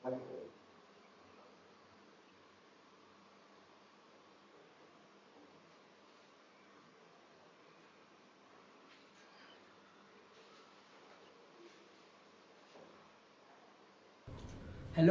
Hello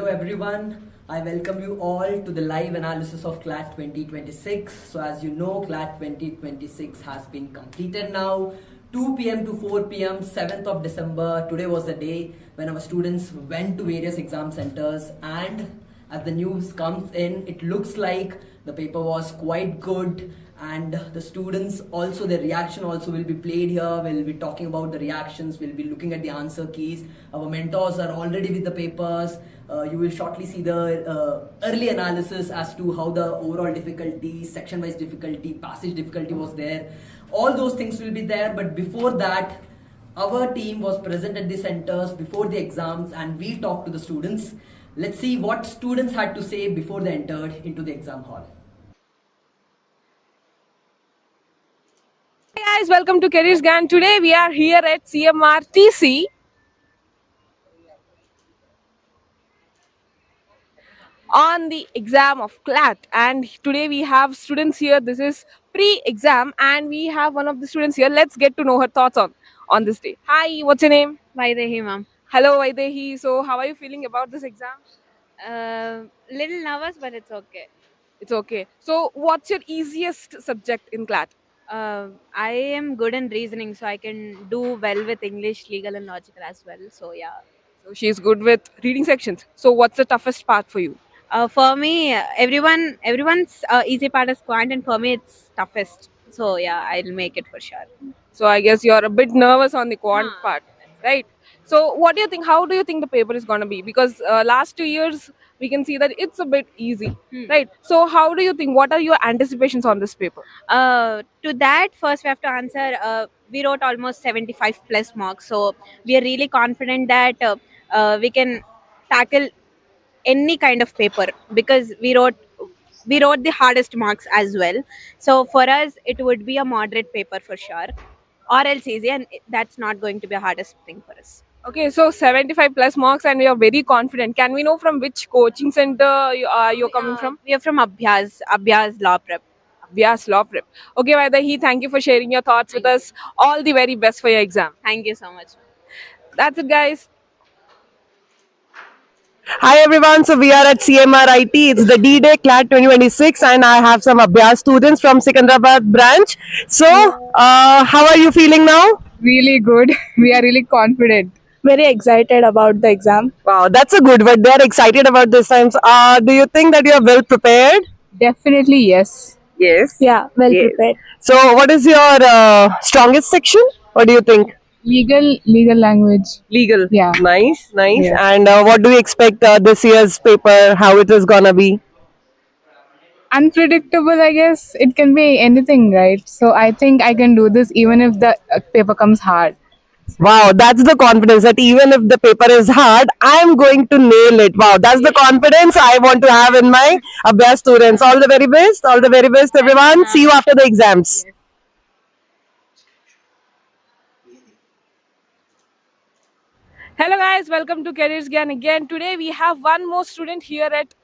everyone, I welcome you all to the live analysis of Clat 2026. So as you know, Clat 2026 has been completed now. 2 p.m. to 4 p.m. 7th of December. Today was the day when our students went to various exam centers, and as the news comes in, it looks like the paper was quite good, and the students also, their reaction also will be played here. We'll be talking about the reactions, we'll be looking at the answer keys. Our mentors are already with the papers. You will shortly see the early analysis as to how the overall difficulty, section wise difficulty, passage difficulty was there. All those things will be there, but before that, our team was present at the centers before the exams and we talked to the students. Let's see what students had to say before they entered into the exam hall. Hi guys, welcome to Careers Gan. Today we are here at CMRTC on the exam of Clat, and today we have students here. This is pre-exam and we have one of the students here. Let's get to know her thoughts on this day. Hi, what's your name? Vaidehi, ma'am. Hello Vaidehi. So how are you feeling about this exam? Little nervous, but it's okay. It's okay. So what's your easiest subject in Clat? I am good in reasoning, so I can do well with English, legal, and logical as well. So yeah. So she's good with reading sections. So what's the toughest part for you? For me, everyone's easy part is Quant, and for me, it's toughest. So yeah, I'll make it for sure. So I guess you're a bit nervous on the quant Huh. part, right? So what do you think? How do you think the paper is going to be? Because last 2 years we can see that it's a bit easy, right? So how do you think? What are your anticipations on this paper? To that, first we have to answer. We wrote almost 75 plus marks, so we are really confident that we can tackle any kind of paper because we wrote the hardest marks as well. So for us, it would be a moderate paper for sure, or else easy, and that's not going to be the hardest thing for us. Okay, so 75 plus marks and you're very confident. Can we know from which coaching center you're coming from? We are from Abhyaas Law Prep. Abhyaas Law Prep. Okay, Vaidehi, thank you for sharing your thoughts with us. All the very best for your exam. Thank you so much. That's it, guys. Hi everyone, so we are at CMRIT. It's the D-Day Clat 2026 and I have some Abhyaas students from Secunderabad branch. So, how are you feeling now? Really good. We are really confident. Very excited about the exam. Wow, that's a good word. They're excited about this time. So, do you think that you're well prepared? Definitely yes. Yes. Yeah, well Yes. prepared. So, what is your strongest section? What do you think? Legal language. Legal. Yeah. Nice, nice. Yeah. And what do you expect this year's paper, how it is gonna be? Unpredictable, I guess. It can be anything, right? So I think I can do this even if the paper comes hard. Wow, that's the confidence that even if the paper is hard, I'm going to nail it. Wow, that's the confidence I want to have in my Abhyaas students. All the very best. All the very best, everyone. See you after the exams. Hello, guys. Welcome to Careers Gan again. Today we have one more student here at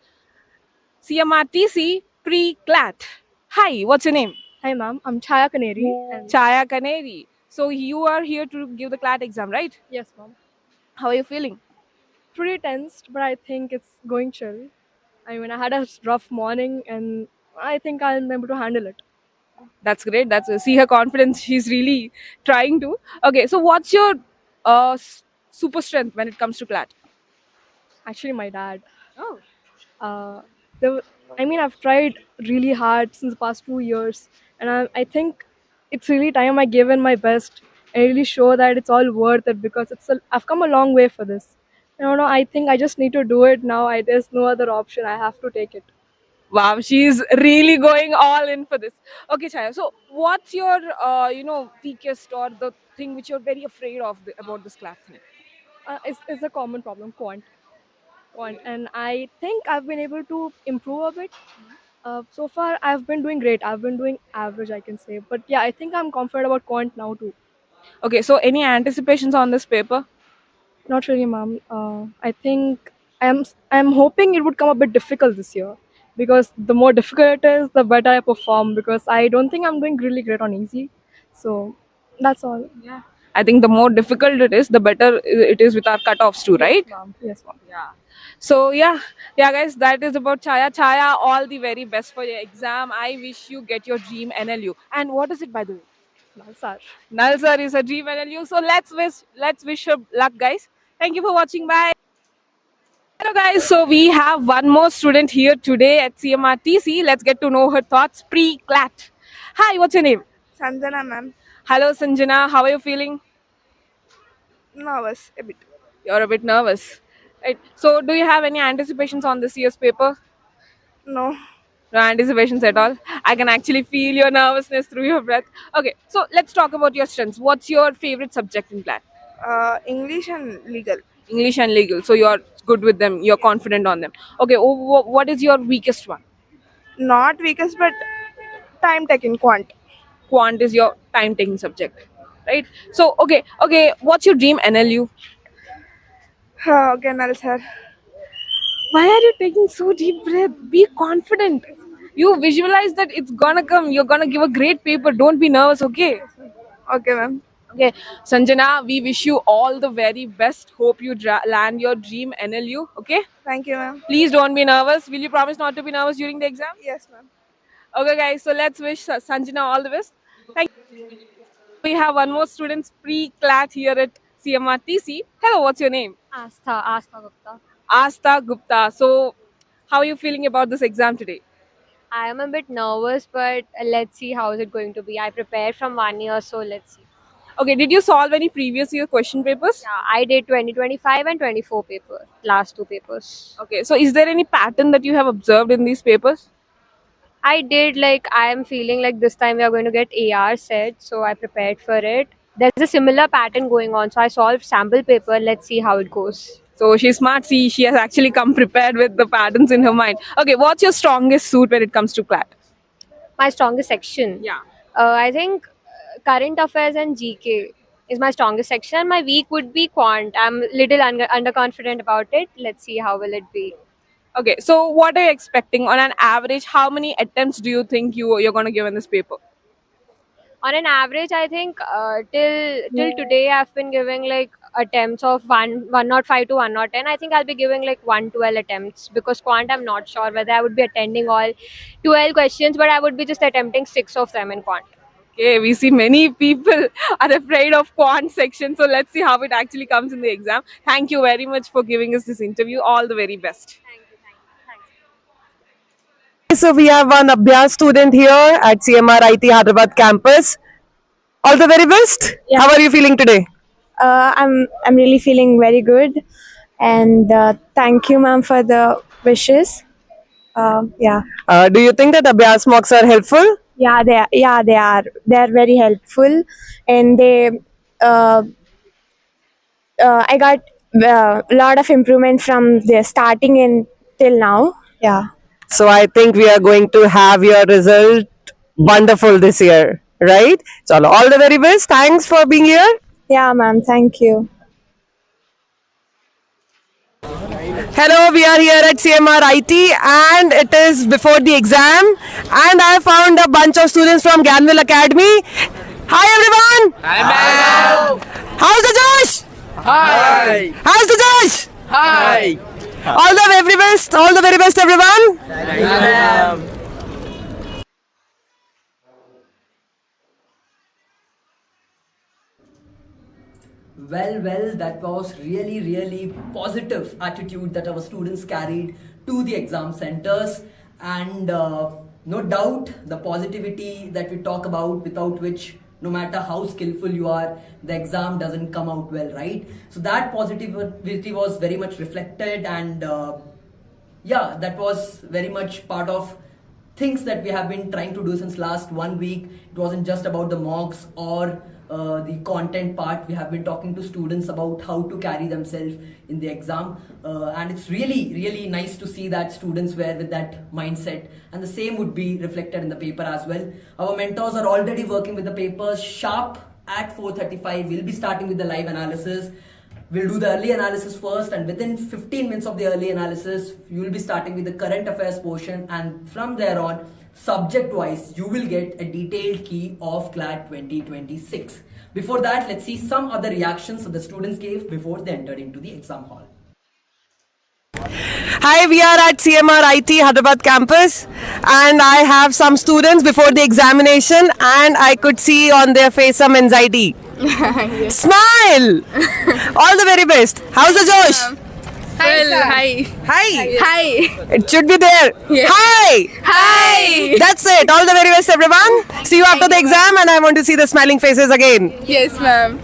CMRTC pre-Clat. Hi, what's your name? Hi ma'am, I'm Chaya Kaneri. And Chaya Kaneri. So you are here to give the Clat exam, right? yes ma'am. How are you feeling? Pretty tensed, but I think it's going chill. I mean, I had a rough morning and I think I'll be able to handle it. That's great. That's see her confidence. She's really trying to. Okay, so what's your super strength when it comes to Clat? Actually, my dad. Oh. I mean, I've tried really hard since the past 2 years, and I think it's really time I give in my best and really show that it's all worth it because I've come a long way for this. I don't know. I think I just need to do it now. There's no other option. I have to take it. Wow, she's really going all in for this. Okay, Chaya. So, what's your weakest or the thing which you're very afraid of about this Clat thing? It's a common problem, quant, and I think I've been able to improve a bit. So far, I've been doing great. I've been doing average, I can say, but yeah, I think I'm confident about quant now too. Okay, so any anticipations on this paper? Not really, ma'am. I think I'm hoping it would come a bit difficult this year, because the more difficult it is, the better I perform, because I don't think I'm doing really great on easy. So that's all. Yeah. I think the more difficult it is, the better it is with our cutoffs too, right? Ma'am. Yes, ma'am. Yeah. So yeah, guys, that is about Chaya. Chaya, all the very best for your exam. I wish you get your dream NLU. And what is it, by the way? Nalsar. Nalsar is a dream NLU. So let's wish her luck, guys. Thank you for watching. Bye. Hello, guys. So we have one more student here today at CMRTC. Let's get to know her thoughts pre-Clat. Hi, what's your name? Sanjana ma'am, Hello, Sanjana. How are you feeling? nervous a bit. You're a bit nervous, right? So, do you have any anticipations on this year's paper? No, No anticipations at all. I can actually feel your nervousness through your breath. Okay, so let's talk about your strengths. What's your favorite subject in Clat? English and legal. English and legal. So you're good with them. You're confident on them. Okay. What is your weakest one? Not weakest, but time taken quant. Quant is your time-taking subject, right? So okay. What's your dream NLU? Okay, Nal sir. Why are you taking so deep breath? Be confident. You visualize that it's gonna come. You're gonna give a great paper. Don't be nervous, okay? Okay, ma'am. Okay, Sanjana, we wish you all the very best. Hope you land your dream NLU, okay? Thank you, ma'am. Please don't be nervous. Will you promise not to be nervous during the exam? Yes, ma'am. Okay, guys, so let's wish Sanjana all the best. Thank you. We have one more student pre-Clat here at CMRTC. Hello, what's your name? Astha Gupta. Asta Gupta. So, how are you feeling about this exam today? I am a bit nervous, but let's see how is it going to be. I prepared from 1 year, so let's see. Okay, did you solve any previous year question papers? Yeah, I did 2025 and 24 paper, last two papers. Okay, so is there any pattern that you have observed in these papers? I did I am feeling like this time we are going to get AR set, so I prepared for it. There's a similar pattern going on, so I solved sample paper. Let's see how it goes. So she's smart. See, she has actually come prepared with the patterns in her mind. Okay, what's your strongest suit when it comes to Clat? My strongest section. Yeah. I think current affairs and GK is my strongest section. My weak would be quant. I'm little underconfident about it. Let's see how will it be. Okay, so what are you expecting on an average? How many attempts do you think you're going to give in this paper? On an average, I think till today I've been giving attempts of 105 to 110. I think I'll be giving 112 attempts, because quant I'm not sure whether I would be attending all 12 questions, but I would be just attempting 6 of them in quant. Okay, we see many people are afraid of quant section. So let's see how it actually comes in the exam. Thank you very much for giving us this interview. All the very best. So we have one Abhyaas student here at CMRIT Hyderabad campus. All the very best. Yeah. How are you feeling today? I'm really feeling very good, and thank you, ma'am, for the wishes. Yeah, Do you think that Abhyaas mocks are helpful? they are. They are very helpful, and I got a lot of improvement from the starting in till now. Yeah. So I think we are going to have your result wonderful this year, right? So all the very best. Thanks for being here. Yeah, ma'am. Thank you. Hello, we are here at CMRIT and it is before the exam and I found a bunch of students from Ganville Academy. Hi everyone! Hi ma'am! How's the Josh? Hi! How's the Josh? Hi! All the very best everyone! Thank you ma'am! Well, that was really positive attitude that our students carried to the exam centers, and no doubt the positivity that we talk about, without which no matter how skillful you are, the exam doesn't come out well, right? So that positivity was very much reflected, and yeah, that was very much part of things that we have been trying to do since last 1 week. It wasn't just about the mocks or the content part. We have been talking to students about how to carry themselves in the exam, and it's really nice to see that students were with that mindset, and the same would be reflected in the paper as well. Our mentors are already working with the papers sharp at 4:35. We'll be starting with the live analysis. We'll do the early analysis first, and within 15 minutes of the early analysis, you will be starting with the current affairs portion, and from there on, subject wise, you will get a detailed key of Clat 2026. Before that, let's see some other reactions that the students gave before they entered into the exam hall. Hi, we are at CMR IT Hyderabad campus, and I have some students before the examination, and I could see on their face some anxiety. Smile! All the very best. How's the Josh? Hi. Hi. It should be there. Hi. That's it. All the very best, everyone. See you after the exam, and I want to see the smiling faces again. Yes, ma'am.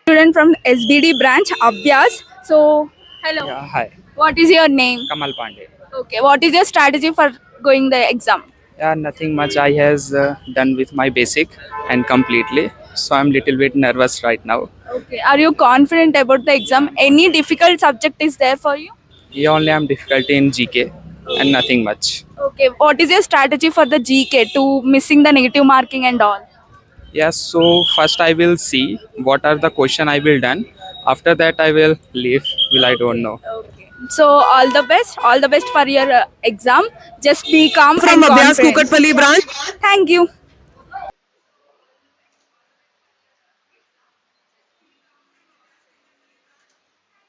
Student from SBD branch, Abhyaas. So, hello. Yeah, hi, What is your name? Kamal Pandey. Okay. What is your strategy for going the exam? Yeah, nothing much. I has done with my basic and completely. So I'm little bit nervous right now. Okay. Are you confident about the exam? Any difficult subject is there for you? Yeah, only I'm difficulty in GK and nothing much. Okay. What is your strategy for the GK to missing the negative marking and all? Yeah, so first I will see what are the question I will done. After that I will leave. Will I don't know. Okay. So all the best. All the best for your exam. Just be calm From and Abhyaas confident. Kukatpalli branch. Thank you.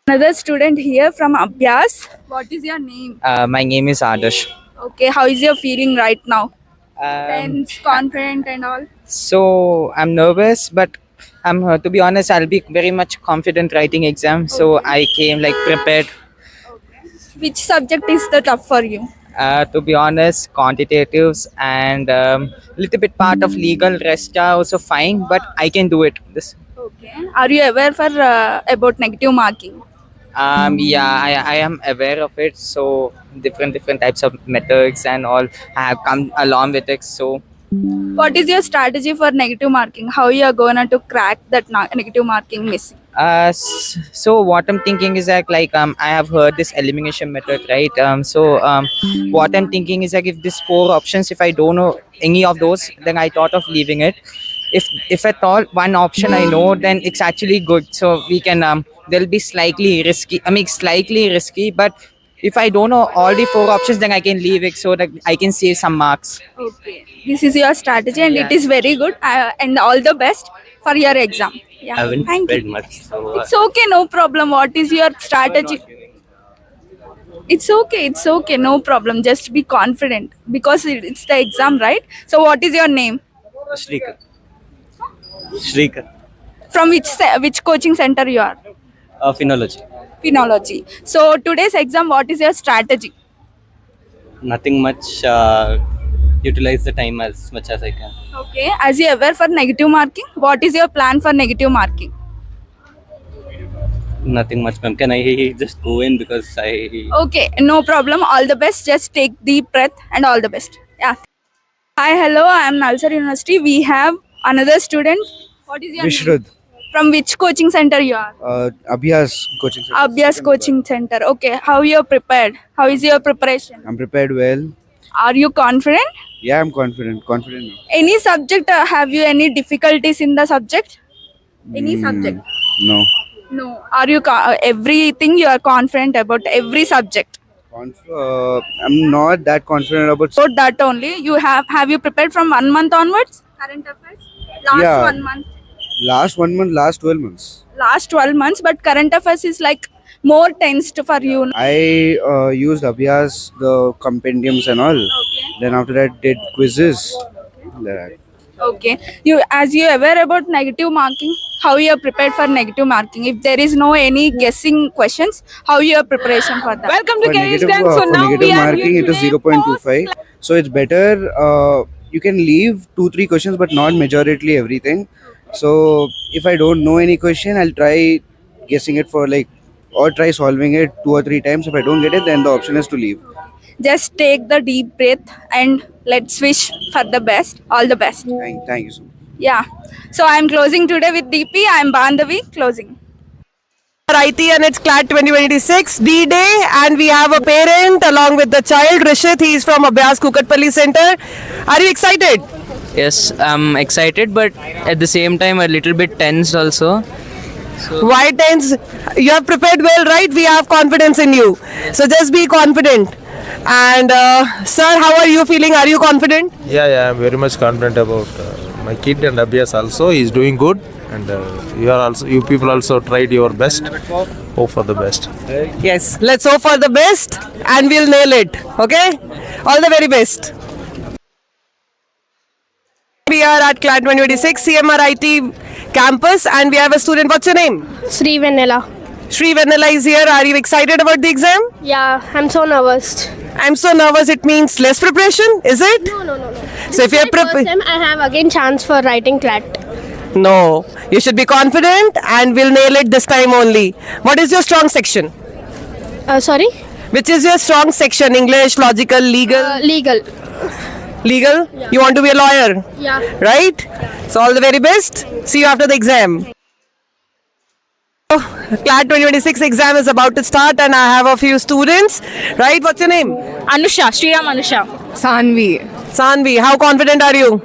Another student here from Abhyaas. What is your name? My name is Adarsh. Okay, how is your feeling right now? Um, Tense, confident, and all. so I'm nervous, but I'm to be honest, I'll be very much confident writing exam. So I came like prepared. Which subject is the tough for you? To be honest, quantitatives and little bit part of legal. Rest are also fine, but I can do it. This. Okay. Are you aware for about negative marking? Yeah, I am aware of it. So different types of methods and all have come along with it. So What is your strategy for negative marking? How you are going to crack that negative marking missing? So what I'm thinking is that I have heard this elimination method, right? What I'm thinking is like if these four options, if I don't know any of those, then I thought of leaving it. If at all one option I know, then it's actually good. So we can they'll be slightly risky. I mean slightly risky, but if I don't know all the four options, then I can leave it so that I can save some marks. Okay. This is your strategy and it is very good. And all the best for your exam. Yeah. I haven't Thank prepared you. much. So It's okay, no problem. What is your strategy? It's okay, no problem. Just be confident because it's the exam, right? So, what is your name? Shrikar. Shrikar. From which coaching center you are? Phenology. Phenology. So, today's exam, what is your strategy? Nothing much. Utilize the time as much as I can. Okay. As you aware for negative marking, what is your plan for negative marking? Nothing much, ma'am. Can I just go in because I? Okay, no problem. All the best. Just take deep breath and all the best. Yeah. Hi, hello. I am Nalsar University. We have another student. What is your name? From which coaching center you are? Abhyaas coaching center. Abhyaas coaching center. Okay. How you are prepared? How is your preparation? I'm prepared well. Are you confident? Yeah, I'm confident. Confident now. Any subject? Have you any difficulties in the subject? Any subject? No. No. Are you everything you are confident about every subject? I'm not that confident about. So that only you have you prepared from 1 month onwards? Current affairs. Last Yeah. 1 month. Last 1 month, last 12 months. Last 12 months, but current affairs is like more tensed for you. I used Abhyaas, the compendiums and all. Then after that, did quizzes. That. Okay. As you aware about negative marking, how you are prepared for negative marking? If there is no any guessing questions, how your preparation for that? Welcome to For Careers negative, Gang. So for now negative we are marking, here it is today 0.25. So it's better. You can leave 2-3 questions, but not majority everything. So if I don't know any question, I'll try guessing it for or try solving it 2 or 3 times. If I don't get it, then the option is to leave. Just take the deep breath and let's wish for the best. All the best. Thank you so much. Yeah. So I'm closing today with DP. I'm Bandhavi closing. IT and it's Clat 2026 D-Day, and we have a parent along with the child, Rishit. He is from Abhyaas Kukatpalli Center. Are you Yes, I'm excited, but at the same time a little bit tense also. White tens, you have prepared well, right? We have confidence in you. So just be confident. And sir, how are you feeling? Are you confident? Yeah, I'm very much confident about my kid and Abhyaas also. He's doing good, and you people also tried your best. Hope for the best. Yes. Let's hope for the best, and we'll nail it. Okay. All the very best. We are at Clat 2026 CMRIT campus, and we have a student. What's your name? Sri Vanilla. Sri Vanilla is here. Are you excited about the exam? Yeah, I'm so nervous. I'm so nervous. It means less preparation, is it? No. So if you're First prepared, time I have again chance for writing Clat. no, you should be confident, and we'll nail it this time only. What is your strong section? Sorry? Which is your strong section? English, logical, legal? Legal. Legal? You want to be a lawyer? Yeah. Right? So all the very best. See you after the exam. Clat 2026 exam is about to start, and I have a few students. Right? What's your name? Anusha, Sriram Anusha. Sanvi. Sanvi, how confident are you?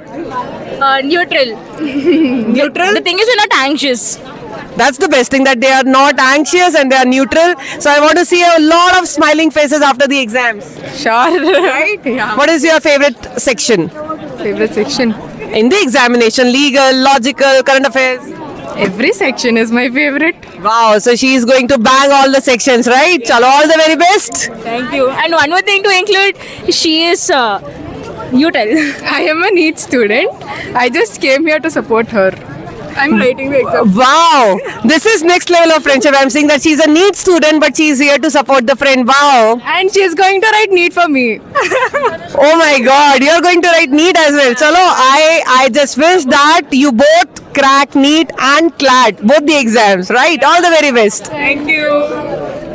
Neutral. Neutral? The thing is, we're not anxious. That's the best thing, that they are not anxious and they are neutral. So I want to see a lot of smiling faces after the exams. Sure. Right? Yeah. What is your favorite section? Favorite section? In the examination, legal, logical, current affairs? Every section is my favorite. Wow, so she is going to bang all the sections, right? Chalo, all the very best. Thank you. And one more thing to include, she is neutral. I am a NEET student. I just came here to support her. I'm writing the exam. Wow, this is next level of friendship. I'm saying that she's a NEET student, but she's here to support the friend. Wow. And she's going to write NEET for me. Oh my God, you're going to write NEET as well. Chalo, I just wish that you both crack NEET and Clat, both the exams, right? All the very best. Thank you.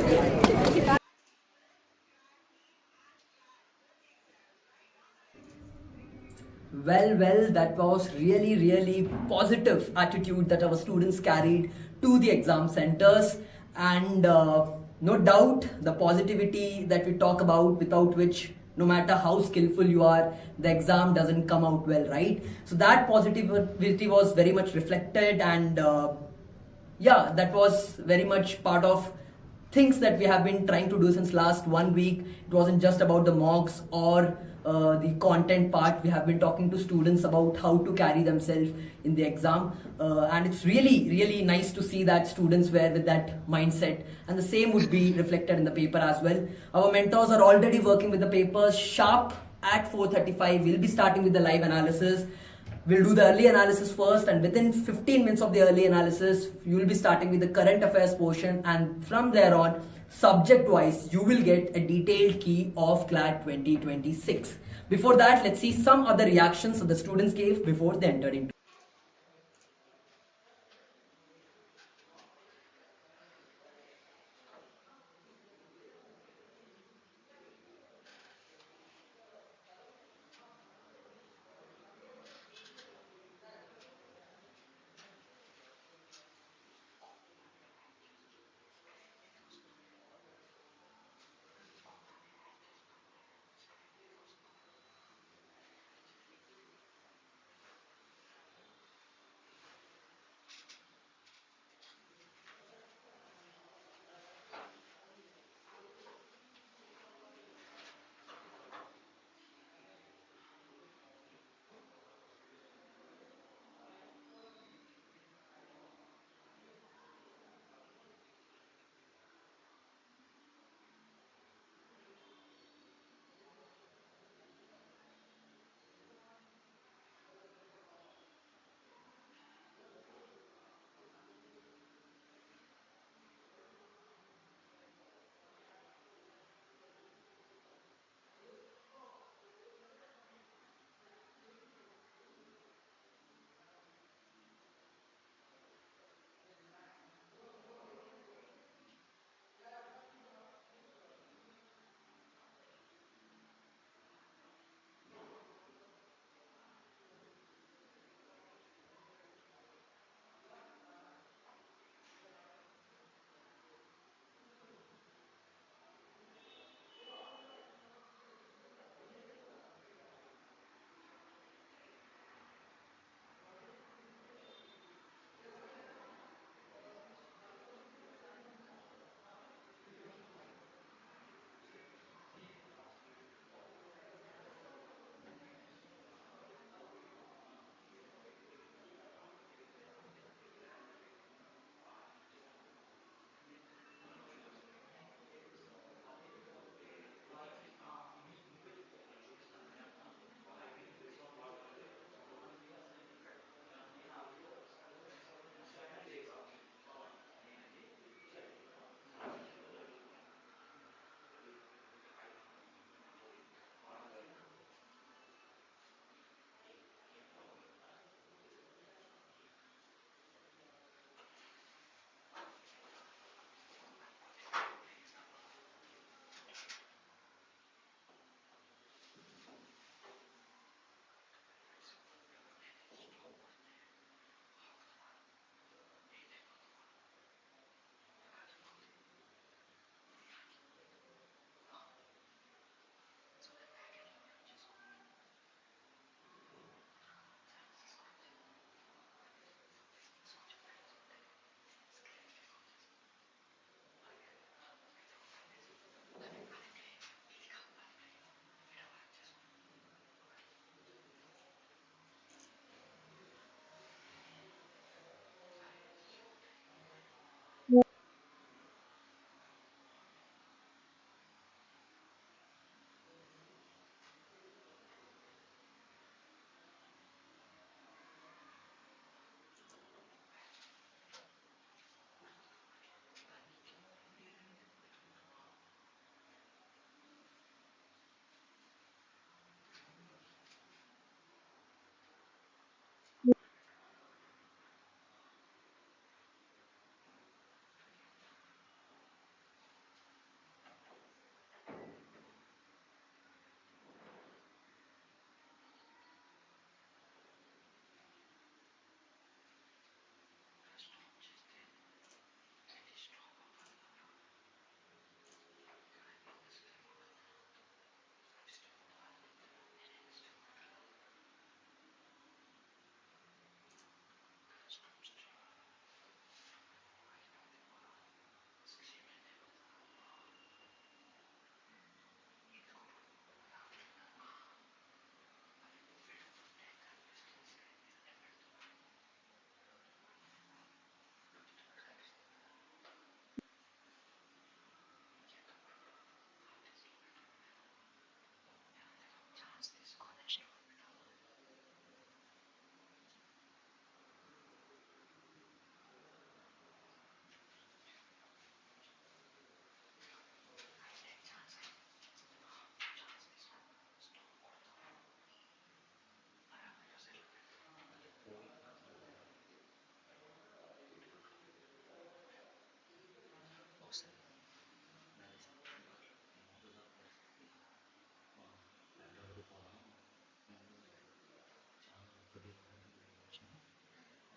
Well, that was really positive attitude that our students carried to the exam centers, and no doubt the positivity that we talk about, without which no matter how skillful you are, the exam doesn't come out well, right? So that positivity was very much reflected, and yeah, that was very much part of things that we have been trying to do since last 1 week. It wasn't just about the mocks or the content part. We have been talking to students about how to carry themselves in the exam, and it's really nice to see that students were with that mindset, and the same would be reflected in the paper as well. Our mentors are already working with the papers sharp at 4:35. We'll be starting with the live analysis. We'll do the early analysis first, and within 15 minutes of the early analysis, you will be starting with the current affairs portion, and from there on, subject wise, you will get a detailed key of Clat 2026. Before that, let's see some other reactions that the students gave before they entered into.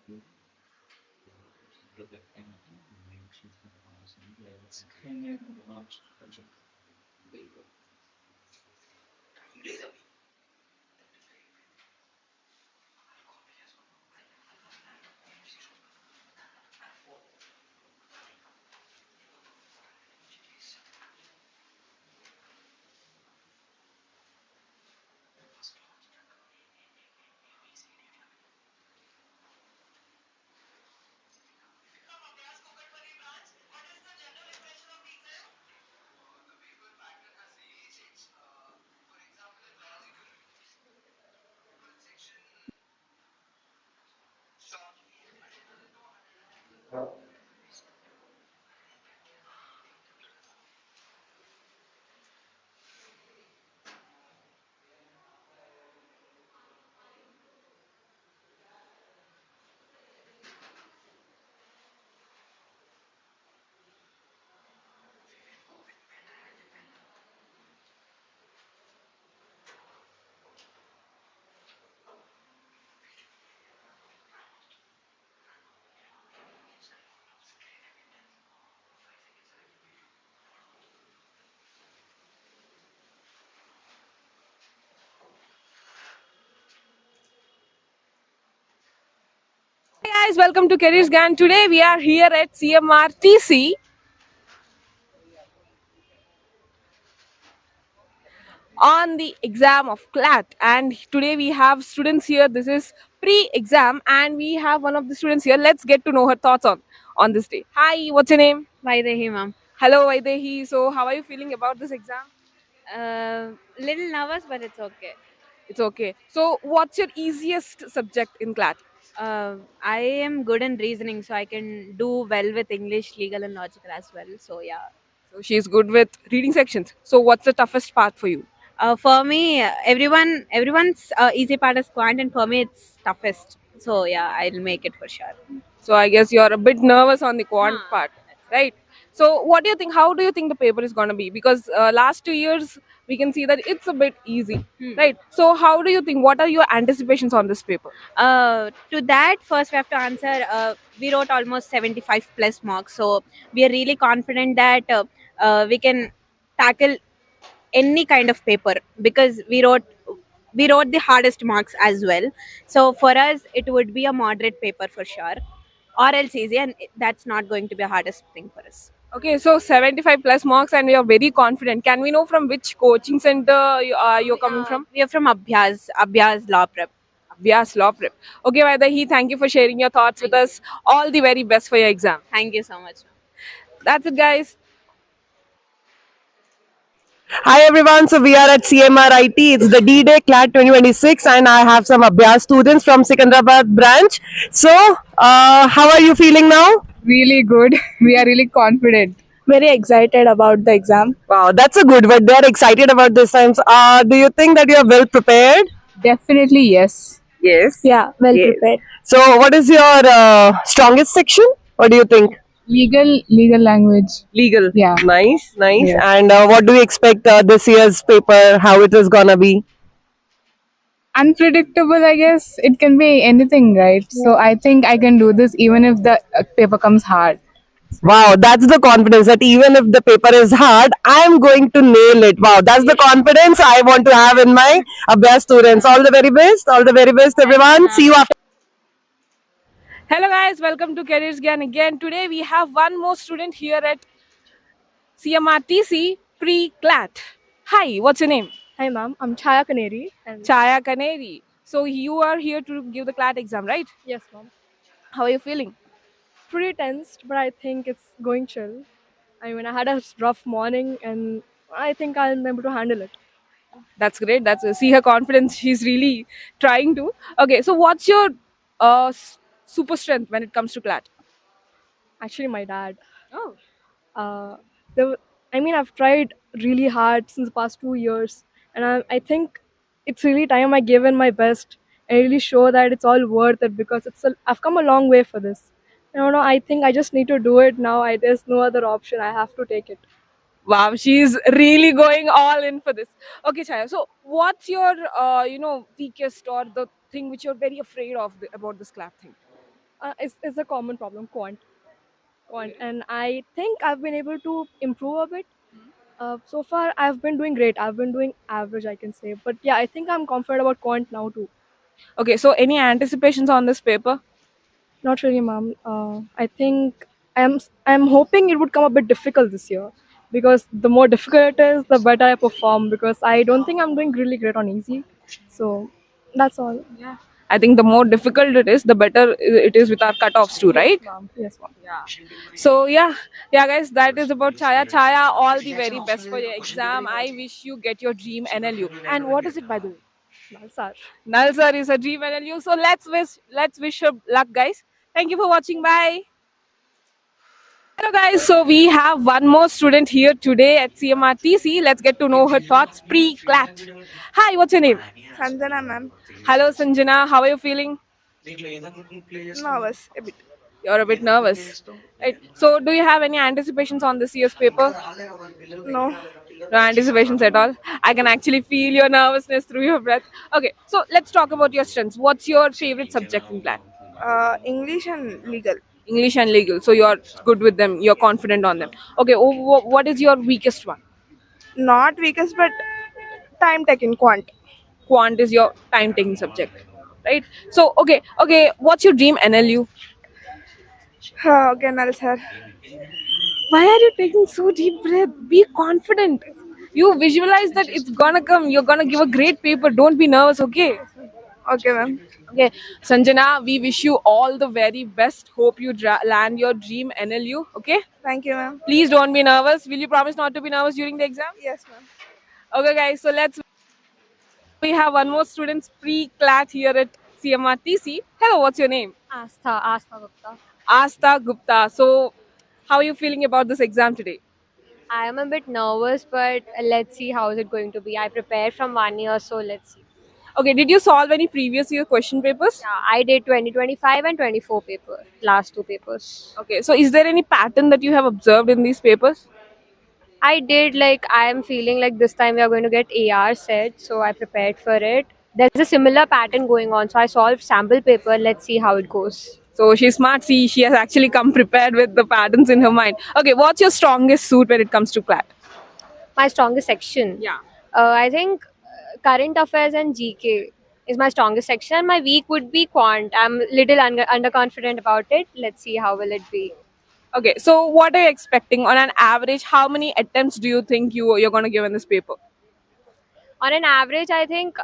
Hey guys, welcome to Careers Gan. Today we are here at CMRTC on the exam of Clat, and today we have students here. This is pre-exam, and we have one of the students here. Let's get to know her thoughts on this day. Hi, what's your name? Vaidehi, ma'am. Hello, Vaidehi. So, how are you feeling about this exam? Little nervous, but it's okay. It's okay. So, what's your easiest subject in Clat? I am good in reasoning, so I can do well with English, legal, and logical as well. So yeah. So she's good with reading sections. So, what's the toughest part for you? For me, everyone's easy part is Quant, and for me, it's toughest. So yeah, I'll make it for sure. So, I guess you're a bit nervous on the Quant part, right? So, what do you think? How do you think the paper is going to be? Because last 2 years we can see that it's a bit easy, right? So, how do you think? What are your anticipations on this paper? To that, first we have to answer. We wrote almost 75 plus marks, so we are really confident that we can tackle any kind of paper because we wrote the hardest marks as well. So for us, it would be a moderate paper for sure, or else easy, and that's not going to be a hardest thing for us. Okay, so 75 plus marks, and you're very confident. Can we know from which coaching center you're coming from? We are from Abhyaas Law Prep. Abhyaas Law Prep. Okay, Vaidehi, thank you for sharing your thoughts with us. All the very best for your exam. Thank you so much. That's it, guys. Hi everyone, so we are at CMRIT. It's the D-Day Clat 2026 and I have some Abhyaas students from Secunderabad branch. So, how are you feeling now? Really good. We are really confident. Very excited about the exam. Wow, that's a good word. They are excited about this time. So, do you think that you are well prepared? Definitely yes. Yes. Yeah, well prepared. So, what is your strongest section? What do you think? Legal language. Legal. Yeah. Nice. Yeah. And what do you expect this year's paper? How it is gonna be? Unpredictable, I guess. It can be anything, right? So I think I can do this even if the paper comes hard. Wow, that's the confidence that even if the paper is hard, I'm going to nail it. Wow, that's the confidence I want to have in my Abhyaas students. All the very best. All the very best, everyone. See you after. Hello, guys. Welcome to Careers Gan again. Today we have one more student here at CMRTC pre-Clat. Hi, what's your name? Hi, ma'am. I'm Chaya Kaneri. And Chaya Kaneri. So you are here to give the Clat exam, right? yes, ma'am. How are you feeling? Pretty tensed, but I think it's going chill. I mean, I had a rough morning, and I think I'll be able to handle it. That's great. That's see her confidence. She's really trying to. Okay, so what's your super strength when it comes to Clat? Actually, my dad. Oh. I mean, I've tried really hard since the past 2 years, and I think it's really time I give in my best and really show that it's all worth it because I've come a long way for this. I don't know. I think I just need to do it now. There's no other option. I have to take it. Wow, she's really going all in for this. Okay, Chaya. So, what's your weakest or the thing which you're very afraid of about this Clat thing? It's a common problem, quant, and I think I've been able to improve a bit. So far, I've been doing great. I've been doing average, I can say, but yeah, I think I'm confident about quant now too. Okay, so any anticipations on this paper? Not really, ma'am. I think I'm hoping it would come a bit difficult this year, because the more difficult it is, the better I perform. Because I don't think I'm doing really great on easy, so that's all. Yeah. I think the more difficult it is, the better it is with our cutoffs too, right? Yes, ma'am. So yeah, guys, that is about Chaya. Chaya, all the very best for your exam. I wish you get your dream NLU. And what is it, by the way? Nalsar. Nalsar is a dream NLU. So let's wish her luck, guys. Thank you for watching. Bye. Hello, guys. So we have one more student here today at CMRTC. Let's get to know her thoughts pre-clat. Hi, what's your name? Sanjana ma'am. Hello, Sanjana. How are you feeling? Nervous a bit. You're a bit nervous. Right. So, do you have any anticipations on this year's paper? No. No anticipations at all. I can actually feel your nervousness through your breath. Okay, so let's talk about your strengths. What's your favorite subject in Clat? English and legal. English and legal. So you're good with them. You're confident on them. Okay. What is your weakest one? Not weakest, but time taken quant. Quant is your time-taking subject, right? So okay. What's your dream NLU? Okay, Nalsar. Why are you taking so deep breath? Be confident. You visualize that it's gonna come. You're gonna give a great paper. Don't be nervous, okay? Okay, ma'am. Okay, Sanjana, we wish you all the very best. Hope you land your dream NLU, okay? Thank you, ma'am. Please don't be nervous. Will you promise not to be nervous during the exam? Yes, ma'am. Okay, guys, so we have one more student's pre-clat here at CMRTC. Hello, what's your name? Astha Gupta. Asta Gupta. So, how are you feeling about this exam today? I am a bit nervous, but let's see how is it going to be. I prepared from 1 year, so let's see. Okay, did you solve any previous year question papers? Yeah, I did 2025 and 24 paper, last two papers. Okay, so is there any pattern that you have observed in these papers? I did, like, I am feeling like this time we are going to get AR set, so I prepared for it. There's a similar pattern going on, so I solved sample paper. Let's see how it goes. So she's smart. See, she has actually come prepared with the patterns in her mind. Okay, what's your strongest suit when it comes to Clat? My strongest section? Yeah. I think current affairs and GK is my strongest section. And my weak would be quant. I'm little underconfident about it. Let's see how will it be. Okay, so what are you expecting on an average? How many attempts do you think you're going to give in this paper? On an average, I think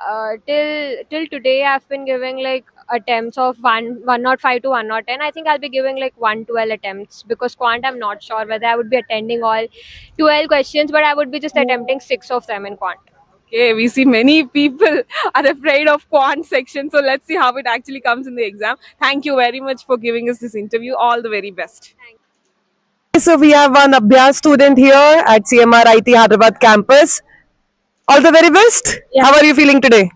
till today I've been giving like attempts of 105 to 110. I think I'll be giving like 112 attempts, because quant I'm not sure whether I would be attending all 12 questions, but I would be just attempting 6 of them in quant. Okay, we see many people are afraid of quant section. So let's see how it actually comes in the exam. Thank you very much for giving us this interview. All the very best. So we have one Abhyaas student here at CMR IT Hyderabad campus. All the very best. Yeah. How are you feeling today?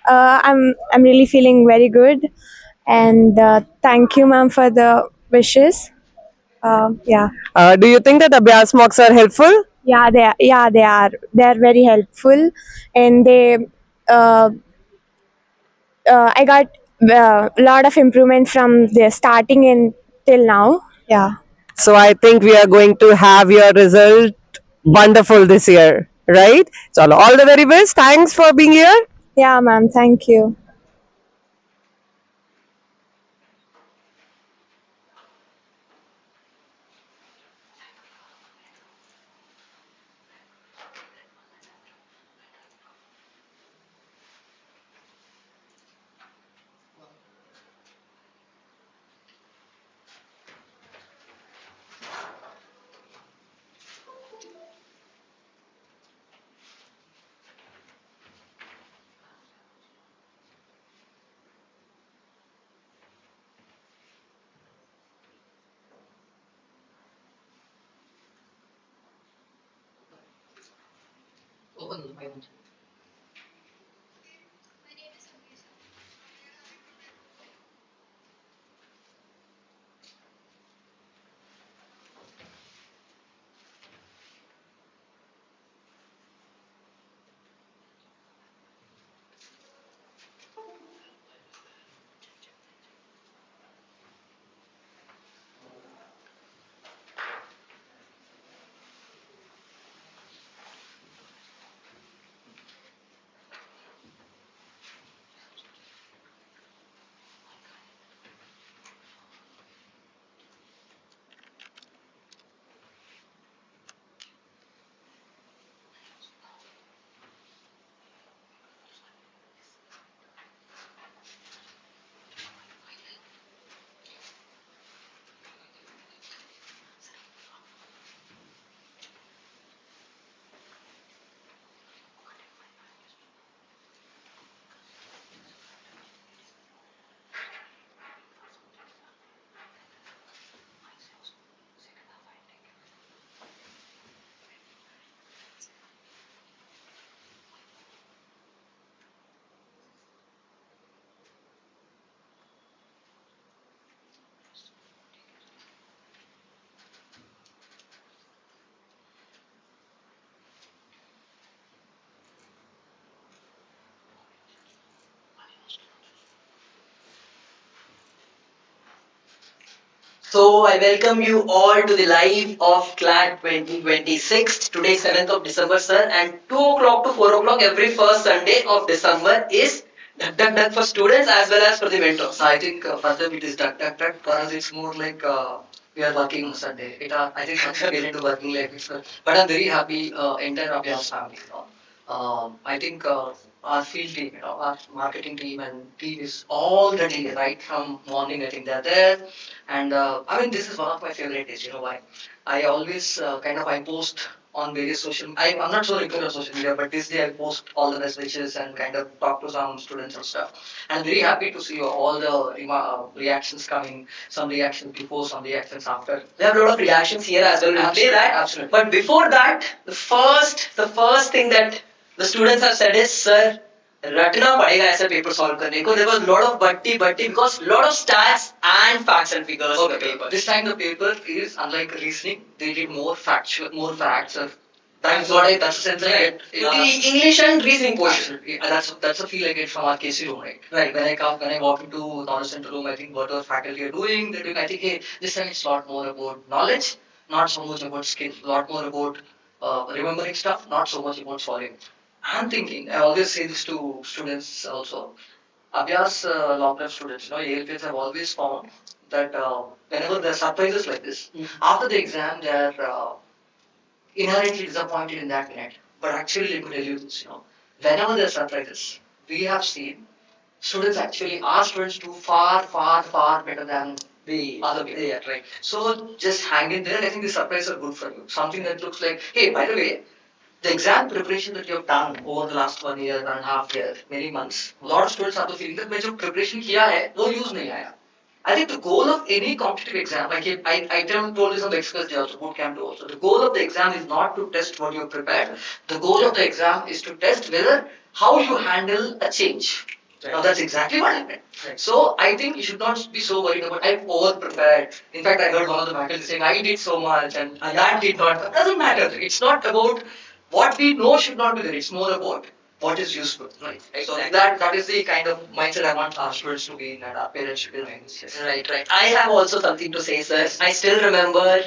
I'm really feeling very good, and thank you, ma'am, for the wishes. Yeah. Do you think that Abhyaas mocks are helpful? Yeah, they are. Yeah, they are. They are very helpful, and I got a lot of improvement from the starting and till now. Yeah. So I think we are going to have your result wonderful this year, right? So all the very best. Thanks for being here. Yeah, ma'am. Thank you. So I welcome you all to the live of Clat 2026. Today 7th of December, sir, and 2 o'clock to 4 o'clock every first Sunday of December is duck for students as well as for the mentors. I think for them it is duck. For us it's more like we are working on Sunday. I think once we get into working life, but I'm very happy entire Abhyaas family. I think our field team, our marketing team and team is all the day, right from morning. I think they're there, and I mean this is one of my favorite days. You know why? I always I post on various social. I'm not so regular on social media, but this day I post all the messages and kind of talk to some students and stuff. And I'm very happy to see all the reactions coming. Some reactions before, some reactions after. We have a lot of reactions here as well. We'll play that. Absolutely. But before that, the first thing that the students have said is, sir, रटना पड़ेगा ऐसा paper solve करने को. There was a lot of batti because lot of stats and facts and figures in the paper. This time the paper is unlike reasoning. They did more factual, more facts. That's the sense I get. English and reasoning portion. That's the feel I get from our KC room, right? Right. When I walk into knowledge center room, I think what our faculty are doing, they're doing. I think, hey, this time it's a lot more about knowledge, not so much about skill. A lot more about remembering stuff, not so much about solving. I'm thinking, I always say this to students also. Abhyaas Law Prep students, ALPs have always found that whenever there are surprises like this, after the exam, they are inherently disappointed in that minute. But actually, let me tell you this, whenever there are surprises, we have seen our students do far better than the other people. Yeah, right. So just hang in there. I think the surprises are good for you. Something that looks like, hey, by the way, the exam preparation that you have done over the last 1 year, 1.5 years, many months, a lot of students have the feeling that जो preparation किया है, वो use नहीं आया. I think the goal of any competitive exam, like I told this on the Express Day also, boot camp also, the goal of the exam is not to test what you have prepared. The goal of the exam is to test how you handle a change. Now that's exactly what happened. Right. So I think you should not be so worried about I've over prepared. In fact, I heard one of the faculty saying I did so much and that did not. It doesn't matter. It's not about what we know should not be there. It's more about what is useful. Right. So that is the kind of mindset I want our students to be in and our parents should be in. Yes. Right. I have also something to say, sir. I still remember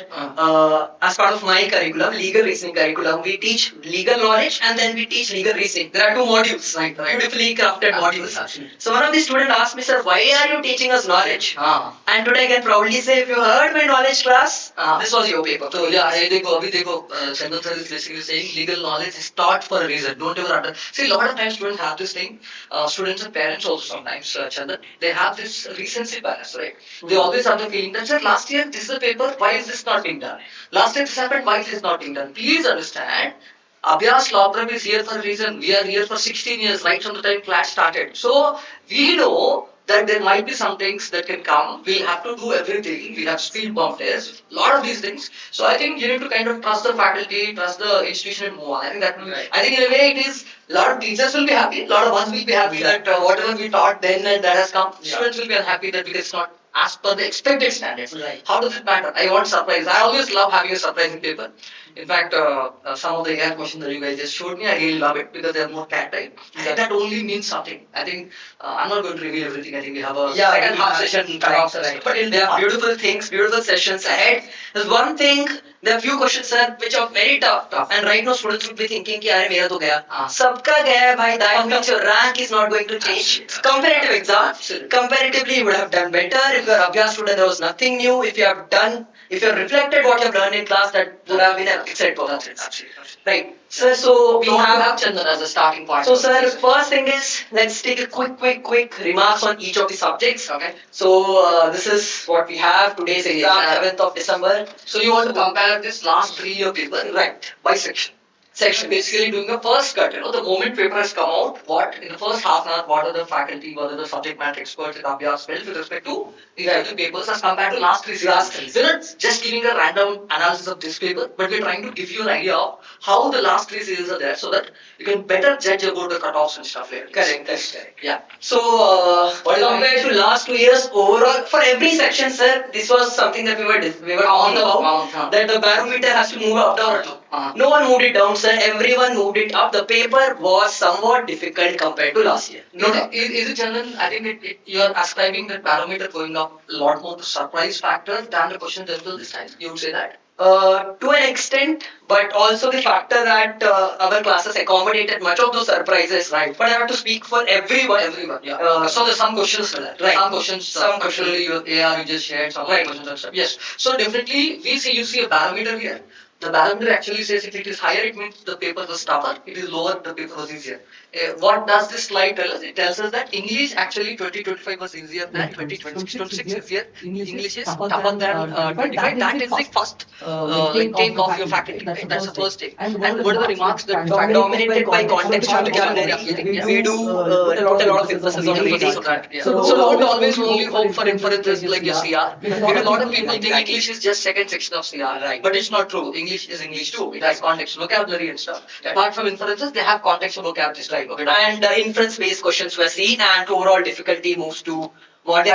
as part of my curriculum, legal reasoning curriculum, we teach legal knowledge and then we teach legal reasoning. There are 2 modules, beautifully crafted modules. Absolutely. So one of the students asked me, sir, why are you teaching us knowledge? And today I can proudly say, if you heard my knowledge class, this was your paper. So yeah, Chandan sir is basically saying legal knowledge is taught for a reason. Don't ever understand. See, a lot of times students have this thing, students and parents also sometimes, Chandan, they have this recency bias, right? They always have the feeling that, sir, last year this is the paper, why is this not being done? Last year this happened, why is this not being done? Please understand, Abhyaas Law Prep is here for a reason. We are here for 16 years, right from the time Clat started. So, we know that there might be some things that can come. We'll have to do everything. We'll have speed bump tests, a lot of these things. So I think you need to kind of trust the faculty, trust the institution and move on. I think I think in a way it is, a lot of teachers will be happy, a lot of us will be happy that whatever we taught then and that has come, students will be unhappy that because it's not as per the expected standards. Right. How does it matter? I want surprise. I always love having a surprising paper. In fact, some of the AI questions that you guys just showed me, I really love it because they're more cat type. And that only means something. I think I'm not going to reveal everything. I think we have a second half session. Right. But there are beautiful things, beautiful sessions ahead. There's one thing, there are few questions, sir, which are very tough. And right now, students would be thinking, कि अरे मेरा तो गया. सबका गया भाई. That means your rank is not going to change. It's comparative exam. Comparatively, you would have done better. If you're an Abhyaas student, there was nothing new. If you have reflected what you have learned in class, that would have been an excellent performance. Right. Sir, so we have Chandan as a starting point. So, sir, first thing is, let's take a quick remarks on each of the subjects. Okay. So, this is what we have today's exam, 7th of December. So, you want to compare this last 3-year paper, right, by section. Basically doing the first cut, the moment paper has come out, what in the first half an hour, what are the faculty, what are the subject matter experts at Abhyaas felt with respect to the papers as compared to last 3 seasons. We're not just giving a random analysis of this paper, but we're trying to give you an idea of how the last 3 seasons are there so that you can better judge about the cutoffs and stuff later. Correct, that's correct. Yeah. So, compared to last 2 years, overall, for every section, sir, this was something that we were on about, that the barometer has to move up, down. No one moved it down, sir. Everyone moved it up. The paper was somewhat difficult compared to last year. No, is it general? I think you're ascribing the parameter going up a lot more to surprise factor than the question themselves this time. You would say that? To an extent, but also the factor that our classes accommodated much of those surprises. Right. But I have to speak for everyone. Everyone, yeah. So there's some questions for that. Right. Some questions you just shared, some questions and stuff. Yes. So definitely you see a parameter here. The barometer actually says if it is higher, it means the paper was tougher. It is lower, the paper was easier. What does this slide tell us? It tells us that English actually 2025 was easier than 2026 is here. English is tougher than 25. That is the first take of your faculty. Right? That's the first take. And what are the remarks that Dominated by contextual vocabulary, we do put a lot of emphasis on reading. So don't always only hope for inferences like your CR. Because a lot of people think English is just second section of CR, right? But it's not true. English is English too. It has contextual vocabulary and stuff. Apart from inferences, they have contextual vocabulary, right? Okay, and inference-based questions were seen, and overall difficulty moves to moderate,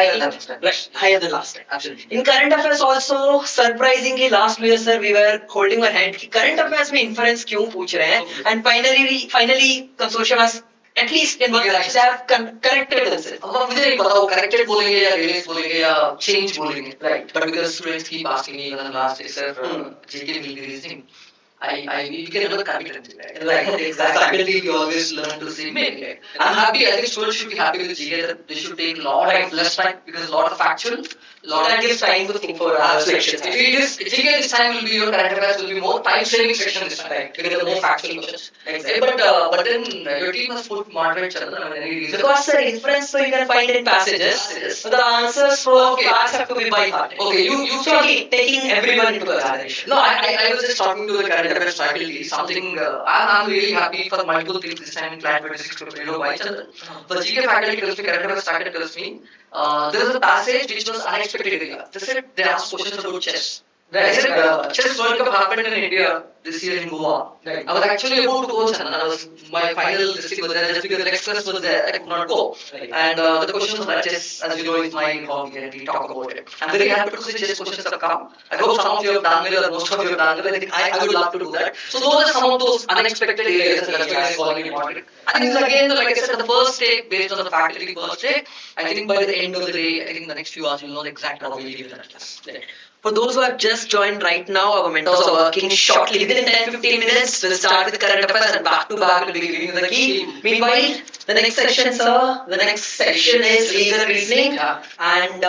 higher than last time. Absolutely. In current affairs also, surprisingly last year, sir, we were holding our hand. Current affairs में inference क्यों पूछ रहे हैं? And finally, consortium has at least in one class have corrected themselves. मुझे नहीं पता वो corrected बोलेंगे या release बोलेंगे या change बोलेंगे. Right. But because students keep asking me in the last day, sir, GK will be reasoning. We can never correct it. Right, exactly. Faculty, we always learn to say maybe. Right? I'm happy. I think students should be happy with GK that they should take a lot of less time because a lot of factual. That gives time to think for sections. If it is GK this time will be your current affairs will be more time saving section this time because there are more factual questions. Exactly. But then your team has put moderate because sir, inference so you can find in passages. So the answers for class have to be by heart. Okay, you taking everyone into consideration. No, I was just talking to the current affairs faculty. Something I'm really happy for multiple things this time in Clat 26 to why Chandran. The GK faculty tells me, current affairs faculty tells me, there is a passage which was unexpected area. They said they asked questions about chess. I said chess World Cup happened in India this year in Goa. Right. I was actually about to go and my final district was there just because the express was there. I could not go. Right. And the questions of that chess, as you know, is my hobby and we talk about it. I'm very happy to see chess questions have come. I hope some of you have done well or most of you have done well. I think I would love to do that. So those are some of those unexpected areas that I was calling important. I think again, like I said, the first take based on the faculty first take. I think by the end of the day, I think the next few hours you'll know the exact how we'll give that class. For those who have just joined right now, our mentors are working shortly. Within 10-15 minutes, we'll start with current affairs and back to back we'll be giving you the key. Meanwhile, the next section, sir, the next section is legal reasoning. And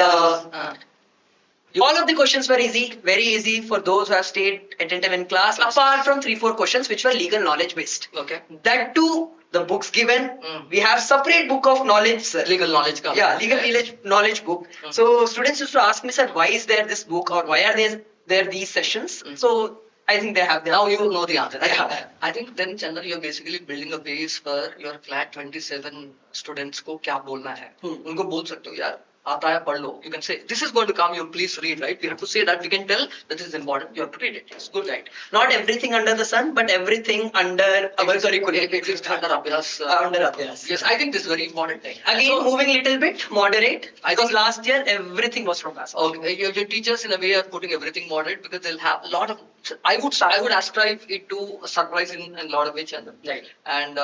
all of the questions were easy, very easy for those who have stayed attentive in class, apart from 3-4 questions which were legal knowledge based. Okay. That too, the books given, we have separate book of knowledge, sir. Legal knowledge. Yeah, legal knowledge book. So students used to ask me, sir, why is there this book or why are there these sessions? So I think they have. Now you know the answer. I think then Chandra, you're basically building a base for your Clat 27 students को क्या बोलना है. उनको बोल सकते हो यार. आता है पढ़ लो. You can say this is going to come. You please read, right? We have to say that. We can tell that this is important. You have to read it. It's good, right? Not everything under the sun, but everything under our curriculum. It's under Abhyaas. Under Abhyaas. Yes, I think this is very important thing. Again, moving a little bit, moderate. Because last year everything was from class. Okay, your teachers in a way are putting everything moderate because they'll have a lot of. I would ascribe it to a surprise in a lot of ways, right? And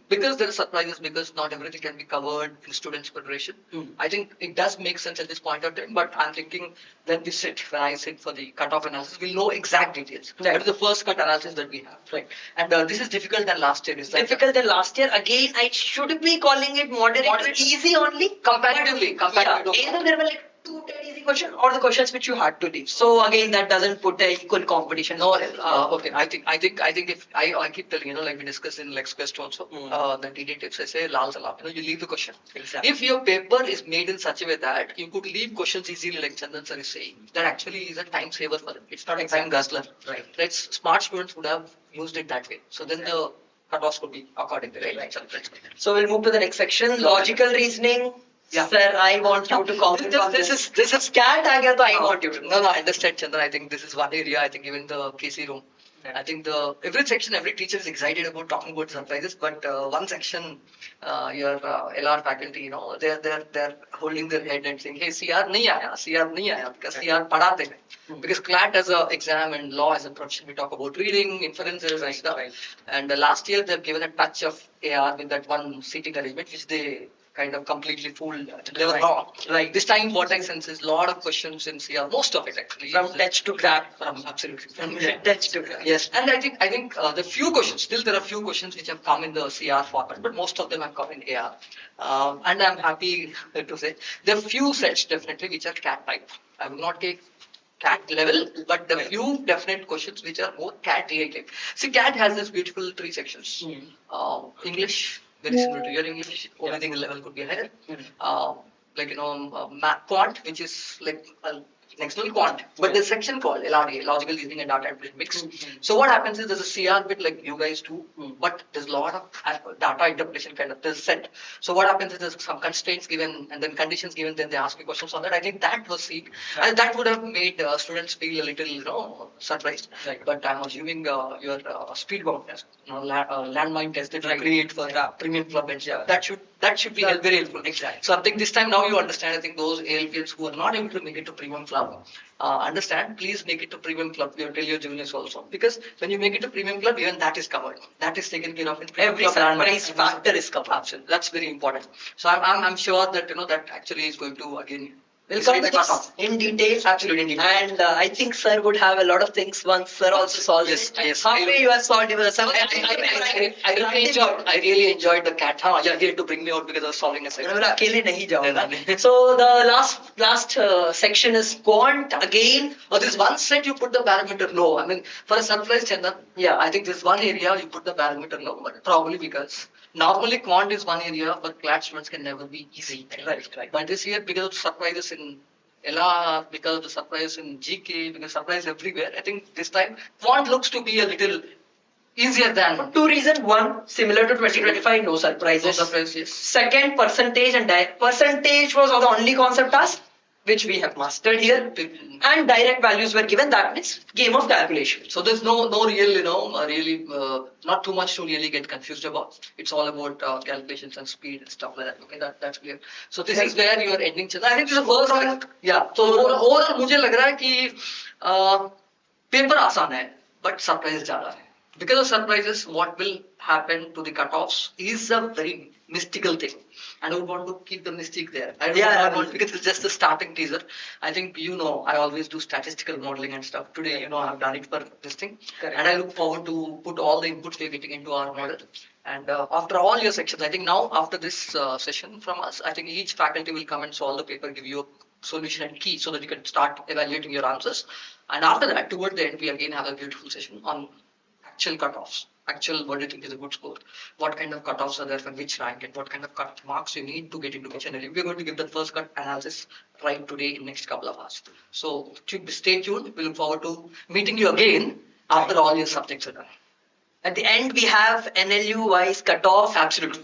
because there are surprises, because not everything can be covered in students' preparation. I think it does make sense at this point of time. But I'm thinking when I sit for the cutoff analysis, we'll know exact details. That is the first cut analysis that we have. Right. And this is difficult than last year. Difficult than last year. Again, I should be calling it moderate. Easy only. Comparatively. Either there were like 2 easy questions or the questions which you had to leave. So again, that doesn't put the equal competition. No, okay. I think if I keep telling like we discussed in Lex Quest also, the DD tips I say lal salam. You leave the question. Exactly. If your paper is made in such a way that you could leave questions easily, like Chandan sir is saying, that actually is a time saver for them. It's not a time guzzler. Right. Smart students would have used it that way. So then the cutoffs could be accordingly. Right. So we'll move to the next section. Logical reasoning. Yeah. Sir, I want you to comment on this. This is cat. I want you to. No, I understand, Chandran. I think this is one area. I think even the KC room. I think the every section, every teacher is excited about talking about surprises, but one section, your LR faculty, they're holding their head and saying, "Hey, CR nahi aaya, CR nahi aaya," because CR padhate hain. Because Clat as a exam and law as a profession, we talk about reading, inferences and stuff. And last year they've given a touch of AR with that one seating arrangement, which they kind of completely fooled. They were wrong. Right. This time what I sense is a lot of questions in CR, most of it actually. From touch to grab. From absolutely. From touch to grab. Yes. And I think the few questions, still there are few questions which have come in the CR format, but most of them have come in AR. And I'm happy to say there are few sets definitely which are CAT type. I will not take CAT level, but the few definite questions which are more CAT related. See, CAT has this beautiful three sections. English, very similar to your English, only thing level could be higher. Quant, which is like next level quant, but there's a section called LRDA, logical reasoning and data interpretation mixed. So what happens is there's a CR bit like you guys do, but there's a lot of data interpretation kind of there's set. So what happens is there's some constraints given and then conditions given, then they ask you questions on that. I think that was seen, and that would have made students feel a little surprised. Right. But I'm assuming your speed bound test, landmine test that you create for premium club and stuff, that should be very helpful. Exactly. So I think this time now you understand. I think those ALPs who are not able to make it to premium club, understand. Please make it to premium club. Tell your juniors also, because when you make it to premium club, even that is covered. That is taken care of in premium club. Every factor is covered. Absolutely. That's very important. So I'm sure that that actually is going to again. We'll come to this in detail, absolutely in detail. And I think sir would have a lot of things once sir also solves this. Yes. Halfway you have solved it. I really enjoyed the cat. You're here to bring me out because I was solving a section. So the last section is quant again. This one set you put the parameter low. I mean, for a surprise Chandan, yeah, I think this one area you put the parameter low, but probably because normally quant is one area, but Clat students can never be easy. Right. But this year, because of surprises in LR, because of the surprise in GK, because surprise everywhere, I think this time quant looks to be a little easier than. For two reasons. One, similar to 2025, no surprises. No surprises, yes. Second, percentage and percentage was the only concept task which we have mastered here, and direct values were given. That means game of calculation. So there's no real, not too much to really get confused about. It's all about calculations and speed and stuff like that. Okay, that's clear. So this is where you are ending. I think this is the first one. Yeah. So overall, मुझे लग रहा है कि paper आसान है, but surprise ज़्यादा है. Because of surprises, what will happen to the cutoffs is a very mystical thing. I don't want to keep the mystique there. I want because it's just a starting teaser. I think I always do statistical modeling and stuff. Today, I've done it for this thing. Correct. And I look forward to put all the inputs we're getting into our model. And after all your sections, I think now after this session from us, I think each faculty will come and solve the paper, give you a solution and key so that you can start evaluating your answers. And after that, toward the end, we again have a beautiful session on actual cutoffs. What do you think is a good score? What kind of cutoffs are there for which rank and what kind of cut marks you need to get into which NLU? We're going to give the first cut analysis right today in next couple of hours. So stay tuned. We look forward to meeting you again after all your subjects are done. At the end, we have NLU wise cutoff. Absolutely.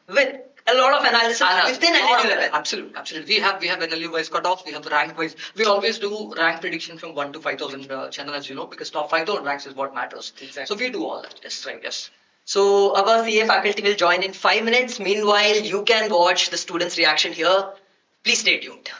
With a lot of analysis within NLU level. Absolutely. We have NLU wise cutoffs. We have rank wise. We always do rank prediction from 1 to 5,000 channel, as you know, because top 5,000 ranks is what matters. Exactly. So we do all that. Yes, right. Yes. So our CA faculty will join in 5 minutes. Meanwhile, you can watch the students' reaction here. Please stay tuned.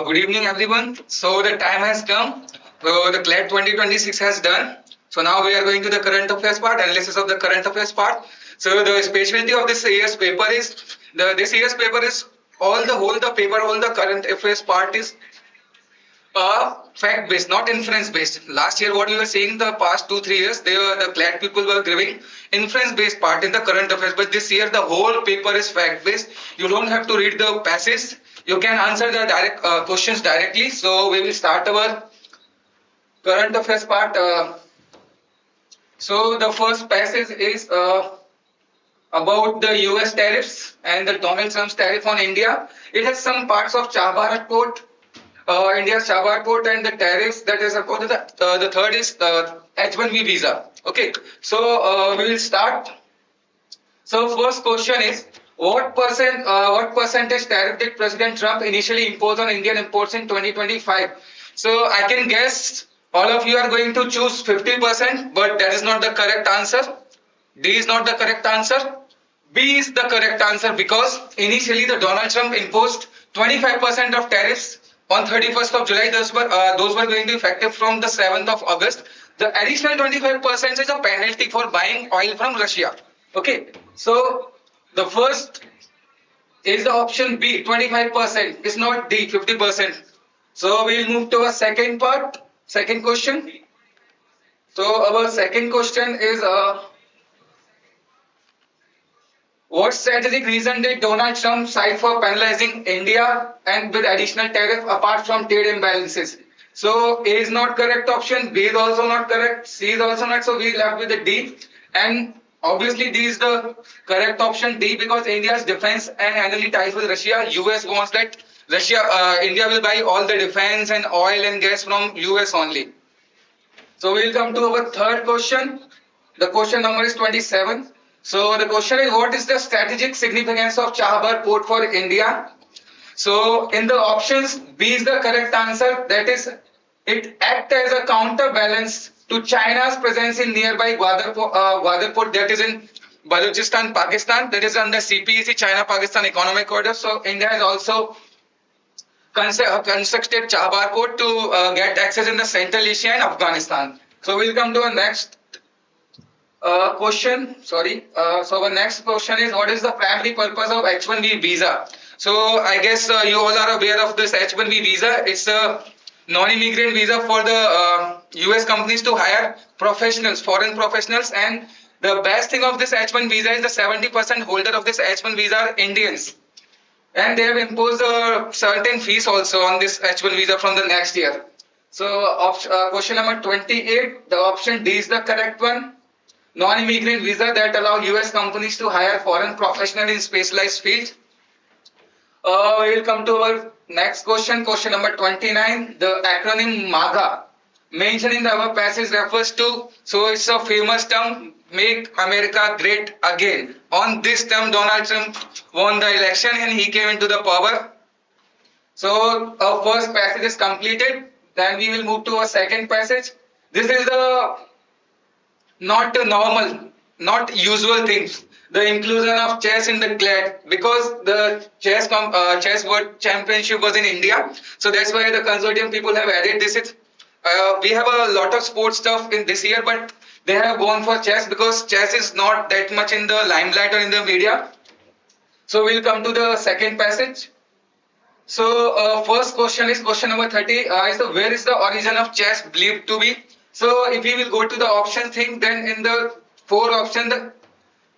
Good evening, everyone. So the time has come. So the Clat 2026 has done. So now we are going to the current affairs part, analysis of the current affairs part. So the specialty of this year's paper is this year's paper is all the paper, all the current affairs part is fact based, not inference based. Last year, what we were seeing the past 2-3 years, the Clat people were giving inference based part in the current affairs. But this year, the whole paper is fact based. You don't have to read the passage. You can answer the direct questions directly. So we will start our current affairs part. So the first passage is about the US tariffs and the Donald Trump's tariff on India. It has some parts of Chahbarat Port, India's Chahbarat Port, and the tariffs that is about the third is H1B visa. Okay, so we will start. So first question is, what percentage tariff did President Trump initially impose on Indian imports in 2025? So I can guess all of you are going to choose 50%, but that is not the correct answer. D is not the correct answer. B is the correct answer because initially the Donald Trump imposed 25% of tariffs on 31st of July. Those were going to be effective from the 7th of August. The additional 25% is a penalty for buying oil from Russia. Okay, so the first is the option B, 25%. It's not D, 50%. So we'll move to a second part, second question. So our second question is what strategic reason did Donald Trump cite for penalizing India and with additional tariff apart from trade imbalances? So A is not correct option, B is also not correct, C is also not, so we left with the D. And obviously D is the correct option, D, because India's defense and energy ties with Russia. US wants that India will buy all the defense and oil and gas from US only. So we'll come to our third question. The question number is 27. So the question is, what is the strategic significance of Chahbar Port for India? So in the options, B is the correct answer. That is, it acts as a counterbalance to China's presence in nearby Gwadar Port, that is in Balochistan, Pakistan. That is under CPEC, China-Pakistan Economic Corridor. So India has also constructed Chahbar Port to get access in the Central Asia and Afghanistan. So we'll come to our next question. So our next question is, what is the primary purpose of H1B visa? So I guess you all are aware of this H1B visa. It's a non-immigrant visa for the US companies to hire professionals, foreign professionals. And the best thing of this H1 visa is the 70% holder of this H1 visa are Indians. And they have imposed a certain fees also on this H1 visa from the next year. So question number 28, the option D is the correct one. Non-immigrant visa that allow US companies to hire foreign professionals in specialized fields. We will come to our next question, question number 29. The acronym MAGA mentioned in the above passage refers to, so it's a famous term, Make America Great Again. On this term, Donald Trump won the election and he came into the power. So our first passage is completed. Then we will move to a second passage. This is the not a normal not usual things. The inclusion of chess in the Clat, because the chess world championship was in India, so that's why the consortium people have added this. We have a lot of sports stuff in this year, but they have gone for chess because chess is not that much in the limelight or in the media. So we'll come to the second passage. So first question is question number 30. Where is the origin of chess believed to be? So if we will go to the option thing, then in the four option, the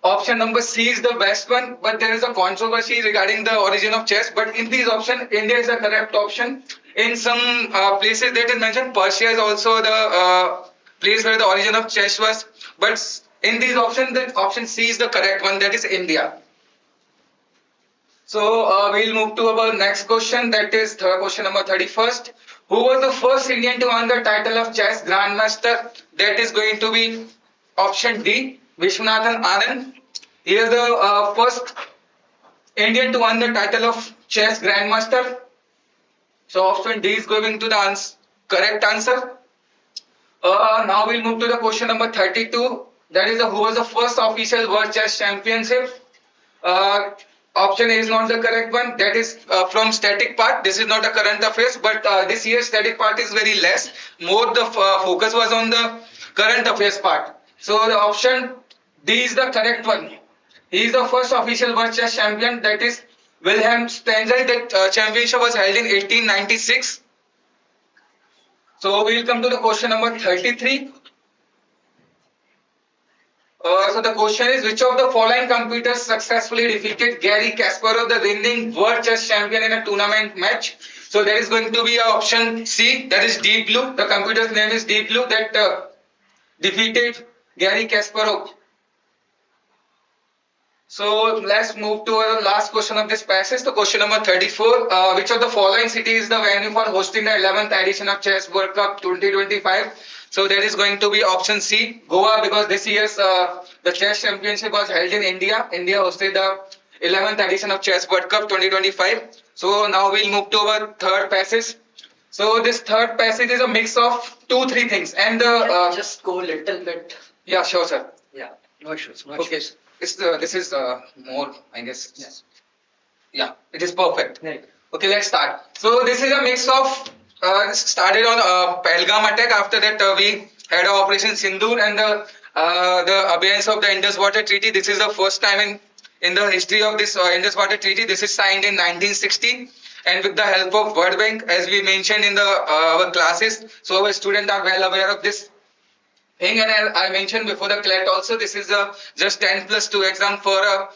option number C is the best one, but there is a controversy regarding the origin of chess. But in these options, India is the correct option. In some places that is mentioned, Persia is also the place where the origin of chess was. But in these options, the option C is the correct one, that is India. So we'll move to our next question, that is question number 31st. Who was the first Indian to earn the title of chess grandmaster? That is going to be option D, Vishwanathan Anand. He is the first Indian to earn the title of chess grandmaster. So option D is going to the correct answer. Now we'll move to the question number 32. That is who was the first official World Chess Championship? Option A is not the correct one. That is from static part. This is not a current affairs, but this year's static part is very less. More the focus was on the current affairs part. So the option D is the correct one. He is the first official World Chess Champion. That is Wilhelm Stenzel. That championship was held in 1896. So we will come to the question number 33. So the question is, which of the following computers successfully defeated Garry Kasparov, the reigning world chess champion, in a tournament match? So there is going to be option C, that is Deep Blue. The computer's name is Deep Blue, that defeated Garry Kasparov. So let's move to our last question of this passage. The question number 34. Which of the following city is the venue for hosting the 11th edition of Chess World Cup 2025? So that is going to be option C, Goa, because this year's the chess championship was held in India. India hosted the 11th edition of Chess World Cup 2025. So now we'll move to our third passage. So this third passage is a mix of 2-3 things, and just go a little bit. Yeah, sure, sir. Yeah, no issues. No Okay. issues. This is more, I guess. Yeah, it is perfect. Right. Okay, let's start. So this is a mix of started on Pahalgam attack. After that, we had Operation Sindoor and the abeyance of the Indus Water Treaty. This is the first time in the history of this Indus Water Treaty. This is signed in 1960, and with the help of World Bank, as we mentioned in the our classes. So our students are well aware of this thing, and I mentioned before the Clat also, this is a just 10+2 exam for a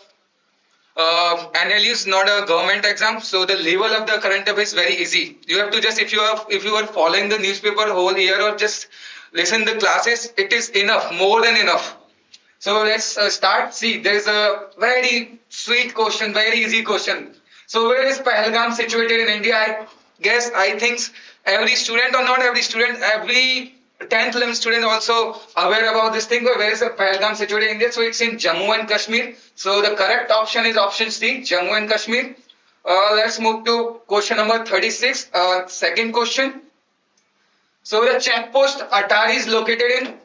NLUs, not a government exam. So the level of the current affairs is very easy. You have to just, if you are following the newspaper whole year or just listen the classes, it is enough, more than enough. So let's start. See, there is a very sweet question, very easy question. So where is Pahalgam situated in India? I think every student, or not every student, every 10th level student also aware about this thing. Where is the Pahalgam situated in India? So it's in Jammu and Kashmir. So the correct option is option C, Jammu and Kashmir. Let's move to question number 36. Second question. So the checkpost Atari is located in.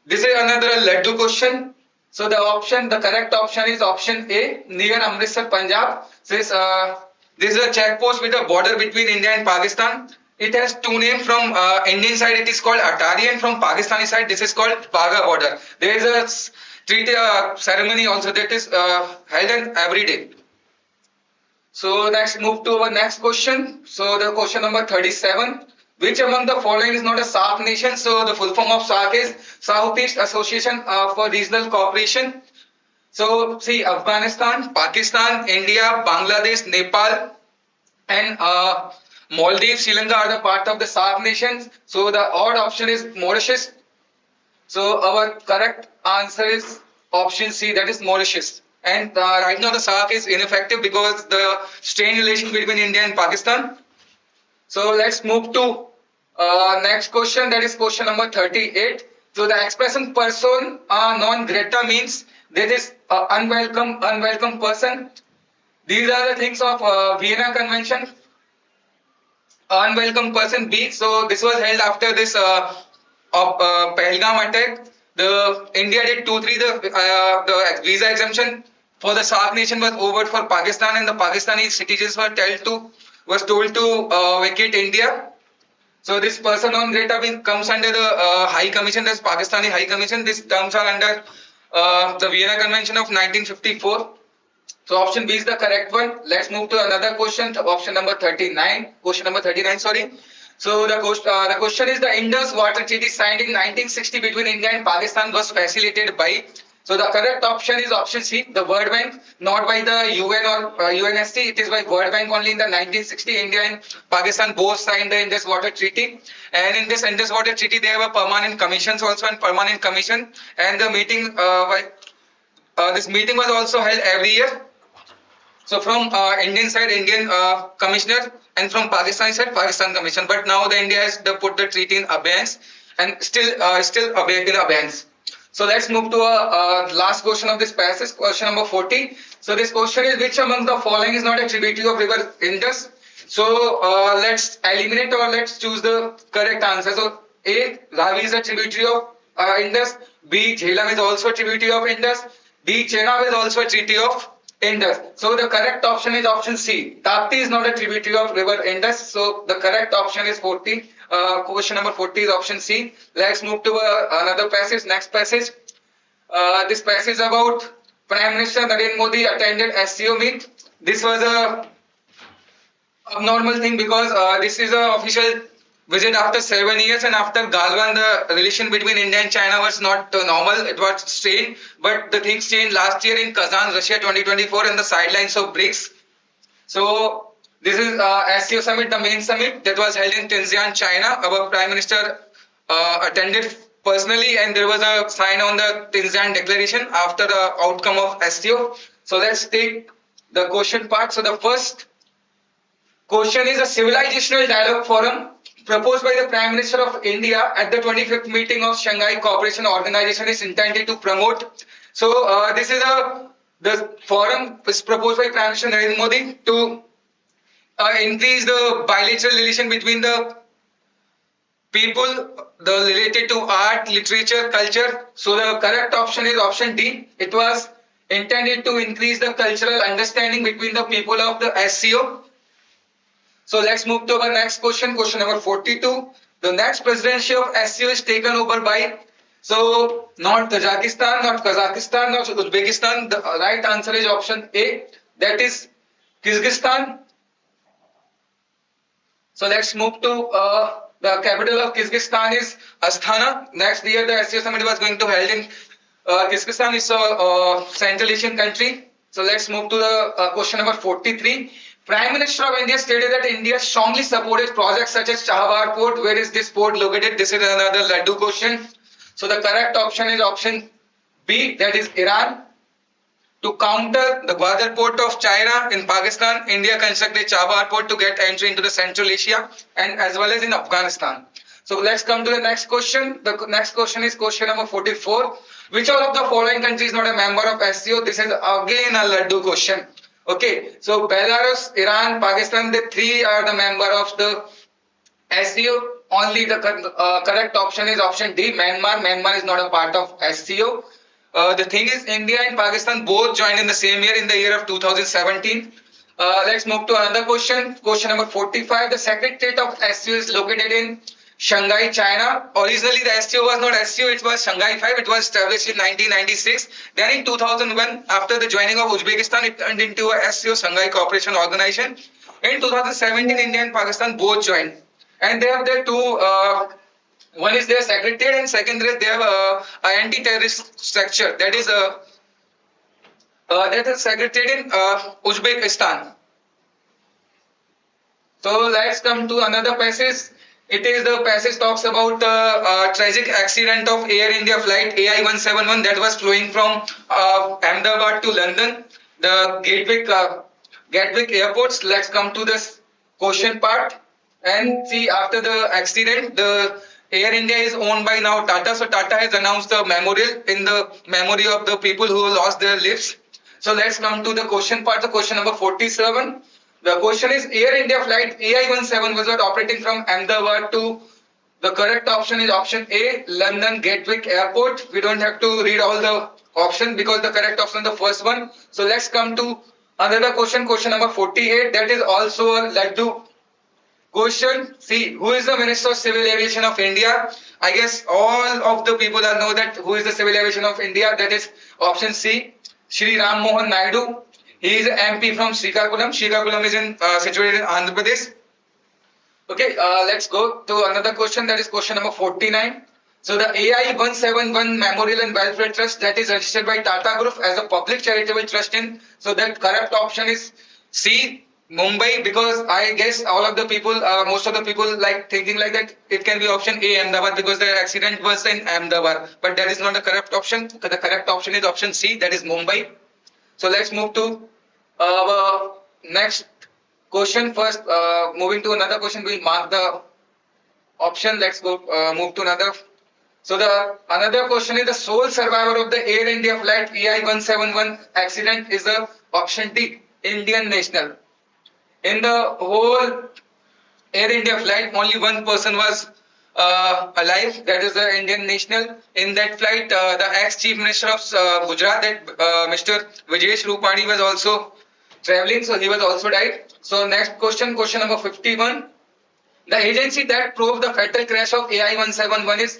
This is another Laddu question. So the correct option is option A, near Amritsar, Punjab. This is a checkpost with a border between India and Pakistan. It has two names. From Indian side it is called Atari, and from Pakistani side this is called Wagah border. There is a treaty ceremony also that is held every day. So let's move to our next question. So the question number 37. Which among the following is not a SAARC nation? So the full form of SAARC is Southeast Association for Regional Cooperation. So see, Afghanistan, Pakistan, India, Bangladesh, Nepal, and Maldives, Sri Lanka are the part of the SAARC nations. So the odd option is Mauritius. So our correct answer is option C, that is Mauritius. And right now the SAARC is ineffective because the strained relation between India and Pakistan. So let's move to next question, that is question number 38. So the expression person non grata means that is unwelcome person. These are the things of Vienna Convention. Unwelcome person B. So this was held after this Pahalgam attack. The India did 2-3. The visa exemption for the SAARC nation was over for Pakistan, and the Pakistani citizens were told to vacate India. So this person on data comes under the High Commission, that's Pakistani High Commission. These terms are under the Vienna Convention of 1954. So option B is the correct one. Let's move to another question. Option number 39. Question number 39. Sorry. So the question is, the Indus Water Treaty signed in 1960 between India and Pakistan was facilitated by. So the correct option is option C, the World Bank, not by the UN or UNSC. It is by World Bank only. In the 1960, India and Pakistan both signed the Indus Water Treaty. And in this Indus Water Treaty, they have a permanent commissions also, and permanent commission. And the meeting, this meeting was also held every year. So from Indian side, Indian commissioner, and from Pakistan side, Pakistan commission. But now the India has put the treaty in abeyance, and still in abeyance. So let's move to a last question of this passage, question number 40. So this question is, which among the following is not a tributary of river Indus? So let's eliminate, or let's choose the correct answer. So A, Ravi is a tributary of Indus. B, Jhelum is also a tributary of Indus. D, Chenab is also a tributary of Indus. So the correct option is option C. Tapti is not a tributary of river Indus. So the correct option is 40. Question number 40 is option C. Let's move to another passage. Next passage. This passage is about Prime Minister Narendra Modi attended SCO meet. This was a abnormal thing because this is an official visit after 7 years, and after Galwan, the relation between India and China was not normal. It was strained, but the things changed last year in Kazan, Russia 2024, and the sidelines of BRICS. So this is SCO summit, the main summit that was held in Tianjin, China. Our Prime Minister attended personally, and there was a sign on the Tianjin Declaration after the outcome of SCO. So let's take the question part. So the first question is, a civilizational dialogue forum proposed by the Prime Minister of India at the 25th meeting of Shanghai Cooperation Organization is intended to promote. So this is the forum is proposed by Prime Minister Narendra Modi to increase the bilateral relation between the people, related to art, literature, culture. So the correct option is option D. It was intended to increase the cultural understanding between the people of the SCO. So let's move to our next question, question number 42. The next presidency of SCO is taken over by, so not Tajikistan, not Kazakhstan, not Uzbekistan. The right answer is option A, that is Kyrgyzstan. So let's move to the capital of Kyrgyzstan is Astana. Next year the SCO summit was going to held in Kyrgyzstan. It's a Central Asian country. So let's move to the question number 43. Prime Minister of India stated that India strongly supported projects such as Chahbar Port. Where is this port located? This is another Laddu question. So the correct option is option B, that is Iran. To counter the Gwadar port of China in Pakistan, India constructed Chahbar Port to get entry into the Central Asia and as well as in Afghanistan. So let's come to the next question. The next question is question number 44. Which all of the following countries is not a member of SCO? This is again a Laddu question. Okay, so Belarus, Iran, Pakistan, the three are the member of the SCO. Only the correct option is option D, Myanmar. Myanmar is not a part of SCO. The thing is, India and Pakistan both joined in the same year, in the year of 2017. Let's move to another question. Question number 45. The Secretariat of SCO is located in Shanghai, China. Originally, the SCO was not SCO, it was Shanghai 5. It was established in 1996. Then in 2001, after the joining of Uzbekistan, it turned into a SCO, Shanghai Cooperation Organization. In 2017, India and Pakistan both joined. And they have their two, one is their secretariat, and second is they have a anti-terrorist structure. That is secretariat in Uzbekistan. So let's come to another passage. It is the passage talks about the tragic accident of Air India flight AI-171 that was flying from Ahmedabad to London, the Gatwick airports. Let's come to this question part and see, after the accident, the Air India is owned by now Tata. So Tata has announced the memorial in the memory of the people who lost their lives. So let's come to the question part, the question number 47. The question is, Air India flight AI-171 was operating from Ahmedabad to The correct option is option A, London Gatwick Airport. We don't have to read all the options because the correct option is the first one. So let's come to another question, question number 48. That is also a Laddu question. See, who is the Minister of Civil Aviation of India? I guess all of the people know that who is the Civil Aviation of India. That is option C, Shri Ram Mohan Naidu. He is MP from Srikakulam. Srikakulam is situated in Andhra Pradesh. Okay, let's go to another question. That is question number 49. So the AI 171 Memorial and Welfare Trust, that is registered by Tata Group as a public charitable trust in. So that correct option is C, Mumbai, because I guess all of the people, most of the people like thinking like that. It can be option A, Ahmedabad, because the accident was in Ahmedabad. But that is not the correct option. The correct option is option C, that is Mumbai. So let's move to our next question. First, moving to another question, we'll mark the option. Let's go move to another. So the another question is the sole survivor of the Air India flight AI-171 accident is the option D, Indian national. In the whole Air India flight, only one person was alive. That is the Indian national. In that flight, the ex-chief minister of Gujarat, that Mr. Vijesh Rupani, was also traveling, so he was also died. So next question, question number 51. The agency that proved the fatal crash of AI-171 is,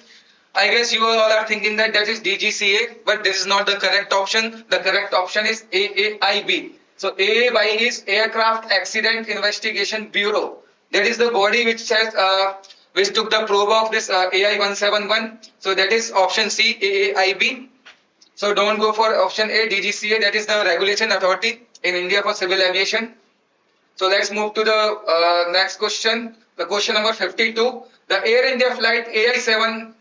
I guess you all are thinking that is DGCA, but this is not the correct option. The correct option is AAIB. So AAIB is Aircraft Accident Investigation Bureau. That is the body which says which took the probe of this AI-171. So that is option C, AAIB. So don't go for option A, DGCA. That is the regulation authority in India for civil aviation. So let's move to the next question. The question number 52. The Air India flight AI-17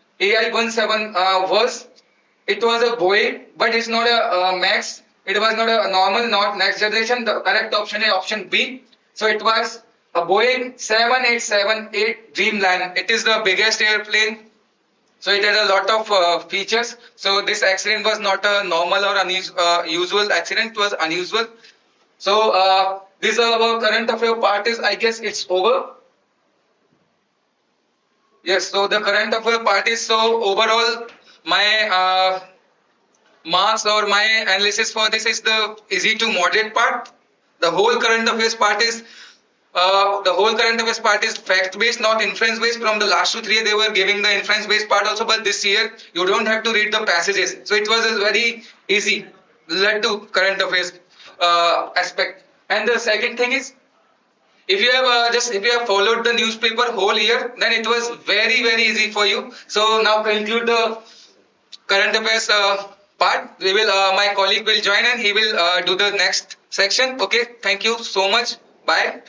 was a Boeing, but it's not a Max. It was not a normal, not next generation. The correct option is option B. So it was a Boeing 787-8 Dreamliner. It is the biggest airplane. So it has a lot of features. So this accident was not a normal or unusual accident. It was unusual. So this our current affair part is, I guess it's over. Yes, so the current affair part is, so overall my marks or my analysis for this is the easy to moderate part. The whole current affairs part is fact based, not inference based. From the last 2 3 years they were giving the inference based part also, but this year you don't have to read the passages. So it was a very easy led to current affairs aspect. And the second thing is, if you have followed the newspaper whole year, then it was very easy for you. So now conclude the current affairs part. We will my colleague will join and he will do the next section. Okay, thank you so much. Bye.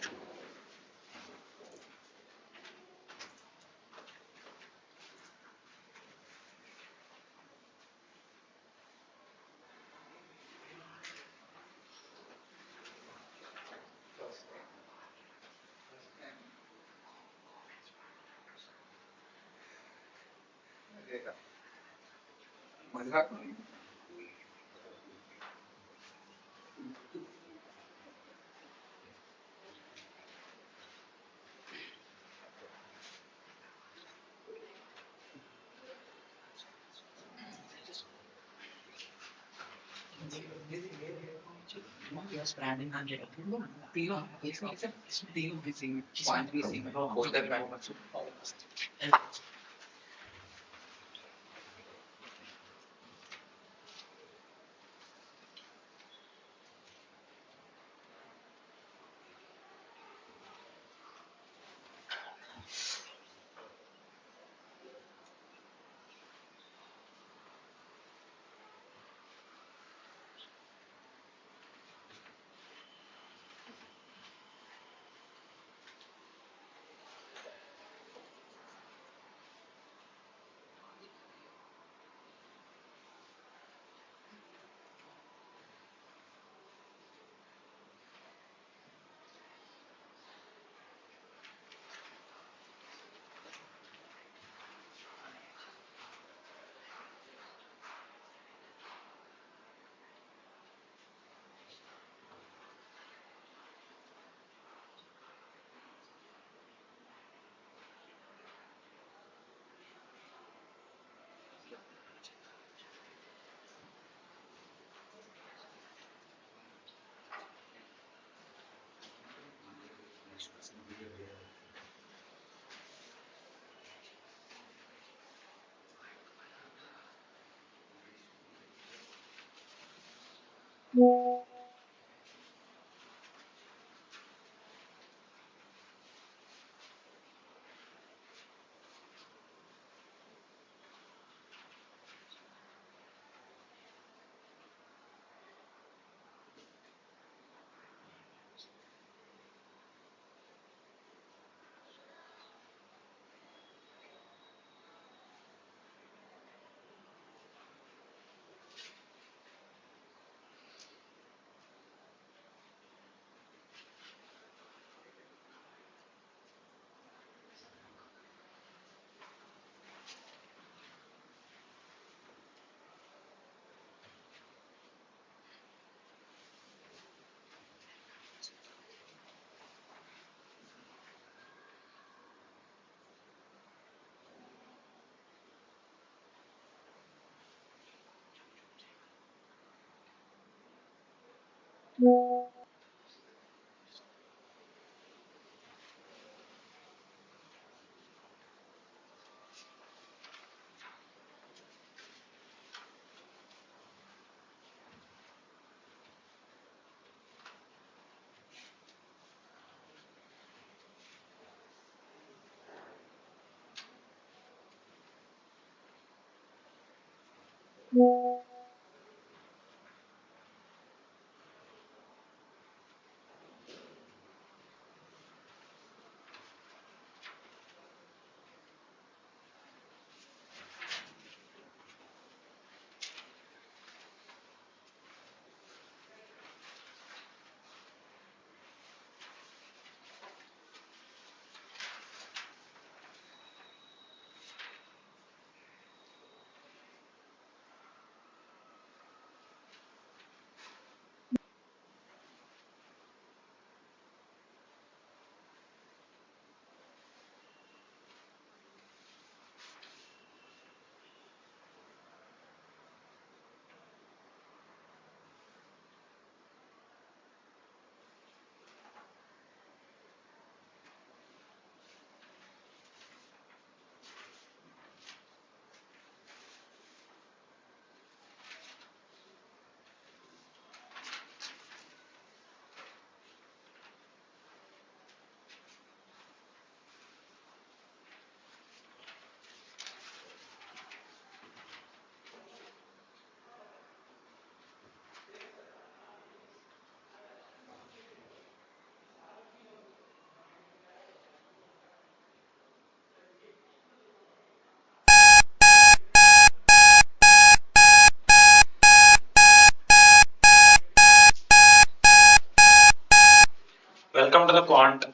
Welcome to the Quant.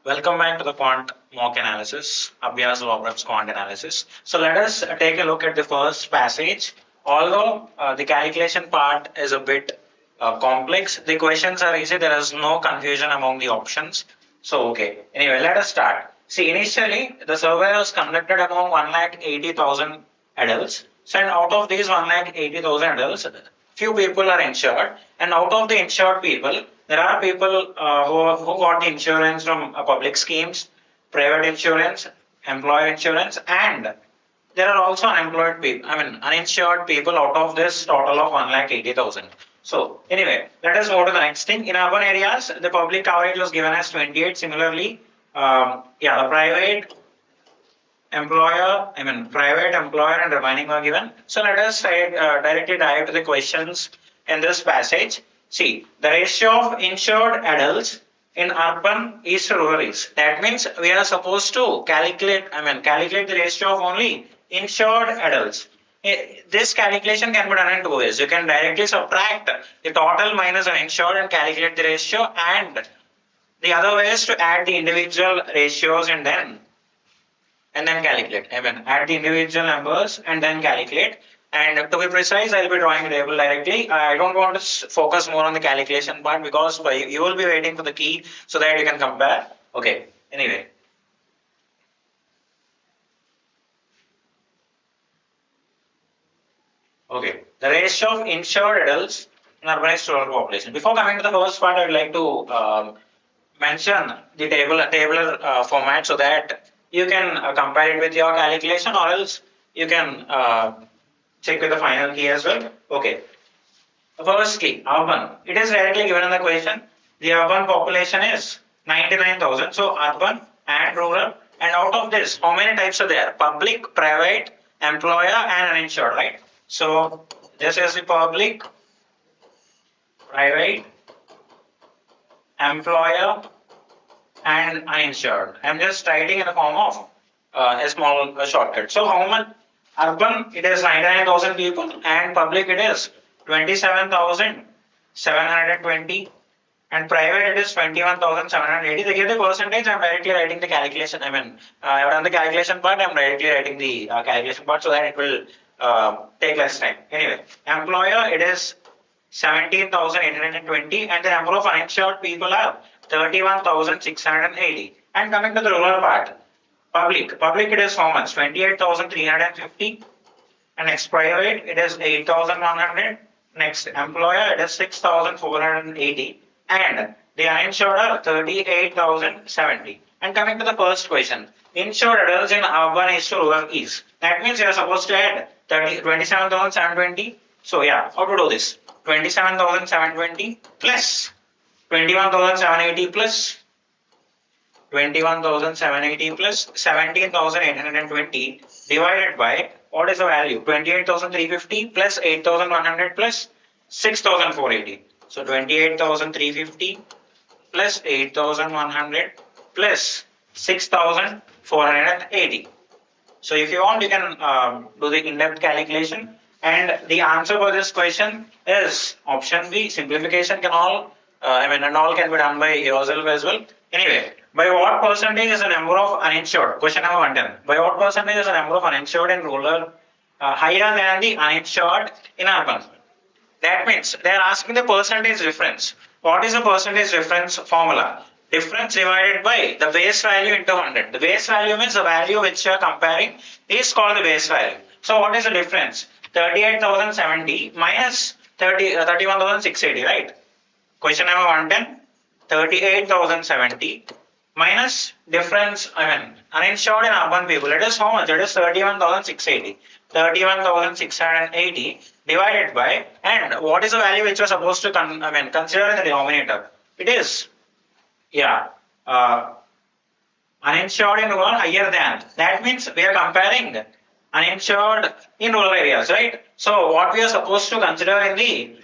Welcome back to the Quant mock analysis, Abhyaas Law Prep's Quant analysis. So let us take a look at the first passage. Although the calculation part is a bit complex, the questions are easy. There is no confusion among the options. So okay. Anyway, let us start. See, initially the survey was conducted among 1,80,000 adults. So and out of these 1,80,000 adults, few people are insured, and out of the insured people, there are people who got the insurance from public schemes, private insurance, employer insurance, and there are also unemployed people, uninsured people out of this total of 1,80,000. So anyway, let us go to the next thing. In urban areas, the public coverage was given as 28. Similarly, the private employer and remaining were given. So let us directly dive to the questions in this passage. See, the ratio of insured adults in urban is to rural is. That means we are supposed to calculate the ratio of only insured adults. This calculation can be done in two ways. You can directly subtract the total minus uninsured and calculate the ratio, and the other way is to add the individual ratios and then calculate. Add the individual numbers and then calculate. And to be precise, I'll be drawing a table directly. I don't want to focus more on the calculation part because you will be waiting for the key so that you can compare. Okay. Anyway. Okay. the ratio of insured adults in urbanized rural population. Before coming to the first part, I would like to mention the tabular format so that you can compare it with your calculation, or else you can check with the final key as well. Okay. Firstly, urban. It is directly given in the question. The urban population is 99,000. So urban and rural. And out of this, how many types are there? Public, private, employer, and uninsured, right? So this is the public, private, employer, and uninsured. I'm just writing in the form of a small shortcut. So how much? Urban, it is 99,000 people, and public, it is 27,720, and private, it is 21,780. They give the percentage. I'm directly writing the calculation. I've done the calculation part. I'm directly writing the calculation part so that it will take less time. Anyway, employer, it is 17,820, and the number of uninsured people are 31,680. And coming to the rural part, public, it is how much? 28,350. And next private, it is 8,100. Next employer, it is 6,480. And the uninsured are 38,070. And coming to the first question, insured adults in urban is to rural is. That means you are supposed to add 27,720. So yeah, how to do this? 27,720 plus 21,780 plus 21,780 plus 17,820 divided by, what is the value? 28,350 plus 8,100 plus 6,480. So 28,350 plus 8,100 plus 6,480. So if you want, you can do the in-depth calculation. And the answer for this question is option B. Simplification can all, and all can be done by yourself as well. Anyway, by what percentage is the number of uninsured? Question number 110. By what percentage is the number of uninsured in rural higher than the uninsured in urban? That means they are asking the percentage difference. What is the percentage difference formula? Difference divided by the base value into 100. The base value means the value which you are comparing is called the base value. So what is the difference? 38,070 minus 31,680, right? Question number 110. 38,070 minus difference, uninsured and urban people. It is how much? It is 31,680. 31,680 divided by, and what is the value which you are supposed to consider in the denominator? It is, uninsured in rural higher than. That means we are comparing uninsured in rural areas, right? So what we are supposed to consider in the,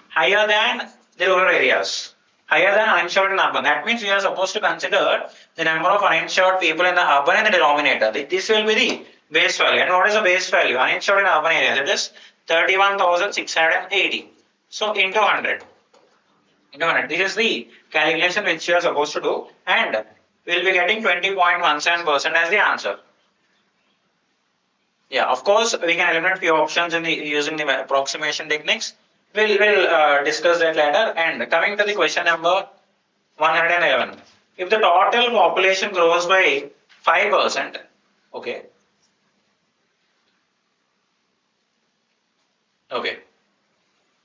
higher than the rural areas, higher than uninsured in urban. That means we are supposed to consider the number of uninsured people in the urban in the denominator. This will be the base value. And what is the base value? Uninsured in urban areas, it is 31,680. So into 100. This is the calculation which you are supposed to do, and we will be getting 20.17% as the answer. Yeah, of course, we can eliminate few options in using the approximation techniques. We'll discuss that later. And coming to the question number 111. If the total population grows by 5%, okay.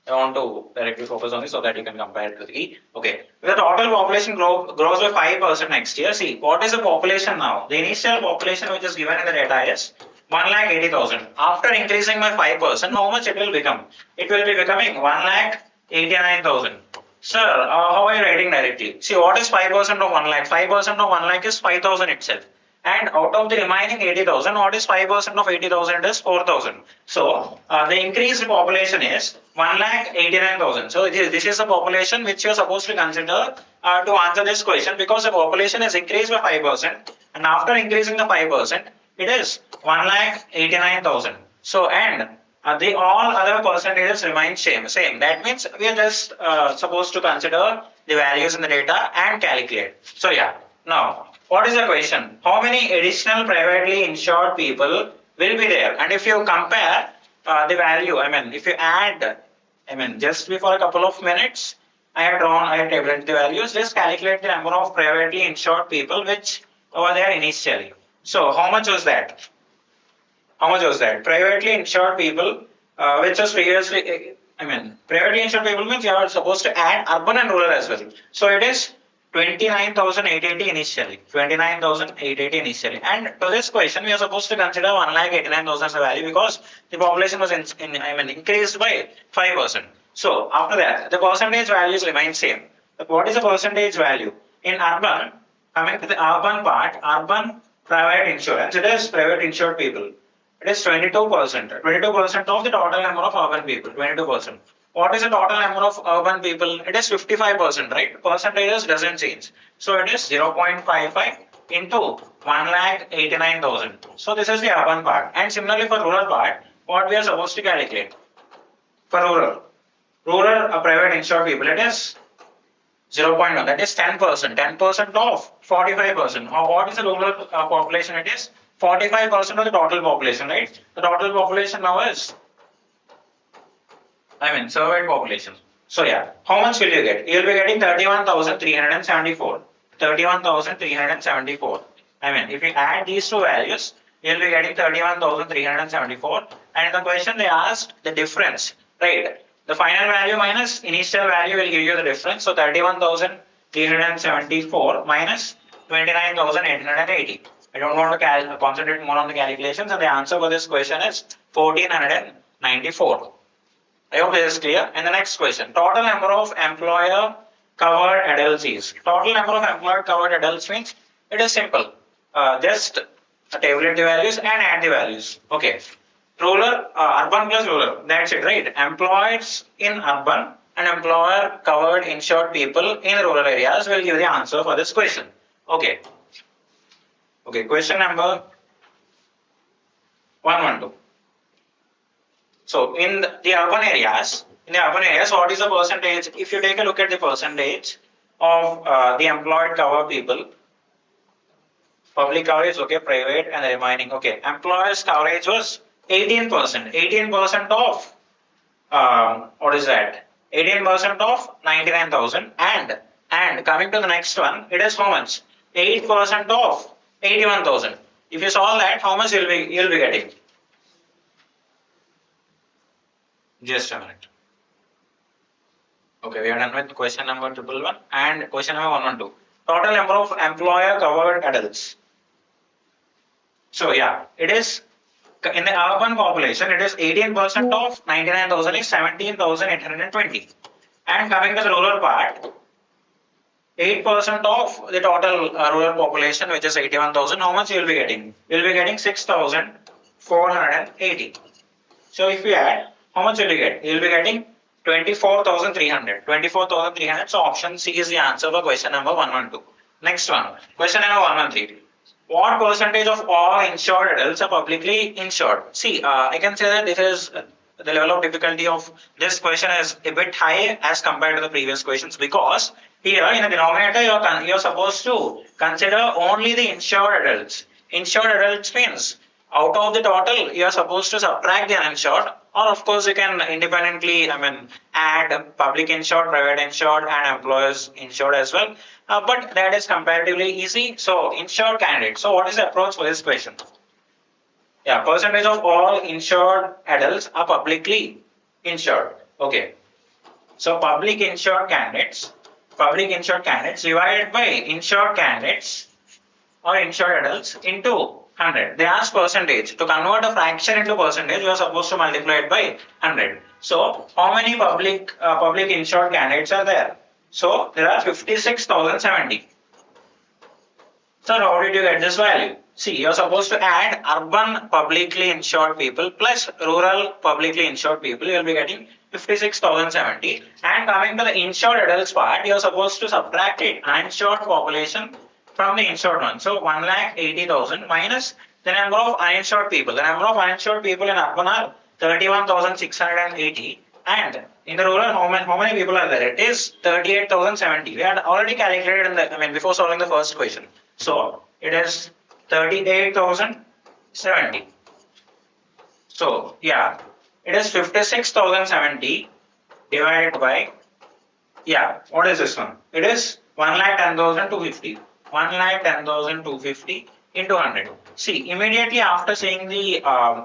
I want to directly focus on this so that you can compare it to the key. Okay. If the total population grows by 5% next year, see, what is the population now? The initial population which is given in the data is 1,80,000. After increasing by 5%, how much it will become? It will be becoming 1,89,000. Sir, how are you writing directly? See, what is 5% of 1 lakh? 5% of 1 lakh is 5,000 itself. And out of the remaining 80,000, what is 5% of 80,000 is 4,000. So, the increased population is 1,89,000. So, this is the population which you are supposed to consider to answer this question, because the population is increased by 5%. And after increasing the 5%, it is 1,89,000. So, and the all other percentages remain same. That means we are just supposed to consider the values in the data and calculate. So, yeah. Now, what is the question? How many additional privately insured people will be there? And if you compare the value, if you add, just before a couple of minutes, I have tabulated the values. Just calculate the number of privately insured people which were there initially. So, how much was that? How much was that? Privately insured people, which was previously, privately insured people means you are supposed to add urban and rural as well. So it is 29,880 initially. 29,880 initially. And to this question, we are supposed to consider 1,89,000 as a value because the population was increased by 5%. So after that, the percentage values remain same. But what is the percentage value? In urban, coming to the urban part, urban private insurance, it is private insured people. It is 22%. 22% of the total number of urban people. 22%. What is the total number of urban people? It is 55%, right? Percentages doesn't change. So it is 0.55 into 1,89,000. So this is the urban part. And similarly for rural part, what we are supposed to calculate? For rural private insured people, it is 0.1. That is 10%. 10% of 45%. What is the rural population? It is 45% of the total population, right? The total population now is, surveyed population. So yeah, how much will you get? You will be getting 31,374. 31,374. If you add these two values, you will be getting 31,374. And in the question they asked the difference, right? The final value minus initial value will give you the difference. So 31,374 minus 29,880. I don't want to concentrate more on the calculations, and the answer for this question is 1,494. I hope this is clear. And the next question, total number of employer covered adults is. Total number of employer covered adults means it is simple. Just tabulate the values and add the values. Okay. Rural, urban plus rural. That's it, right? Employees in urban and employer covered insured people in rural areas will give the answer for this question. Okay. Okay, question number 112. So in the urban areas, what is the percentage? If you take a look at the percentage of the employed cover people, public coverage, okay, private and the remaining, okay, employers coverage was 18%. 18% of what is that? 18% of 99,000 and coming to the next one, it is how much? 8% of 81,000. If you solve that, how much you'll be getting? Just a minute. Okay, we are done with question number 111 and question number 112. Total number of employer covered adults. So yeah, it is in the urban population, it is 18% of 99,000 is 17,820. And coming to the rural part, 8% of the total rural population, which is 81,000, how much you will be getting? You will be getting 6,480. So if we add, how much will you get? You will be getting 24,300. 24,300. So option C is the answer for question number 112. Next one. Question number 113. What percentage of all insured adults are publicly insured? See, I can say that this is the level of difficulty of this question is a bit high as compared to the previous questions, because here in the denominator you're supposed to consider only the insured adults. Insured adults means out of the total you are supposed to subtract the uninsured, or of course you can independently add public insured, private insured and employers insured as well, but that is comparatively easy. So insured candidates. So what is the approach for this question? Yeah, percentage of all insured adults are publicly insured. Okay. So public insured candidates divided by insured candidates or insured adults into 100. They ask percentage. To convert a fraction into percentage, you are supposed to multiply it by 100. So how many public insured candidates are there? So there are 56,070. So how did you get this value? See, you are supposed to add urban publicly insured people plus rural publicly insured people. You will be getting 56,070. And coming to the insured adults part, you are supposed to subtract it, uninsured population from the insured one. So 1,80,000 minus the number of uninsured people. The number of uninsured people in urban are 31,680. And in the rural, how many people are there? It is 38,070. We had already calculated in the, before solving the first question. So it is 38,070. So yeah, it is 56,070 divided by, yeah, what is this one? It is 1,10,250. 1,10,250 into 100. See, immediately after seeing the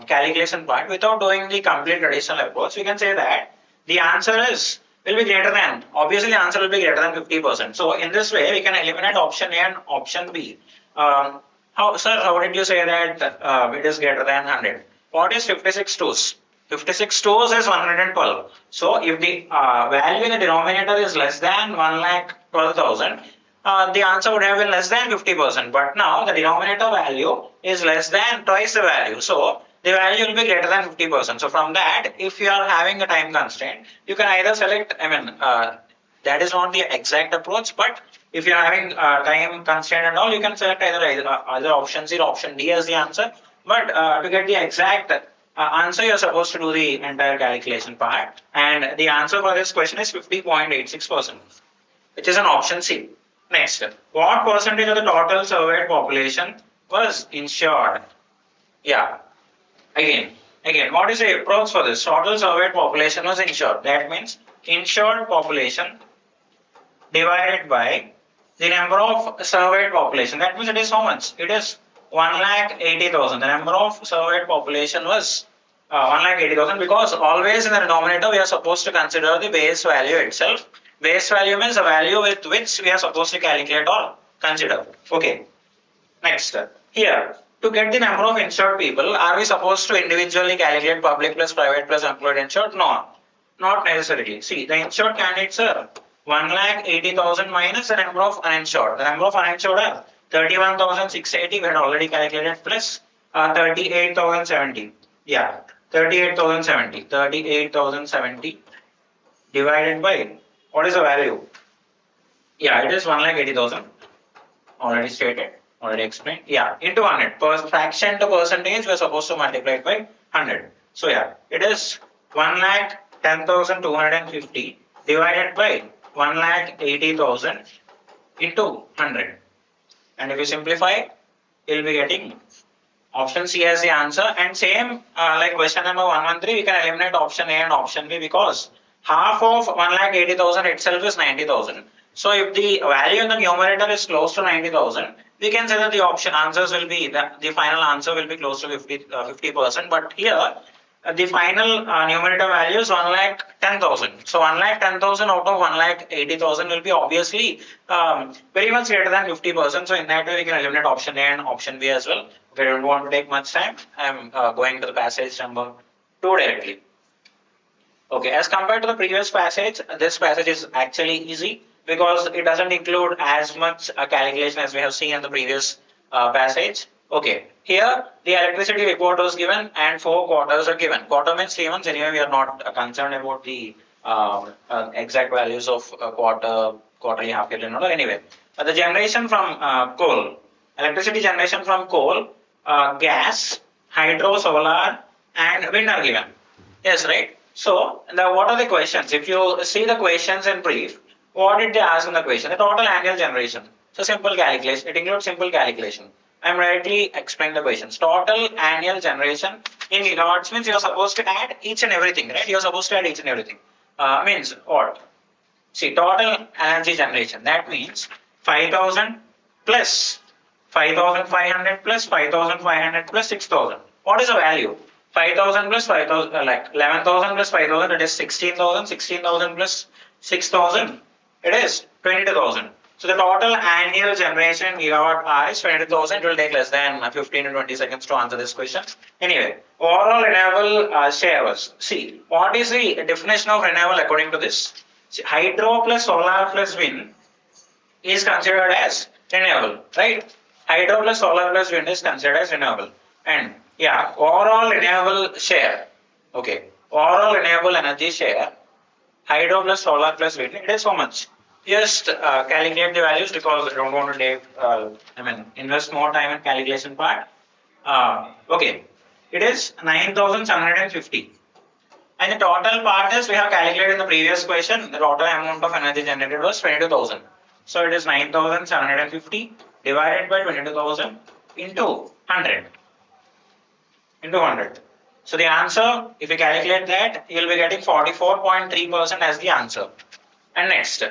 calculation part, without doing the complete traditional approach, we can say that the answer will be greater than, obviously the answer will be greater than 50%. So in this way, we can eliminate option A and option B. Sir, how did you say that it is greater than 100? What is 56 twos? 56 twos is 112. So if the value in the denominator is less than 1,12,000, the answer would have been less than 50%. But now the denominator value is less than twice the value. So the value will be greater than 50%. So from that, if you are having a time constraint, you can either select, that is not the exact approach, but if you are having time constraint and all, you can select either option C or option D as the answer. But to get the exact answer, you are supposed to do the entire calculation part. And the answer for this question is 50.86%, which is an option C. Next, what percentage of the total surveyed population was insured? Yeah, again, what is the approach for this? Total surveyed population was insured. That means insured population divided by the number of surveyed population. That means it is how much? It is 1,80,000. The number of surveyed population was 1,80,000, because always in the denominator we are supposed to consider the base value itself. Base value means the value with which we are supposed to calculate or consider. Okay. Next, here, to get the number of insured people, are we supposed to individually calculate public plus private plus employed insured? No, not necessarily. See, the insured candidates are 1,80,000 minus the number of uninsured. The number of uninsured are 31,680. We had already calculated, plus 38,070. Yeah, 38,070 divided by, what is the value? Yeah, it is 1,80,000. Already stated, already explained. Yeah, into 100. Per fraction to percentage, we are supposed to multiply it by 100. So yeah, it is 1,10,250 divided by 1,80,000 into 100. And if you simplify, you will be getting option C as the answer. And same like question number 113, we can eliminate option A and option B, because half of 1,80,000 itself is 90,000. So if the value in the numerator is close to 90,000, we can say that the answers will be, the final answer will be close to 50%. But here, the final numerator value is 1,10,000. So 1,10,000 out of 1,80,000 will be obviously very much greater than 50%. So in that way, we can eliminate option A and option B as well. If I don't want to take much time, I am going to the passage number 2 directly. Okay, as compared to the previous passage, this passage is actually easy, because it doesn't include as much calculation as we have seen in the previous passage. Okay, here the electricity report was given and 4 quarters are given. Quarter means 3 months. Anyway, we are not concerned about the exact values of quarterly, half yearly, no. Anyway, the generation from coal, electricity generation from coal, gas, hydro, solar, and wind are given. Yes, right. So, what are the questions? If you see the questions in brief, what did they ask in the question? The total annual generation. So, simple calculation. It includes simple calculation. I am directly explaining the questions. Total annual generation in gigawatts means you are supposed to add each and everything, right? You are supposed to add each and everything. Means what? See, total energy generation. That means 5,000 plus 5,500 plus 5,500 plus 6,000. What is the value? 5,000 plus 5,000, like 11,000 plus 5,000, it is 16,000. 16,000 plus 6,000, it is 22,000. So the total annual generation in gigawatt hour is 22,000. It will take less than 15 to 20 seconds to answer this question. Anyway, overall renewable share was, see, what is the definition of renewable according to this? See, hydro plus solar plus wind is considered as renewable, right? Hydro plus solar plus wind is considered as renewable. And yeah, overall renewable share. Okay, overall renewable energy share, hydro plus solar plus wind, it is so much. Just calculate the values, because I don't want to take, invest more time in calculation part. Okay, it is 9,750. And the total part is, we have calculated in the previous question, the total amount of energy generated was 22,000. So it is 9,750 divided by 22,000 into 100. Into 100. So the answer, if you calculate that, you will be getting 44.3% as the answer. And next,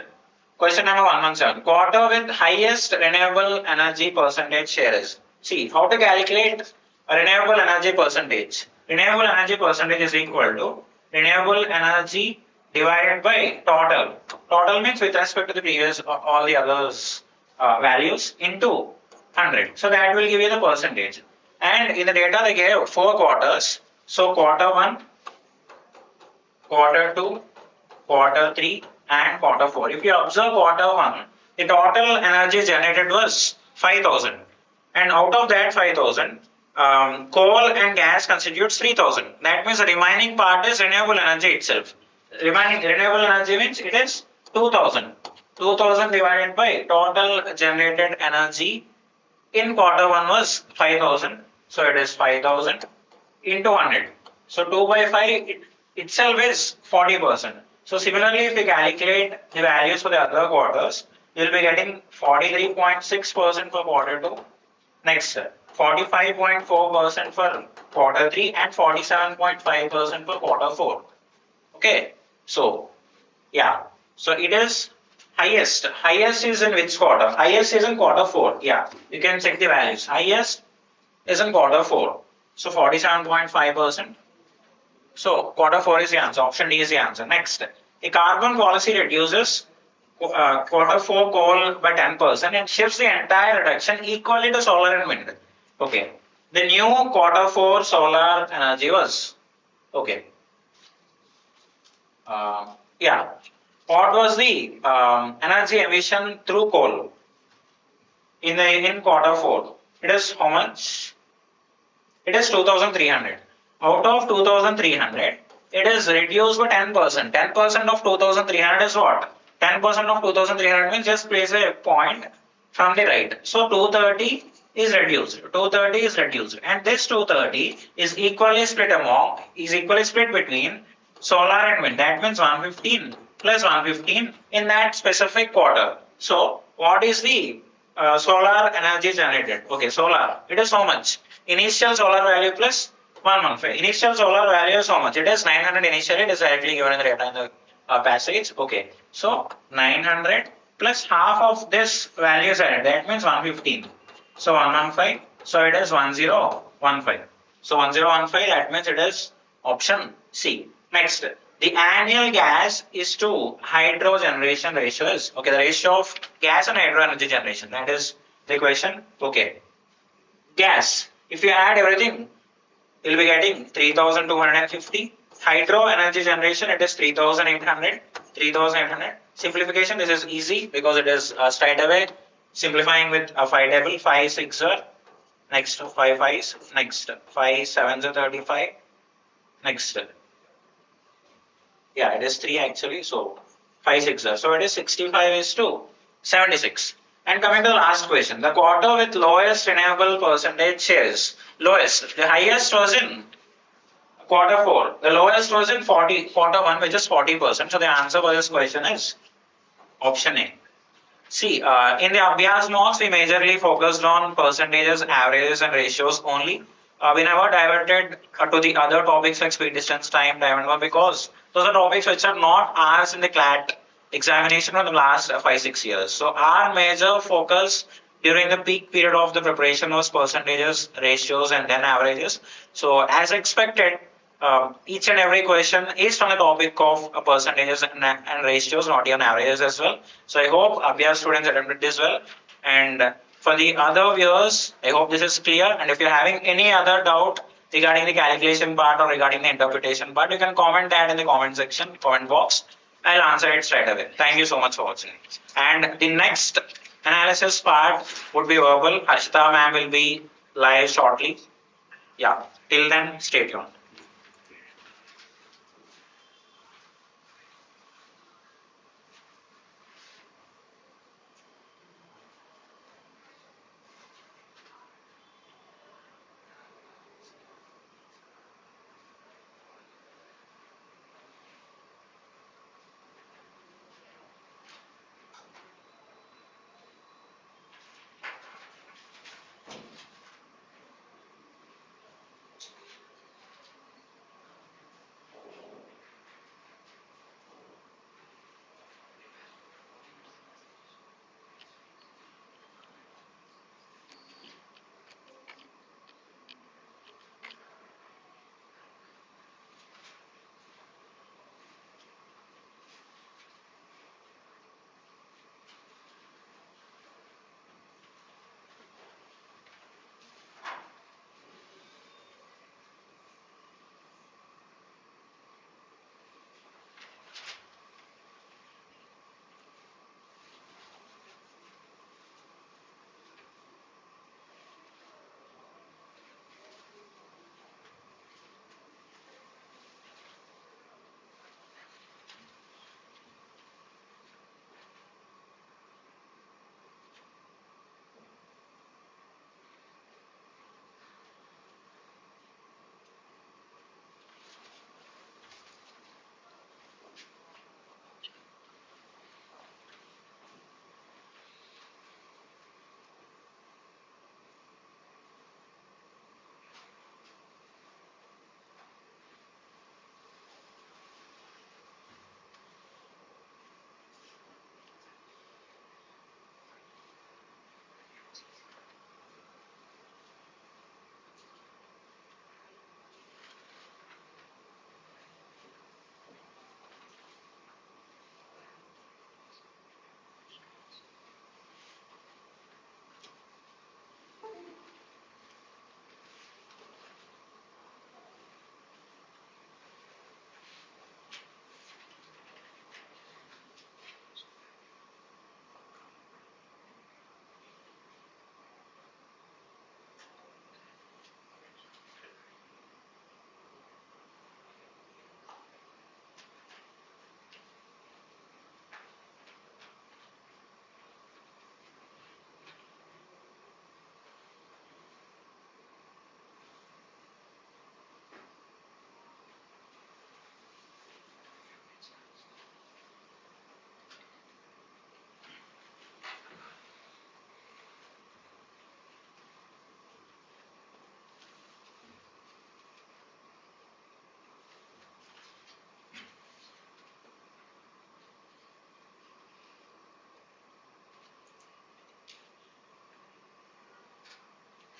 question number 117. Quarter with highest renewable energy percentage share is. See, how to calculate a renewable energy percentage. Renewable energy percentage is equal to renewable energy divided by total. Total means with respect to the previous all the others values into 100. So that will give you the percentage. And in the data they gave 4 quarters. So quarter 1, quarter 2, quarter 3 and quarter 4. If you observe quarter 1, the total energy generated was 5000, and out of that 5000, coal and gas constitutes 3000. That means the remaining part is renewable energy itself. Remaining renewable energy means it is 2000. 2000 divided by total generated energy in quarter 1 was 5000. So it is 5000 into 100. So 2 by 5 itself is 40%. So similarly, if we calculate the values for the other quarters, you will be getting 43.6% for quarter 2. Next, 45.4% for quarter 3 and 47.5% for quarter 4. Okay. So, yeah. So it is highest. Highest is in which quarter? Highest is in quarter 4. Yeah. You can check the values. Highest is in quarter 4. So 47.5%. So quarter 4 is the answer. Option D is the answer. Next, a carbon policy reduces quarter 4 coal by 10% and shifts the entire reduction equally to solar and wind. Okay. The new quarter 4 solar energy was okay. Yeah. What was the energy emission through coal in quarter 4? It is how much? It is 2300. Out of 2300, it is reduced by 10%. 10% of 2300 is what? 10% of 2300 means just place a point from the right. So 230 is reduced. 230 is reduced. And this 230 is equally split between solar and wind. That means 115 plus 115 in that specific quarter. So what is the solar energy generated? Okay, solar. It is how much? Initial solar value plus 115. Initial solar value is how much? It is 900 initially. It is directly given in the data in the passage. Okay. So 900 plus half of this value is added. That means 115. So 115. So it is 1015. So 1015. That means it is option C. Next, the annual gas is to hydro generation ratio is okay. The ratio of gas and hydro energy generation. That is the question. Okay. Gas. If you add everything, you will be getting 3250. Hydro energy generation, it is 3800. 3800. Simplification, this is easy because it is straight away simplifying with a 5 table. 5 6 next 5 5s, next 5 7s 35. Next, yeah, it is 3 actually. So 5 6 so it is 65 is to 76. And coming to the last question, the quarter with lowest renewable percentage shares. Lowest, the highest was in quarter 4. The lowest was in quarter 1, which is 40%. So the answer for this question is option A. See, in the Abhyaas mocks, we majorly focused on percentages, averages, and ratios only. We never diverted to the other topics like speed, distance, time, diamond, because those are topics which are not asked in the Clat examination for the last 5-6 years. So our major focus during the peak period of the preparation was percentages, ratios, and then averages. So as expected, each and every question is from the topic of percentages and ratios, not even averages as well. So I hope Abhyaas students attempted this well. And for the other viewers, I hope this is clear. And if you're having any other doubt regarding the calculation part or regarding the interpretation part, you can comment that in the comment section, comment box. I'll answer it straight away. Thank you so much for watching. And the next analysis part would be verbal. Harshita ma'am will be live shortly. Yeah, till then, stay tuned.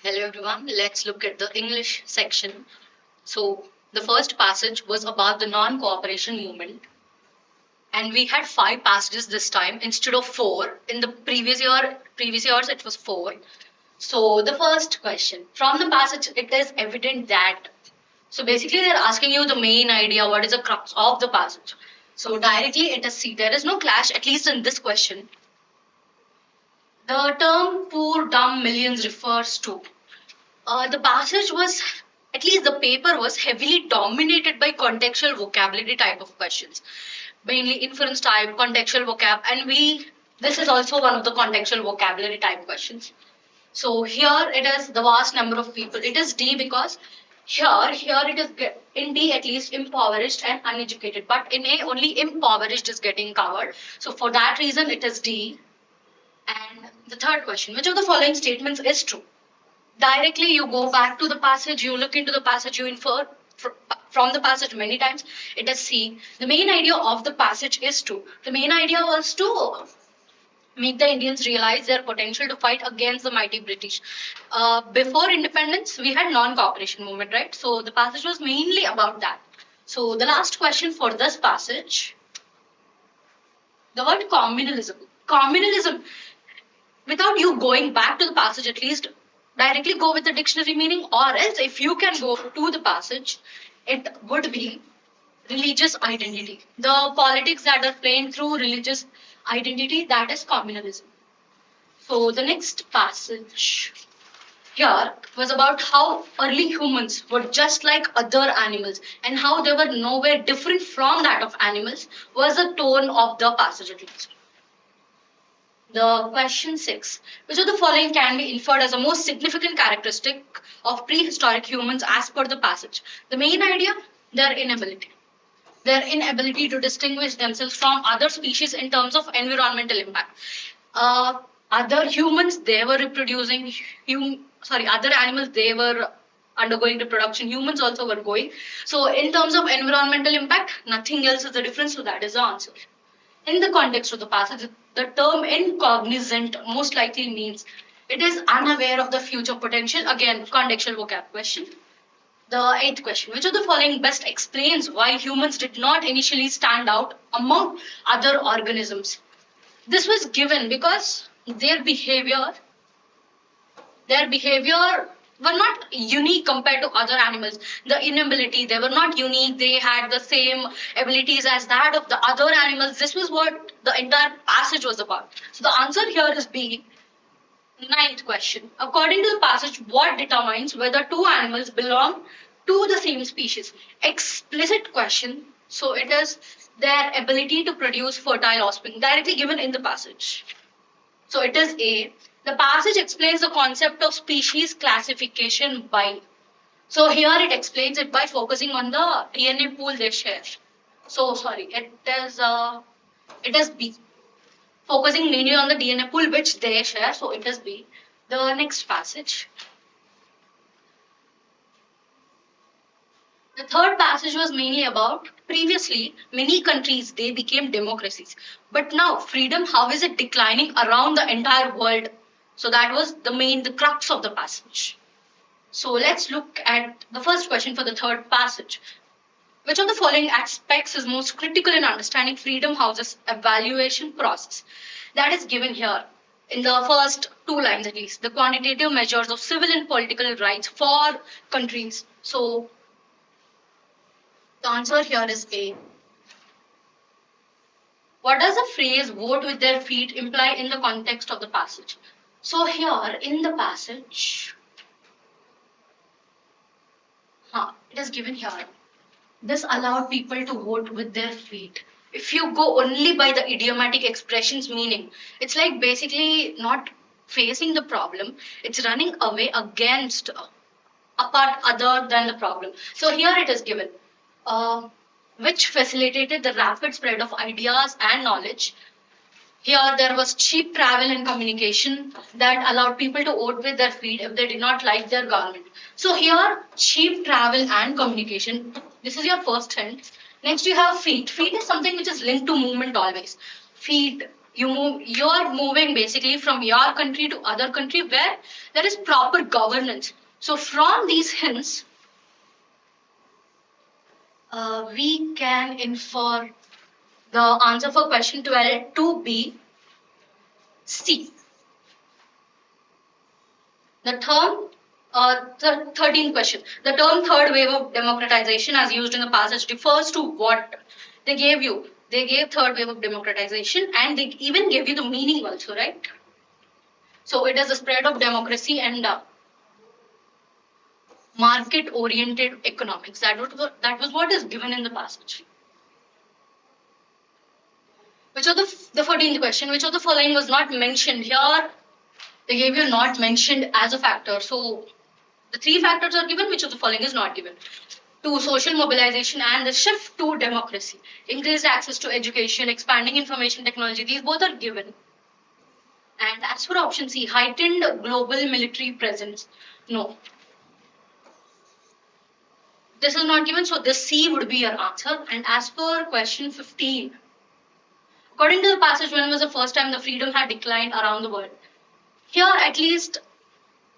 Hello everyone, let's look at the English section. So the first passage was about the non-cooperation movement, and we had 5 passages this time instead of 4. In the previous years it was 4. So the first question from the passage, it is evident that, so basically they're asking you the main idea, what is the crux of the passage. So directly it is C. There is no clash, at least in this question. The term poor dumb millions refers to the passage was, at least the paper was heavily dominated by contextual vocabulary type of questions, mainly inference type, contextual vocab, and this is also one of the contextual vocabulary type questions. So here it is the vast number of people. It is D because here it is in D at least impoverished and uneducated, but in A only impoverished is getting covered. So for that reason it is D. And the third question, which of the following statements is true? Directly you go back to the passage, you look into the passage, you infer from the passage many times. It is C. The main idea of the passage is true. The main idea was to make the Indians realize their potential to fight against the mighty British. Before independence, we had non-cooperation movement, right? So the passage was mainly about that. So the last question for this passage, the word communalism. Communalism, without you going back to the passage, at least directly go with the dictionary meaning, or else if you can go to the passage, it would be religious identity. The politics that are playing through religious identity, that is communalism. So the next passage here was about how early humans were just like other animals and how they were nowhere different from that of animals, was the tone of the passage at least. The question 6, which of the following can be inferred as the most significant characteristic of prehistoric humans as per the passage? The main idea, their inability. Their inability to distinguish themselves from other species in terms of environmental impact. Other humans, they were reproducing, other animals, they were undergoing reproduction. Humans also were going. So in terms of environmental impact, nothing else is the difference, so that is the answer. In the context of the passage, the term incognizant most likely means it is unaware of the future potential. Again, contextual vocab question. The 8th question, which of the following best explains why humans did not initially stand out among other organisms? This was given because their behavior were not unique compared to other animals. The inability, they were not unique. They had the same abilities as that of the other animals. This was what the entire passage was about. So the answer here is B. 9th question. According to the passage, what determines whether two animals belong to the same species? Explicit question. So it is their ability to produce fertile offspring, directly given in the passage. So it is A. The passage explains the concept of species classification by. So here it explains it by focusing on the DNA pool they share. So sorry, it is B. Focusing mainly on the DNA pool which they share. So it is B. The next passage. The third passage was mainly about previously many countries, they became democracies. But now freedom, how is it declining around the entire world? So that was the crux of the passage. So let's look at the first question for the third passage. Which of the following aspects is most critical in understanding Freedom House's evaluation process? That is given here in the first 2 lines at least. The quantitative measures of civil and political rights for countries. So the answer here is A. What does the phrase vote with their feet imply in the context of the passage? So here in the passage, it is given here. This allowed people to vote with their feet. If you go only by the idiomatic expressions meaning, it's like basically not facing the problem. It's running away against a part other than the problem. So here it is given. Which facilitated the rapid spread of ideas and knowledge. Here there was cheap travel and communication that allowed people to vote with their feet if they did not like their government. So here, cheap travel and communication. This is your first hint. Next you have feet. Feet is something which is linked to movement always. Feet, You are moving basically from your country to other country where there is proper governance. So from these hints, we can infer the answer for question 12 to be C. The term, the 13th question. The term third wave of democratization as used in the passage refers to what? They gave you. They gave third wave of democratization and they even gave you the meaning also, right? So it is the spread of democracy and market-oriented economics. That was what is given in the passage. Which of the 14th question, which of the following was not mentioned here? They gave you not mentioned as a factor. So the three factors are given, which of the following is not given? To social mobilization and the shift to democracy. Increased access to education, expanding information technology, these both are given. And as for option C, heightened global military presence. No. This is not given, so this C would be your answer. And as for question 15, according to the passage, when was the first time the freedom had declined around the world? Here, at least,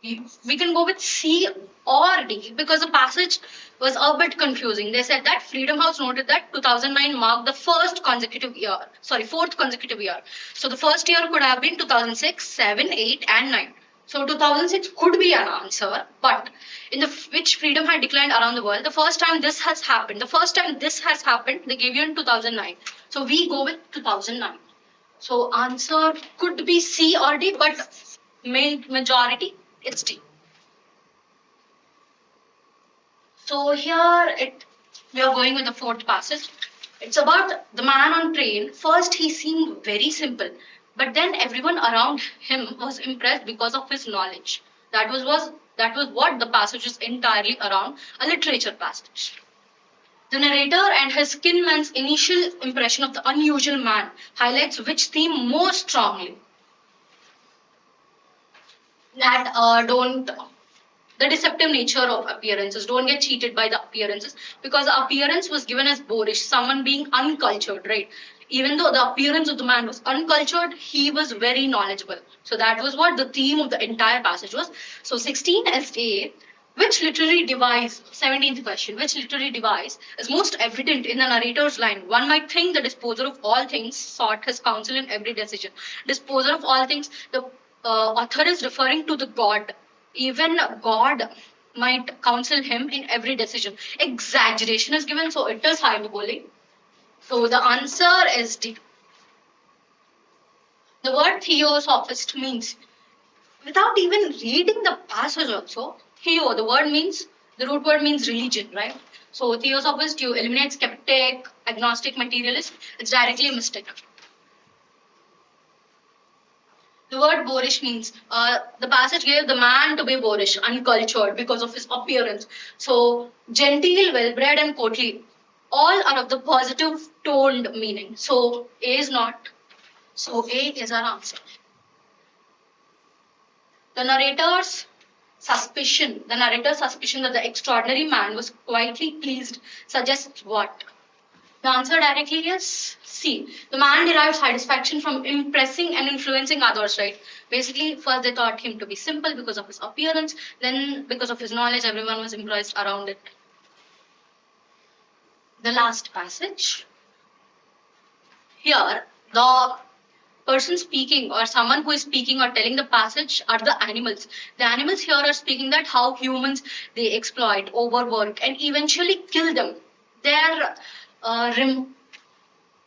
we can go with C or D because the passage was a bit confusing. They said that Freedom House noted that 2009 marked the fourth consecutive year. So the first year could have been 2006, 7, 8, and 9. So 2006 could be an answer, but in which freedom had declined around the world, the first time this has happened, they gave you in 2009. So we go with 2009. So answer could be C or D, but majority it's D. So here we are going with the fourth passage. It's about the man on train. First he seemed very simple, but then everyone around him was impressed because of his knowledge. That was what the passage is entirely around, a literature passage. The narrator and his kinman's initial impression of the unusual man highlights which theme most strongly? That the deceptive nature of appearances. Don't get cheated by the appearances because the appearance was given as boorish, someone being uncultured, right? Even though the appearance of the man was uncultured, he was very knowledgeable. So that was what the theme of the entire passage was. So 16 SA, which literary device, 17th question, which literary device is most evident in the narrator's line? One might think the disposer of all things sought his counsel in every decision. Disposer of all things, the author is referring to the God. Even God might counsel him in every decision. Exaggeration is given, so it is hyperbole. So the answer is D. The word theosophist means, without even reading the passage also, the root word means religion, right? So theosophist, you eliminate skeptic, agnostic, materialist, it's directly a mistake. The word boorish means the passage gave the man to be boorish, uncultured because of his appearance. So genteel, well-bred, and courtly, all are of the positive toned meaning. So A is not. So A is our answer. The narrator's suspicion that the extraordinary man was quietly pleased suggests what? The answer directly is C. The man derives satisfaction from impressing and influencing others, right? Basically, first they thought him to be simple because of his appearance, then because of his knowledge, everyone was impressed around it. The last passage. Here, the person speaking or someone who is speaking or telling the passage are the animals. The animals here are speaking that how humans, they exploit, overwork, and eventually kill them. Their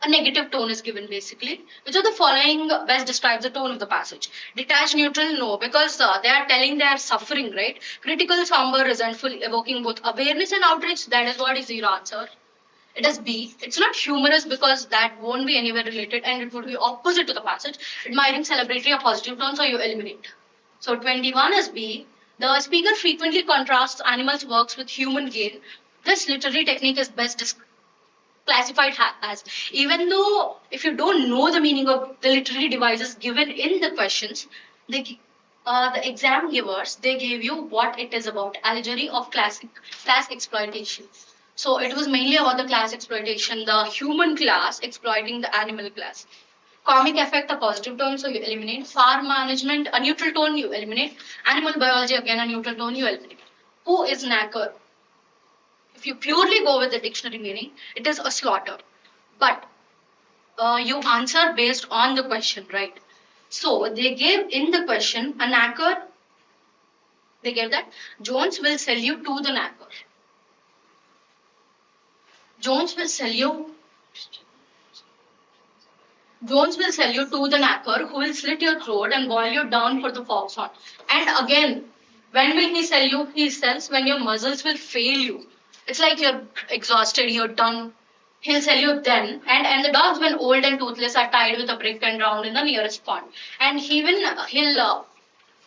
a negative tone is given basically. Which of the following best describes the tone of the passage? Detached, neutral, no, because they are telling they are suffering, right? Critical, somber, resentful, evoking both awareness and outrage. That is what is your answer. It is B. It's not humorous because that won't be anywhere related and it would be opposite to the passage. Admiring, celebratory, or positive tone, so you eliminate. So 21 is B. The speaker frequently contrasts animals' works with human gain. This literary technique is best classified as, even though if you don't know the meaning of the literary devices given in the questions, the exam givers, they gave you what it is about, allegory of class exploitation. So it was mainly about the class exploitation, the human class exploiting the animal class. Comic effect, a positive tone, so you eliminate. Farm management, a neutral tone, you eliminate. Animal biology, again a neutral tone, you eliminate. Who is knacker? If you purely go with the dictionary meaning, it is a slaughter. But you answer based on the question, right? So they gave in the question a knacker. They gave that Jones will sell you to the knacker. Jones will sell you. Jones will sell you to the knacker who will slit your throat and boil you down for the foxhorn. And again, when will he sell you? He sells when your muscles will fail you. It's like you're exhausted, you're done. He'll sell you then. And the dogs, when old and toothless, are tied with a brick and drowned in the nearest pond. And he'll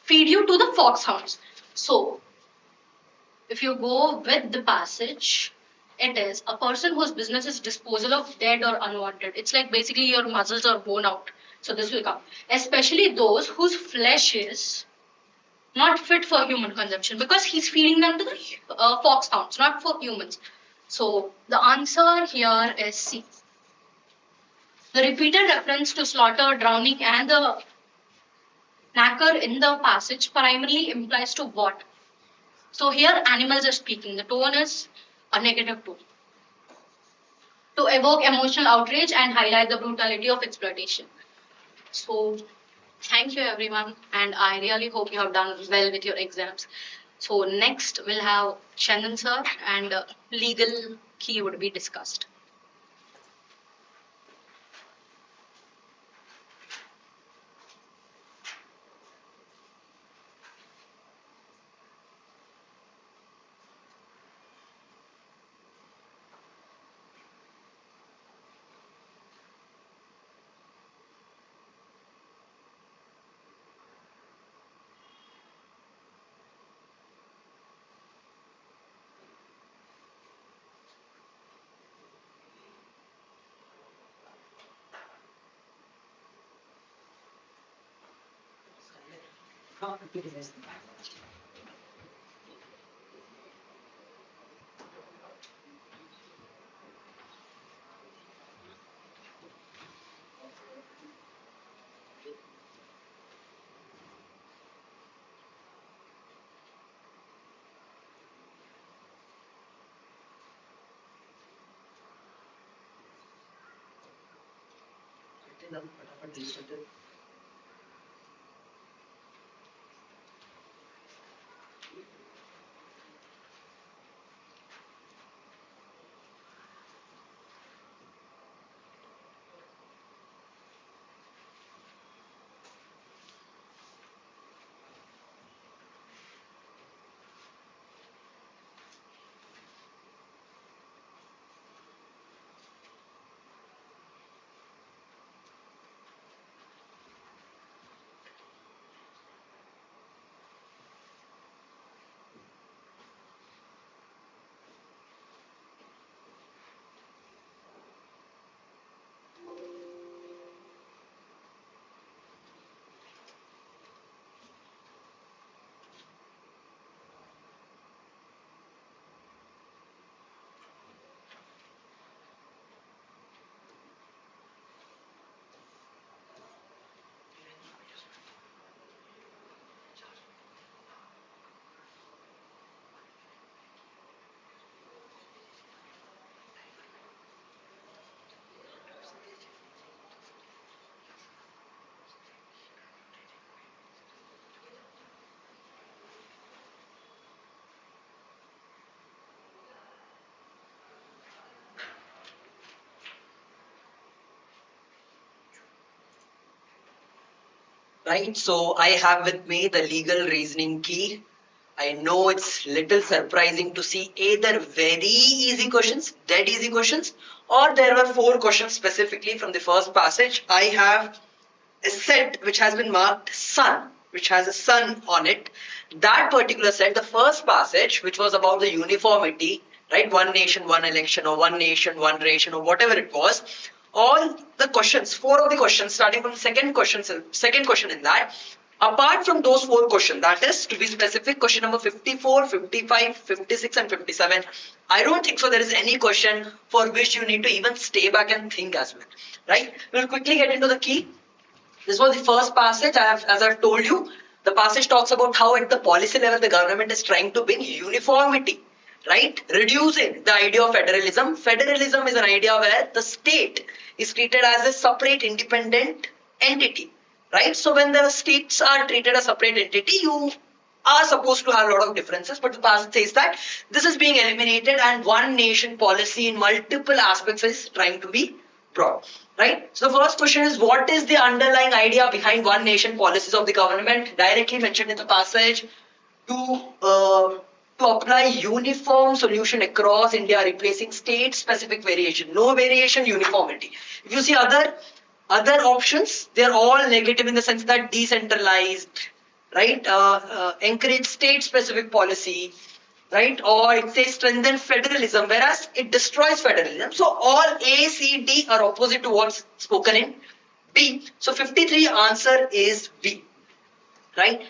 feed you to the foxhounds. So, if you go with the passage, it is a person whose business is disposal of dead or unwanted. It's like basically your muscles are worn out. So this will come. Especially those whose flesh is not fit for human consumption because he's feeding them to the foxhounds, not for humans. So the answer here is C. The repeated reference to slaughter, drowning, and the knacker in the passage primarily implies to what? So here animals are speaking. The tone is a negative tone. To evoke emotional outrage and highlight the brutality of exploitation. So thank you everyone, and I really hope you have done well with your exams. So next we'll have Chandan sir and legal key would be discussed. Right, so I have with me the legal reasoning key. I know it's little surprising to see either very easy questions, dead easy questions, or there were 4 questions specifically from the first passage. I have a set which has been marked sun, which has a sun on it. That particular set, the first passage, which was about the uniformity, right? One nation, one election, or one nation, one ration, or whatever it was. All the questions, 4 of the questions, starting from the second question in that, Apart from those 4 questions, that is to be specific, question number 54, 55, 56 and 57, I don't think so there is any question for which you need to even stay back and think as well, right? We'll quickly get into the key. This was the first passage. As I've told you, the passage talks about how at the policy level the government is trying to bring uniformity, right? Reducing the idea of federalism. Federalism is an idea where the state is treated as a separate independent entity, right? So when the states are treated as separate entity, you are supposed to have a lot of differences, but the passage says that this is being eliminated and one nation policy in multiple aspects is trying to be brought, right? So the first question is, what is the underlying idea behind one nation policies of the government? Directly mentioned in the passage, to apply uniform solution across India, replacing state specific variation. No variation, uniformity. If you see other options, they are all negative in the sense that decentralized, right? Encourage state specific policy, right? Or it says strengthen federalism, whereas it destroys federalism. So all A, C, D are opposite to what's spoken in B. So 53 answer is B, right?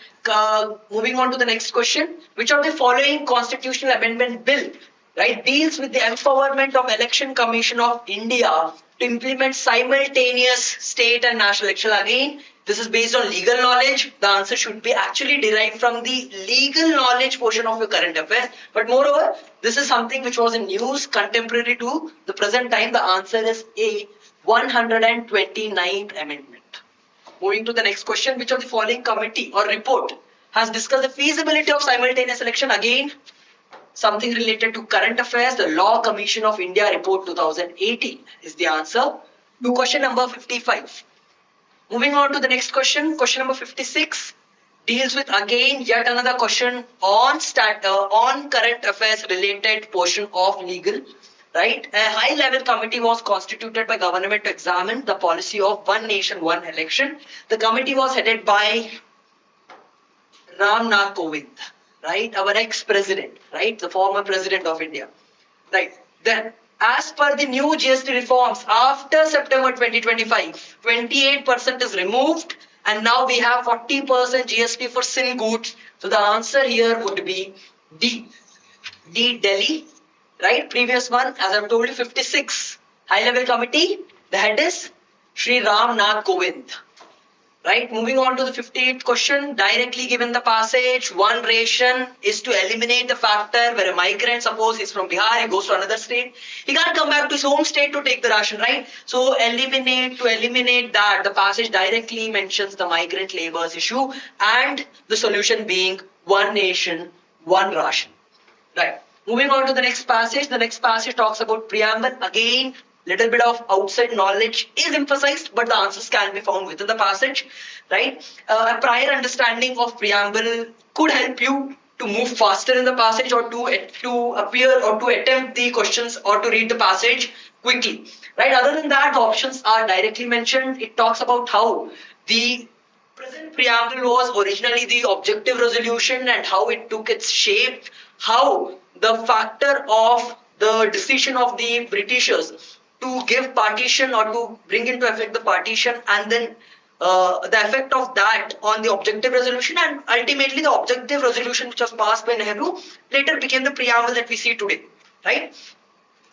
Moving on to the next question. Which of the following constitutional amendment bill, right, deals with the empowerment of Election Commission of India to implement simultaneous state and national election? Again, this is based on legal knowledge. The answer should be actually derived from the legal knowledge portion of your current affairs. But moreover, this is something which was in news contemporary to the present time. The answer is A, 129th amendment. Moving to the next question. Which of the following committee or report has discussed the feasibility of simultaneous election? Again, something related to current affairs. The Law Commission of India report 2018 is the answer to question number 55. Moving on to the next question. Question number 56 deals with again yet another question on current affairs related portion of legal, right? A high level committee was constituted by government to examine the policy of one nation, one election. The committee was headed by Ram Nath Kovind, right? Our ex-president, right? The former president of India, right? Then, as per the new GST reforms, after September 2025, 28% is removed and now we have 40% GST for sin goods. So the answer here would be D. D, Delhi, right? Previous one, as I've told you, 56. High level committee, the head is Shri Ram Nath Kovind. Right, moving on to the 58th question, directly given the passage, one ration is to eliminate the factor where a migrant, suppose he's from Bihar, he goes to another state, he can't come back to his home state to take the ration, right? So to eliminate that, the passage directly mentions the migrant laborers issue and the solution being one nation, one ration, right? Moving on to the next passage talks about preamble. Again, little bit of outside knowledge is emphasized, but the answers can be found within the passage, right? A prior understanding of preamble could help you to move faster in the passage or to appear or to attempt the questions or to read the passage quickly, right? Other than that, the options are directly mentioned. It talks about how the present preamble was originally the objective resolution and how it took its shape, how the factor of the decision of the Britishers to give partition or to bring into effect the partition and then the effect of that on the objective resolution and ultimately the objective resolution which was passed by Nehru later became the preamble that we see today, right?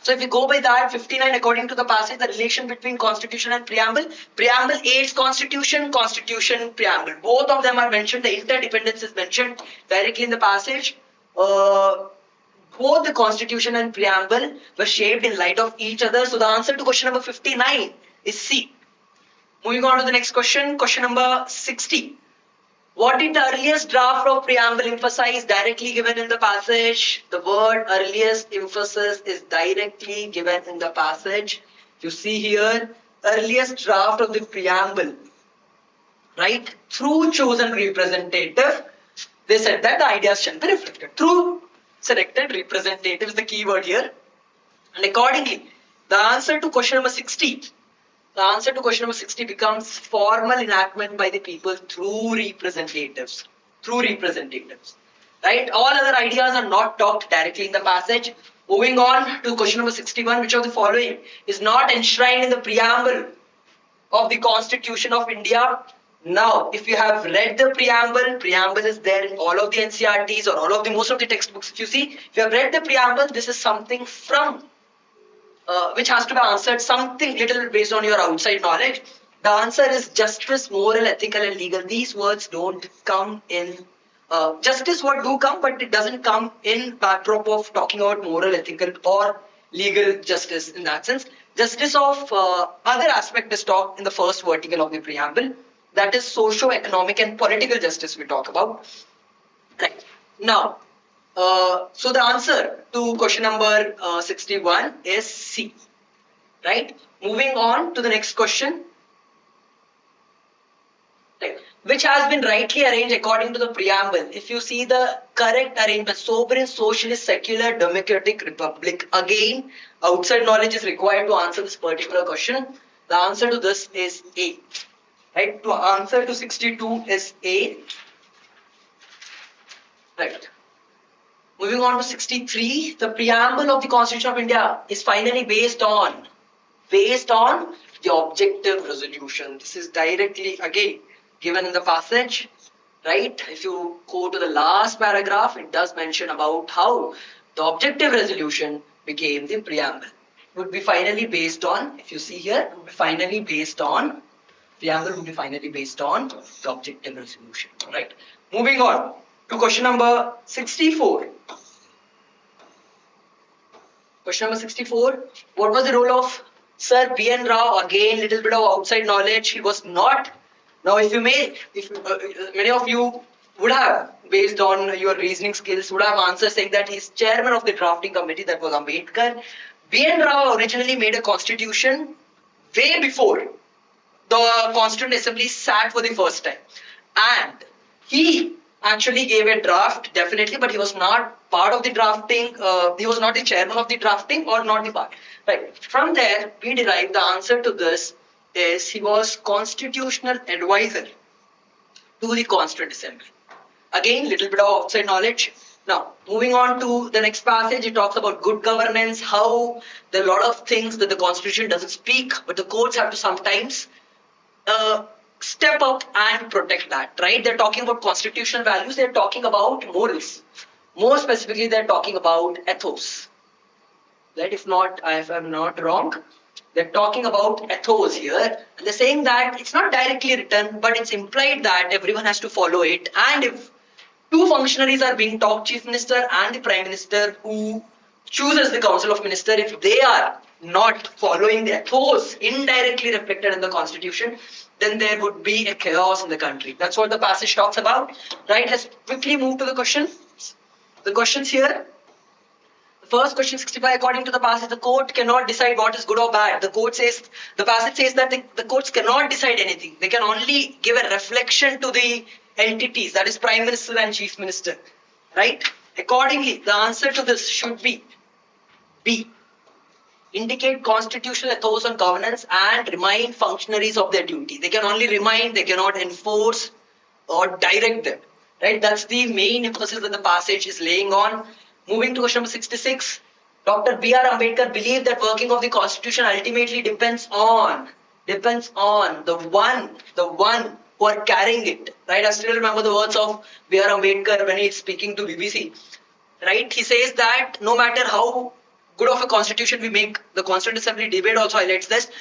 So if you go by that, 59 according to the passage, the relation between constitution and preamble. Preamble aids constitution, constitution, preamble. Both of them are mentioned, the interdependence is mentioned directly in the passage. Both the constitution and preamble were shaped in light of each other. So the answer to question number 59 is C. Moving on to the next question, question number 60. What did the earliest draft of preamble emphasize? Directly given in the passage. The word earliest emphasis is directly given in the passage. You see here, earliest draft of the preamble, right? Through chosen representative, they said that the ideas shall be reflected. Through selected representative is the key word here. And accordingly, the answer to question number 60, becomes formal enactment by the people through representatives. Right? All other ideas are not talked directly in the passage. Moving on to question number 61, which of the following is not enshrined in the preamble of the Constitution of India? Now, if you have read the preamble is there in all of the NCRTs or all of the most of the textbooks. If you see, if you have read the preamble, this is something from which has to be answered something little based on your outside knowledge. The answer is justice, moral, ethical, and legal. These words don't come in. Justice word do come, but it doesn't come in backdrop of talking about moral, ethical, or legal justice in that sense. Justice of other aspect is talked in the first vertical of the preamble. That is socio-economic and political justice we talk about. Right. Now, so the answer to question number 61 is C. Right. Moving on to the next question. Right. Which has been rightly arranged according to the preamble. If you see the correct arrangement, sovereign, socialist, secular, democratic republic. Again, outside knowledge is required to answer this particular question. The answer to this is A. Right. To answer to 62 is A. Right. Moving on to 63, the preamble of the Constitution of India is finally based on the objective resolution. This is directly again given in the passage, right? If you go to the last paragraph, it does mention about how the objective resolution became the preamble. Would be finally based on, if you see here, would be finally based on, preamble would be finally based on the objective resolution, right? Moving on to question number 64. Question number 64. What was the role of Sir B.N. Rao? Again, little bit of outside knowledge. He was not. Now, if many of you would have, based on your reasoning skills, would have answered saying that he's chairman of the drafting committee, that was Ambedkar. B.N. Rao originally made a constitution way before the Constituent Assembly sat for the first time. And he actually gave a draft, definitely, but he was not part of the drafting. He was not the chairman of the drafting or not the part. Right. From there, we derive the answer to this is he was constitutional advisor to the Constituent Assembly. Again, little bit of outside knowledge. Now, moving on to the next passage, it talks about good governance, how there are a lot of things that the Constitution doesn't speak, but the courts have to sometimes step up and protect that, right? They're talking about constitutional values, they're talking about morals. More specifically, they're talking about ethos. Right? If I'm not wrong, they're talking about ethos here. And they're saying that it's not directly written, but it's implied that everyone has to follow it. And if two functionaries are being talked, Chief Minister and the Prime Minister, who chooses the Council of Ministers, if they are not following the ethos indirectly reflected in the Constitution, then there would be a chaos in the country. That's what the passage talks about. Right? Let's quickly move to the questions. The questions here. The first question 65, according to the passage, the court cannot decide what is good or bad. The passage says that the courts cannot decide anything. They can only give a reflection to the entities, that is Prime Minister and Chief Minister. Right? Accordingly, the answer to this should be B. Indicate constitutional ethos on governance and remind functionaries of their duty. They can only remind, they cannot enforce or direct them. Right? That's the main emphasis that the passage is laying on. Moving to question number 66. Dr. B.R. Ambedkar believed that working of the Constitution ultimately depends on the one who are carrying it. Right? I still remember the words of B.R. Ambedkar when he's speaking to BBC. Right? He says that no matter how good of a constitution we make, the Constituent Assembly debate also highlights this,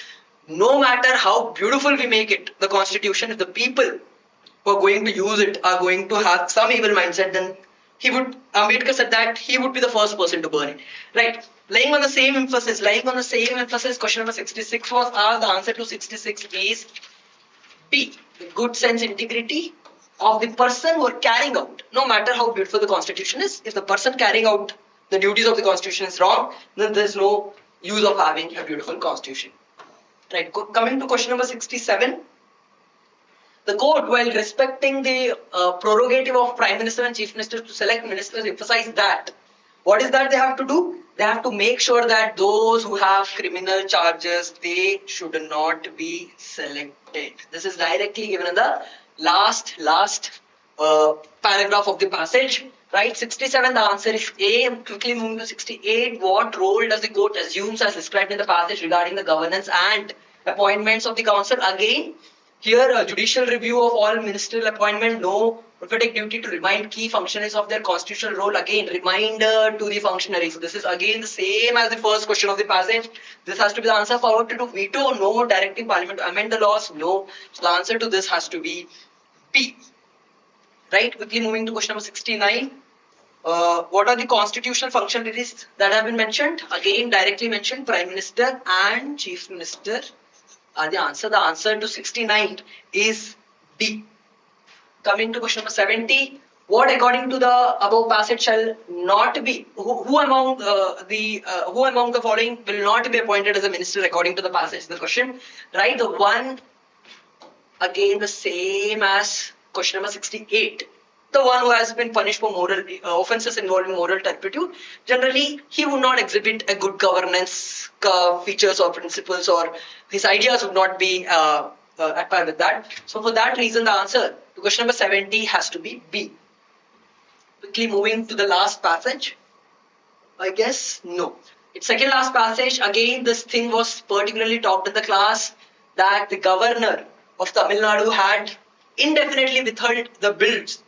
no matter how beautiful we make it, the constitution, if the people who are going to use it are going to have some evil mindset, then Ambedkar said that he would be the first person to burn it. Right? Laying on the same emphasis, question number 66 was asked. The answer to 66 is B. The good sense integrity of the person who are carrying out, no matter how beautiful the constitution is, if the person carrying out the duties of the constitution is wrong, then there is no use of having a beautiful constitution. Right. Coming to question number 67. The court, while respecting the prerogative of Prime Minister and Chief Minister to select ministers, emphasized that. What is that they have to do? They have to make sure that those who have criminal charges, they should not be selected. This is directly given in the last paragraph of the passage. Right? 67, the answer is A. I'm quickly moving to 68. What role does the court assumes as described in the passage regarding the governance and appointments of the council? Again, Here, a judicial review of all ministerial appointment, no prophetic duty to remind key functionaries of their constitutional role. Again, reminder to the functionaries. This is again the same as the first question of the passage. This has to be the answer. Power to do veto, no. Directing Parliament to amend the laws, no. So the answer to this has to be B. Right? Quickly moving to question number 69. What are the constitutional functionaries that have been mentioned? Again, directly mentioned, Prime Minister and Chief Minister are the answer. The answer to 69 is D. Coming to question number 70. What according to the above passage shall not be, who among the following will not be appointed as a minister according to the passage? The question, right? The one, again the same as question number 68. The one who has been punished for moral offences involving moral turpitude, generally he would not exhibit a good governance features or principles, or his ideas would not be at par with that. So for that reason, the answer to question number 70 has to be B. Quickly moving to the last passage. I guess no. It's second last passage. Again, this thing was particularly talked in the class, that the governor of Tamil Nadu had indefinitely withheld the bills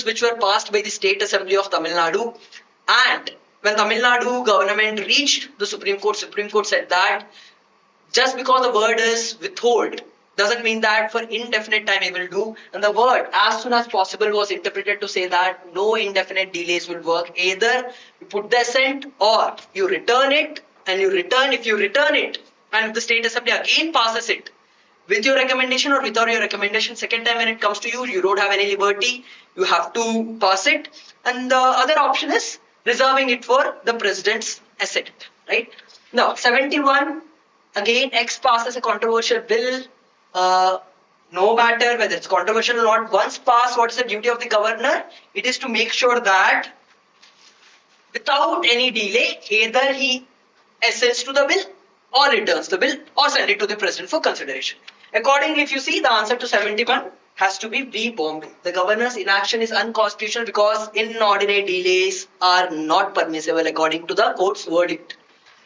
which were passed by the State Assembly of Tamil Nadu. And when Tamil Nadu government reached the Supreme Court said that just because the word is withhold doesn't mean that for indefinite time he will do. And the word as soon as possible was interpreted to say that no indefinite delays will work. Either you put the assent or you return it, and if you return it and if the State Assembly again passes it with your recommendation or without your recommendation, second time when it comes to you, you don't have any liberty. You have to pass it. And the other option is reserving it for the president's assent. Right? Now, 71, again, X passes a controversial bill. No matter whether it's controversial or not, once passed, what is the duty of the governor? It is to make sure that without any delay, either he assents to the bill or returns the bill or send it to the president for consideration. Accordingly, if you see, the answer to 71 has to be B, Bombay. The governor's inaction is unconstitutional because inordinate delays are not permissible according to the court's verdict.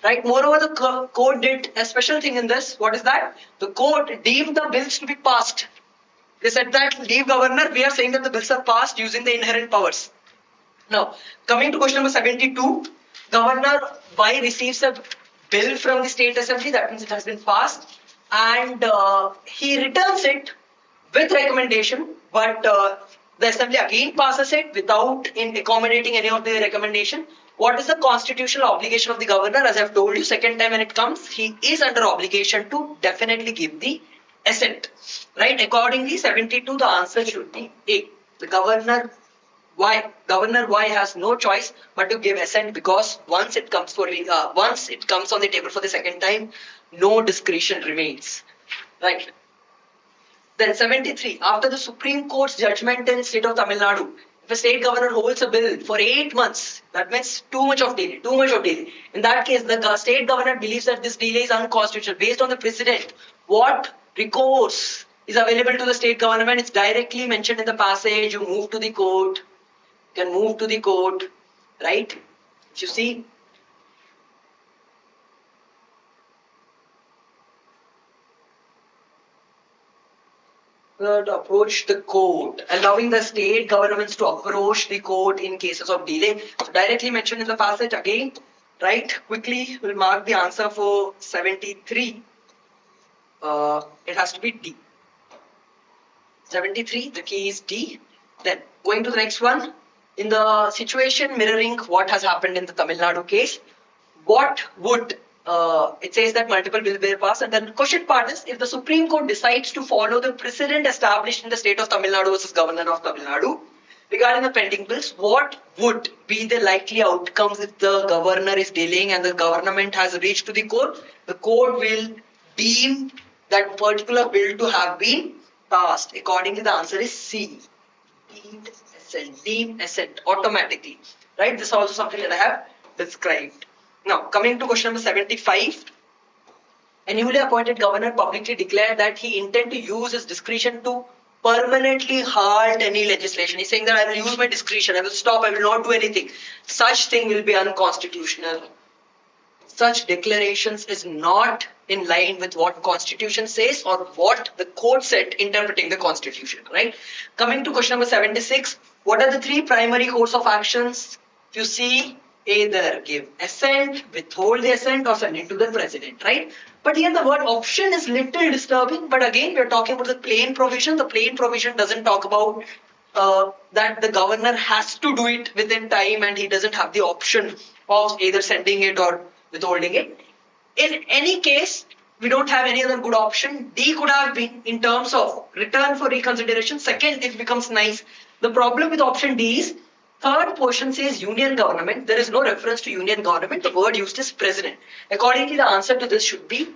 Right? Moreover, the court did a special thing in this. What is that? The court deemed the bills to be passed. They said that, leave governor, we are saying that the bills are passed using the inherent powers. Now, coming to question number 72, Governor Y receives a bill from the State Assembly, that means it has been passed, and he returns it with recommendation, but the Assembly again passes it without accommodating any of the recommendation. What is the constitutional obligation of the governor? As I have told you, second time when it comes, he is under obligation to definitely give the assent. Right? Accordingly, 72, the answer should be A. The Governor Y has no choice but to give assent, because once it comes on the table for the second time, no discretion remains. Right? Then 73, after the Supreme Court's judgment in state of Tamil Nadu, if a state governor holds a bill for 8 months, that means too much of delay. In that case, the state governor believes that this delay is unconstitutional. Based on the precedent, what recourse is available to the state government? It's directly mentioned in the passage. You move to the court. You can move to the court, right? If you see, to approach the court, allowing the state governments to approach the court in cases of delay. So directly mentioned in the passage again, right? Quickly, we'll mark the answer for 73. It has to be D. 73, the key is D. Then going to the next one, in the situation mirroring what has happened in the Tamil Nadu case, what would it says that multiple bills were passed, and then the question part is, if the Supreme Court decides to follow the precedent established in the state of Tamil Nadu versus Governor of Tamil Nadu regarding the pending bills, what would be the likely outcomes if the governor is delaying and the government has reached to the court? The court will deem that particular bill to have been passed. Accordingly, the answer is C. Deem assent automatically. Right? This is also something that I have described. Now, coming to question number 75, a newly appointed governor publicly declared that he intended to use his discretion to permanently halt any legislation. He's saying that I will use my discretion, I will stop, I will not do anything. Such thing will be unconstitutional. such declarations is not in line with what constitution says or what the court said interpreting the constitution, right? Coming to question number 76, what are the three primary course of actions? If you see, either give assent, withhold the assent, or send it to the president, right? But here the word option is little disturbing, but again we are talking about the plain provision. The plain provision doesn't talk about that the governor has to do it within time and he doesn't have the option of either sending it or withholding it. In any case, we don't have any other good option. D could have been in terms of return for reconsideration. Second, it becomes nice. The problem with option D is third portion says union government. There is no reference to union government. The word used is president. Accordingly, the answer to this should be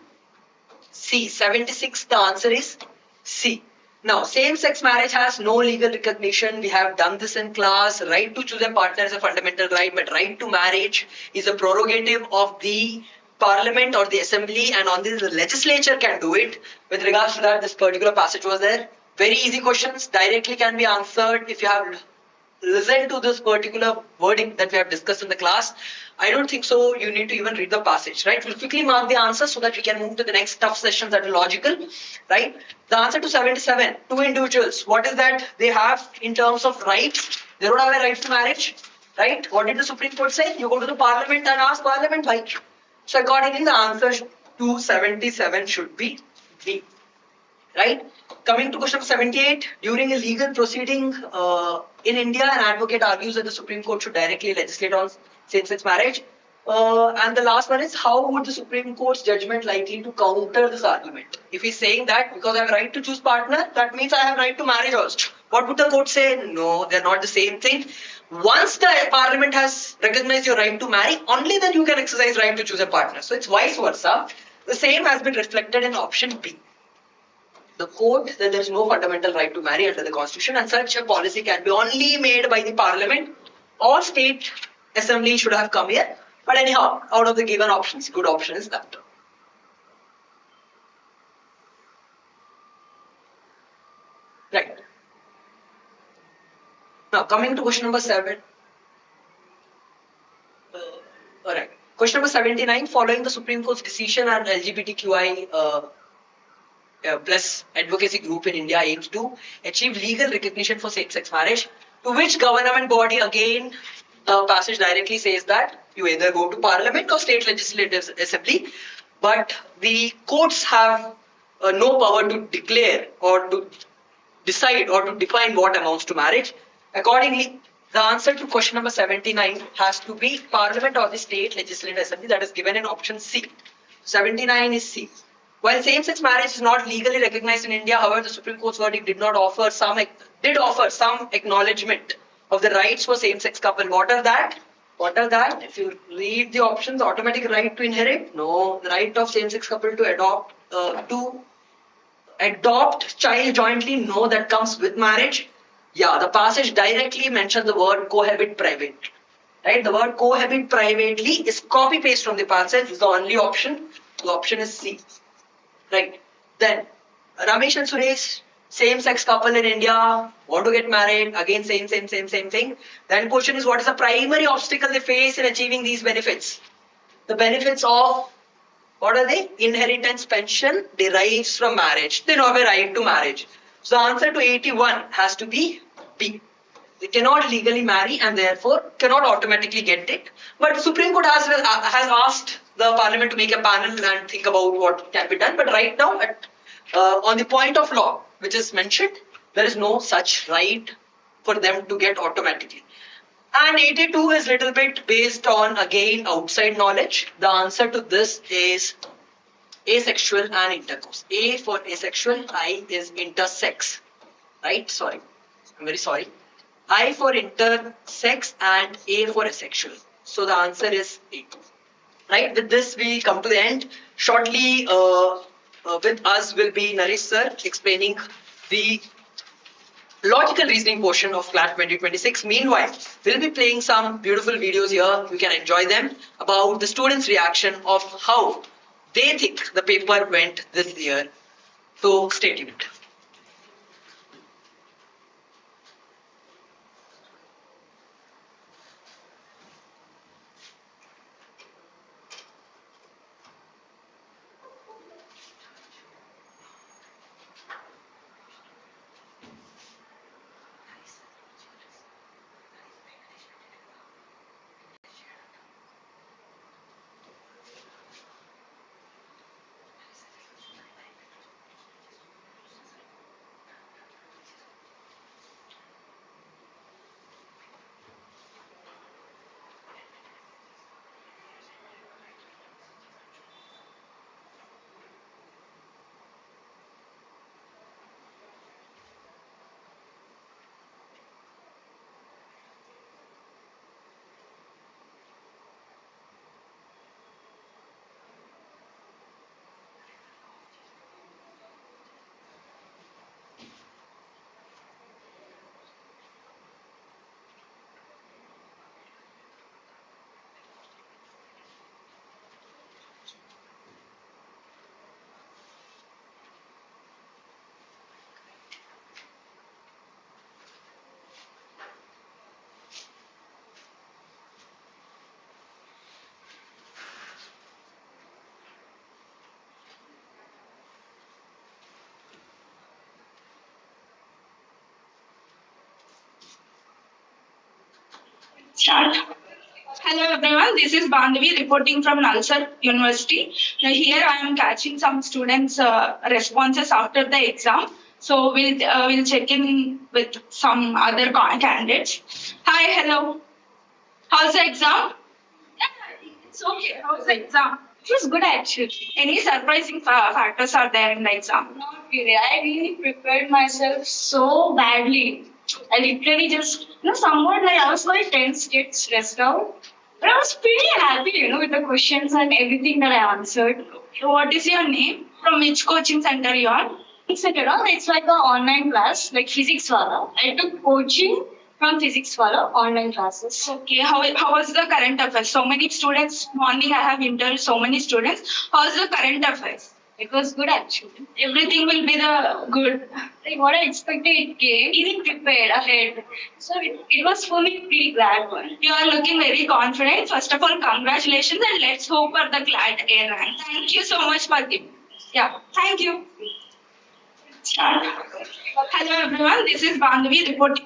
C. 76, the answer is C. Now, same-sex marriage has no legal recognition. We have done this in class. Right to choose a partner is a fundamental right, but right to marriage is a prerogative of the parliament or the assembly, and on this the legislature can do it. With regards to that, this particular passage was there. Very easy questions, directly can be answered if you have listened to this particular wording that we have discussed in the class. I don't think so you need to even read the passage, right? We'll quickly mark the answer so that we can move to the next tough sessions that are logical, right? The answer to 77, two individuals, what is that they have in terms of rights? They don't have a right to marriage, right? What did the Supreme Court say? You go to the parliament and ask parliament why. So accordingly, the answer to 77 should be B, right? Coming to question 78, during a legal proceeding in India, an advocate argues that the Supreme Court should directly legislate on same-sex marriage. And the last one is, how would the Supreme Court's judgment likely to counter this argument? If he's saying that because I have right to choose partner, that means I have right to marriage also. What would the court say? No, they're not the same thing. Once the parliament has recognized your right to marry, only then you can exercise right to choose a partner. So it's vice versa. The same has been reflected in option B. The court that there is no fundamental right to marry under the constitution, and such a policy can be only made by the parliament or state assembly should have come here. But anyhow, out of the given options, good option is that. Right. Now coming to question number 7. Alright. Question number 79. Following the Supreme Court's decision on LGBTQI plus advocacy group in India aims to achieve legal recognition for same-sex marriage, to which government body, again the passage directly says that you either go to parliament or state legislative assembly, but the courts have no power to declare or to decide or to define what amounts to marriage. Accordingly, the answer to question number 79 has to be parliament or the state legislative assembly, that is given in option C. 79 is C. While same-sex marriage is not legally recognized in India, however, the Supreme Court's verdict did offer some acknowledgement of the rights for same-sex couple. What are that? If you read the options, automatic right to inherit? No. The right of same-sex couple to adopt child jointly? No, that comes with marriage. Yeah, the passage directly mentions the word cohabit private. Right? The word cohabit privately is copy-paste from the passage. This is the only option. The option is C. Right. Then, Ramesh and Suresh, same-sex couple in India, want to get married, again same thing. Then question is, what is the primary obstacle they face in achieving these benefits? The benefits of, what are they? Inheritance pension derives from marriage. They don't have a right to marriage. So the answer to 81 has to be B. They cannot legally marry and therefore cannot automatically get it. But Supreme Court has asked the parliament to make a panel and think about what can be done. But right now, on the point of law, which is mentioned, there is no such right for them to get automatically. And 82 is little bit based on, again, outside knowledge. The answer to this is asexual and intercourse. A for asexual, I is intersex. Right? Sorry. I'm very sorry. I for intersex and A for asexual. So the answer is A. Right? With this, we come to the end. Shortly, with us will be Naresh sir explaining the logical reasoning portion of Clat 2026. Meanwhile, we'll be playing some beautiful videos here. You can enjoy them about the students' reaction of how they think the paper went this year. So stay tuned. Start. Hello everyone, this is Bandhavi reporting from Nalsar University. Now here I am catching some students' responses after the exam. So we'll check in with some other candidates. Hi, hello. How's the exam? Yeah, it's okay. How's the exam? It was good actually. Any surprising factors are there in the exam? Not really. I really prepared myself so badly. I literally just, somewhat like I was quite tense, get stressed out. But I was pretty happy, with the questions and everything that I answered. So what is your name? From which coaching center you are? It's like an online class, like physics wala. I took coaching from physics wala, online classes. Okay, how was the current affairs? So many students, morning I have interviewed so many students. How's the current affairs? It was good actually. Everything will be the good. Like what I expected it came. Even prepared ahead. So it was for me pretty glad one. You are looking very confident. First of all, congratulations and let's hope for the Clat air rank. Thank you so much for giving. Yeah, thank you. Start. Hello everyone, this is Bandhavi reporting.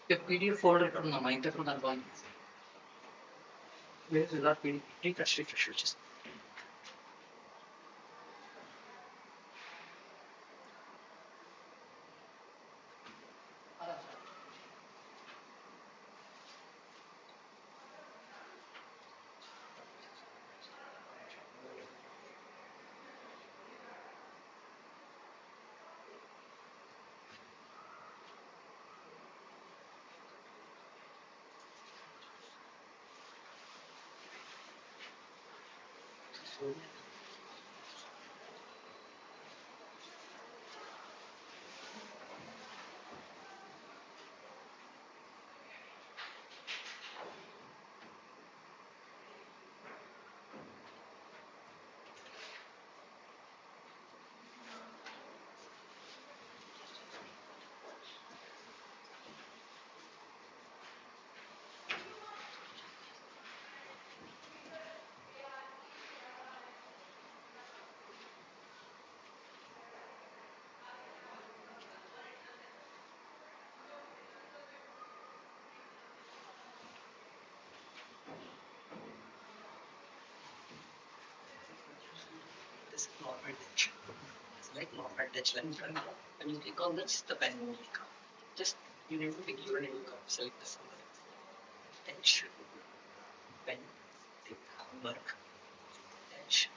The PDF folder from the mind from that one. Where is that PDF? Refresh, just. This LawPrep ditch. It's like LawPrep ditch lens right now. When you click on this, the pen will come. Just you need to pick your name, select this one. Ditch. Pen. Take work. Ditch.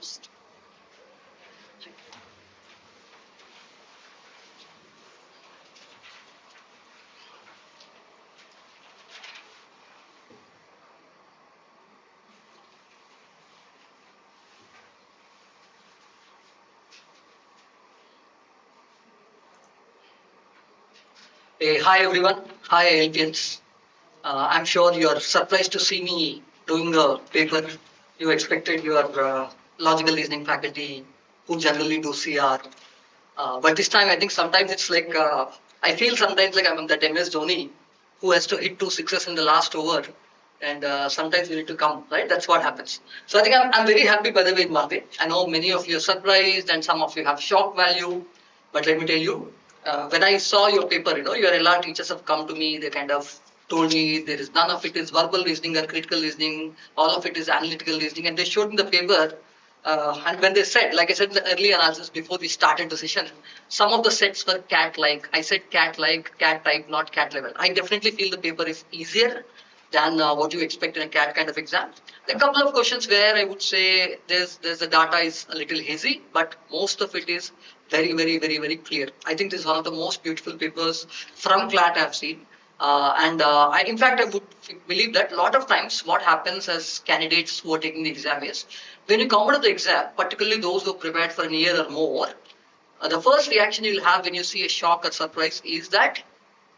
first. Hey, hi everyone. Hi LPNs. I'm sure you're surprised to see me doing a paper. You expected your logical reasoning faculty who generally do CR. But this time I think sometimes it's like, I feel sometimes like I'm the MS Dhoni who has to hit 2 6s in the last over. And sometimes you need to come, right? That's what happens. So I think I'm very happy by the way, Martin. I know many of you are surprised and some of you have shock value. But let me tell you, when I saw your paper, your LR teachers have come to me, they kind of told me there is none of it is verbal reasoning or critical reasoning, all of it is analytical reasoning, and they showed me the paper. And when they said, like I said in the early analysis before we started the session, some of the sets were cat-like. I said cat-like, cat-type, not cat level. I definitely feel the paper is easier than what you expect in a cat kind of exam. A couple of questions where I would say there's the data is a little hazy, but most of it is very, very, very, very clear. I think this is one of the most beautiful papers from Clat I've seen. In fact, I would believe that a lot of times what happens as candidates who are taking the exam is, when you come out of the exam, particularly those who are prepared for a year or more, the first reaction you'll have when you see a shock or surprise is that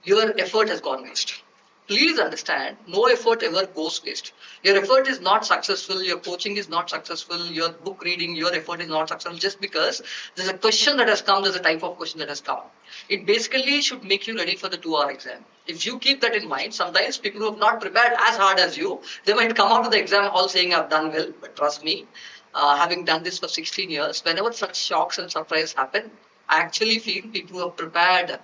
your effort has gone waste. Please understand, no effort ever goes waste. Your effort is not successful, your coaching is not successful, your book reading, your effort is not successful just because there's a question that has come, there's a type of question that has come. It basically should make you ready for the 2-hour exam. If you keep that in mind, sometimes people who have not prepared as hard as you, they might come out of the exam hall saying, I've done well, but trust me, having done this for 16 years, whenever such shocks and surprises happen, I actually feel people who have prepared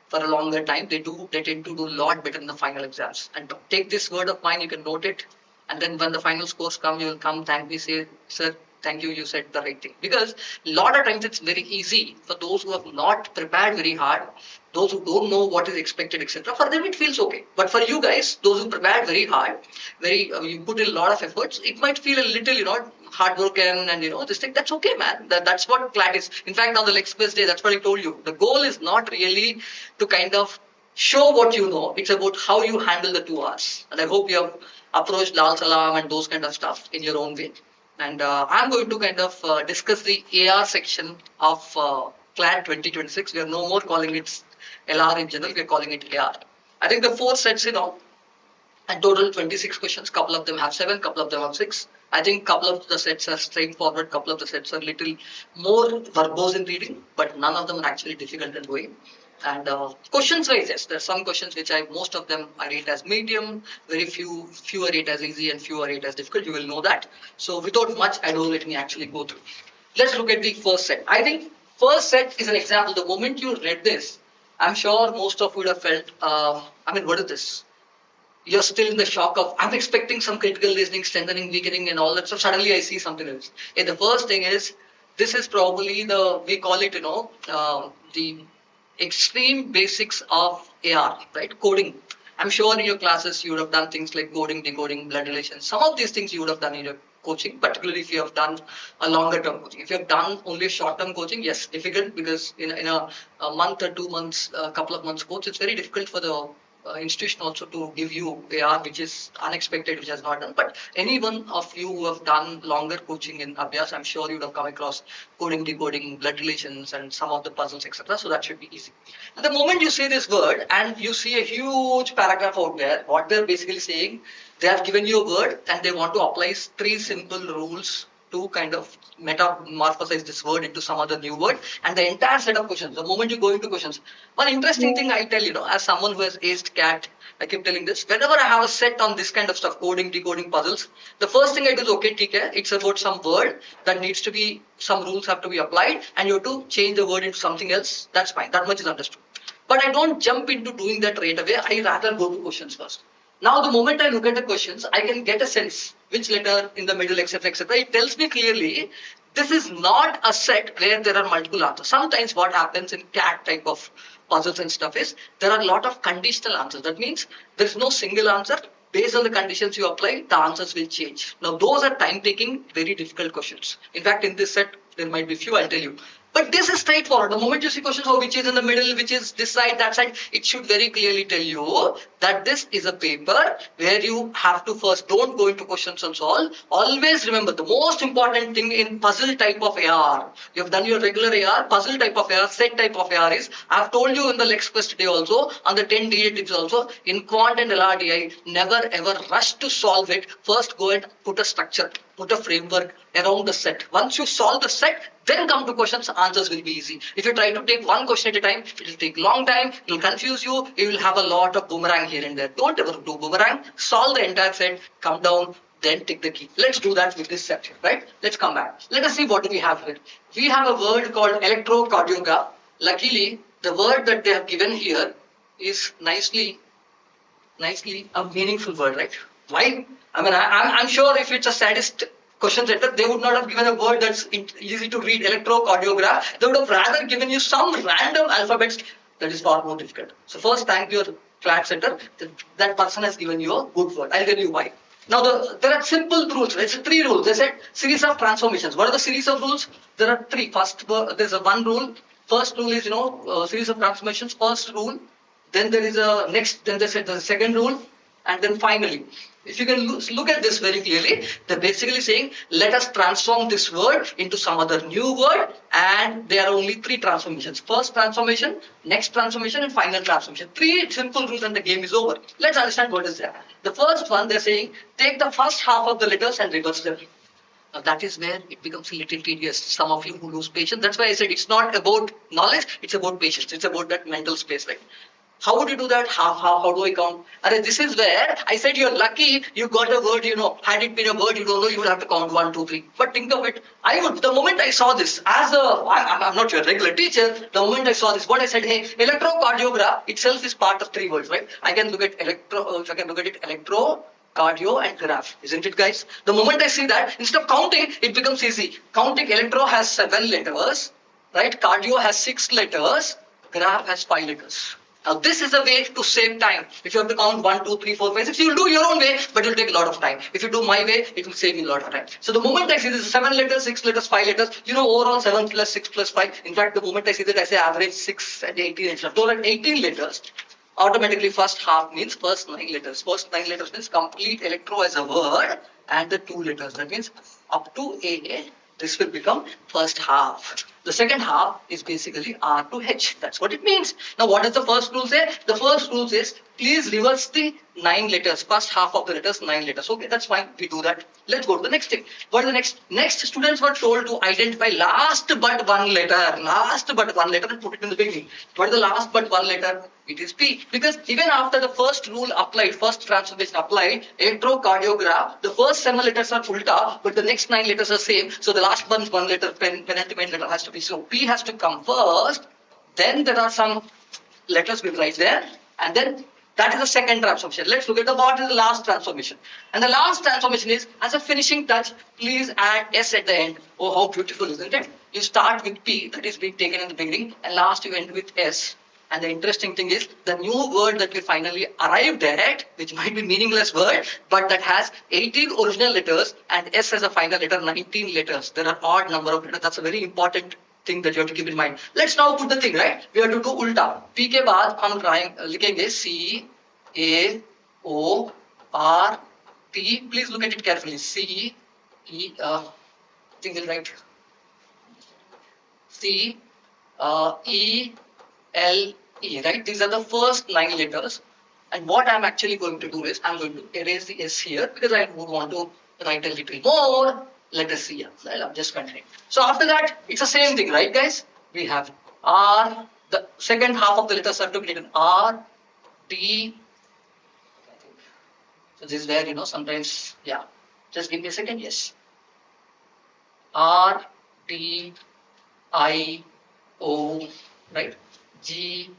for a longer time, they tend to do a lot better in the final exams. And take this word of mine, you can note it. And then when the final scores come, you will come thank me, say, sir, thank you, you said the right thing. Because a lot of times it's very easy for those who have not prepared very hard, those who don't know what is expected, etc. For them, it feels okay. But for you guys, those who prepared very hard, you put in a lot of efforts, it might feel a little, heartbroken and this thing. That's okay, man. That's what Clat is. In fact, on the Express Day, that's what I told you. The goal is not really to kind of show what you know. It's about how you handle the 2 hours. And I hope you have approached Lal Salam and those kind of stuff in your own way. And I'm going to kind of discuss the AR section of Clat 2026. We are no more calling it LR in general. We are calling it AR. I think the 4 sets, and total 26 questions. Couple of them have 7, couple of them have 6. I think couple of the sets are straightforward, couple of the sets are little more verbose in reading, but none of them are actually difficult in doing. And questions wise, yes, there are some questions which most of them I rate as medium, very few I rate as easy and few I rate as difficult. You will know that. So without much ado, let me actually go through. Let's look at the first set. I think first set is an example. The moment you read this, I'm sure most of you would have felt, what is this? You're still in the shock of, I'm expecting some critical reasoning, strengthening, weakening and all that stuff. Suddenly I see something else. And the first thing is, this is probably we call it, the extreme basics of AR, right? Coding. I'm sure in your classes you would have done things like coding, decoding, blood relations. Some of these things you would have done in your coaching, particularly if you have done a longer term coaching. If you have done only short term coaching, yes, difficult because in a month or 2 months, a couple of months coach, it's very difficult for the institution also to give you AR, which is unexpected, which has not done. But any one of you who have done longer coaching in Abhyaas, I'm sure you would have come across coding, decoding, blood relations, and some of the puzzles, etc. So that should be easy. And the moment you see this word and you see a huge paragraph out there, what they're basically saying, they have given you a word and they want to apply 3 simple rules to kind of metamorphosize this word into some other new word, and the entire set of questions. The moment you go into questions, one interesting thing I tell as someone who has aced CAT, I keep telling this. Whenever I have a set on this kind of stuff, coding, decoding, puzzles, the first thing I do is okay, TK, it's about some word that needs to be, some rules have to be applied, and you have to change the word into something else. That's fine. That much is understood. But I don't jump into doing that right away. I rather go to questions first. Now, the moment I look at the questions, I can get a sense which letter in the middle, etc., etc. It tells me clearly this is not a set where there are multiple answers. Sometimes what happens in CAT type of puzzles and stuff is there are a lot of conditional answers. That means there is no single answer. based on the conditions you apply, the answers will change. Now, those are time-taking, very difficult questions. In fact, in this set, there might be few, I'll tell you. But this is straightforward. The moment you see questions, oh, which is in the middle, which is this side, that side, it should very clearly tell you that this is a paper where you have to first, don't go into questions and solve. Always remember, the most important thing in puzzle type of AR, you have done your regular AR, puzzle type of AR, set type of AR is, I have told you in the Lex Quest today also, on the 10 DA tips also, in Quant and LRDI, never ever rush to solve it. First go and put a structure, put a framework around the set. Once you solve the set, then come to questions, answers will be easy. If you try to take one question at a time, it will take long time, it will confuse you, you will have a lot of boomerang here and there. Don't ever do boomerang, solve the entire set, come down, then take the key. Let's do that with this set, right? Let's come back. Let us see what do we have here. We have a word called electrocardiograph. Luckily, the word that they have given here is nicely a meaningful word, right? Why? I mean, I'm sure if it's a sadist question setter, they would not have given a word that's easy to read, electrocardiograph. They would have rather given you some random alphabets that is far more difficult. So first, thank your Clat center. That person has given you a good word. I'll tell you why. Now, there are simple rules. It's 3 rules. They said series of transformations. What are the series of rules? There are 3. First, there's a 1 rule. First rule is, series of transformations. First rule. Then there is a next. Then they said the second rule. And then finally, if you can look at this very clearly, they're basically saying, let us transform this word into some other new word, and there are only 3 transformations. First transformation, next transformation, and final transformation. 3 simple rules and the game is over. Let's understand what is there. The first one, they're saying, take the first half of the letters and reverse them. Now that is where it becomes a little tedious. Some of you who lose patience, that's why I said it's not about knowledge, it's about patience. It's about that mental space, right? How would you do that? How do I count? This is where I said you're lucky you got a word, Had it been a word you don't know, you would have to count 1, 2, 3. But think of it. The moment I saw this, I'm not your regular teacher, the moment I saw this, what I said, hey, electrocardiograph itself is part of 3 words, right? I can look at electro, cardio and graph, isn't it, guys? The moment I see that, instead of counting, it becomes easy. Counting, electro has 7 letters, right? Cardio has 6 letters, graph has 5 letters. Now this is a way to save time. If you have to count 1, 2, 3, 4, 5, 6, you'll do your own way, but it'll take a lot of time. If you do my way, it will save you a lot of time. So the moment I see this 7 letters, 6 letters, 5 letters, overall 7 plus 6 plus 5. In fact, the moment I see that, I say average 6 and 18 and stuff. So at 18 letters, automatically first half means first 9 letters. First 9 letters means complete electro as a word and the 2 letters. That means up to A, this will become first half. The second half is basically R to H. That's what it means. Now, what does the first rule say? The first rule says, please reverse the 9 letters. First half of the letters, 9 letters. Okay, that's fine. We do that. Let's go to the next thing. What is the next? Next, students were told to identify last but one letter. Last but one letter and put it in the beginning. What is the last but one letter? It is P. Because even after the first rule applied, first transformation applied, electrocardiograph, the first 7 letters are ulta, but the next 9 letters are same. So the last one letter, penultimate letter has to be. So P has to come first. Then there are some letters we'll write there. And then that is the second transformation. Let's look at what is the last transformation. And the last transformation is, as a finishing touch, please add S at the end. Oh, how beautiful, isn't it? You start with P, that is being taken in the beginning, and last you end with S. And the interesting thing is, the new word that we finally arrived at, which might be meaningless word, but that has 18 original letters and S as a final letter, 19 letters. There are odd number of letters. That's a very important thing that you have to keep in mind. Let's now put the thing, right? We have to do ulta. P के बाद हम लिखेंगे C A O R T. Please look at it carefully. C E I think we'll write C E L E, right? These are the first 9 letters. And what I'm actually going to do is, I'm going to erase the S here because I would want to write a little more. Let us see here. I'm just continuing. So after that, it's the same thing, right, guys? We have R. The second half of the letters are to be written R, T. So this is where, sometimes, yeah. Just give me a second. Yes. R, T, I, O, right? G,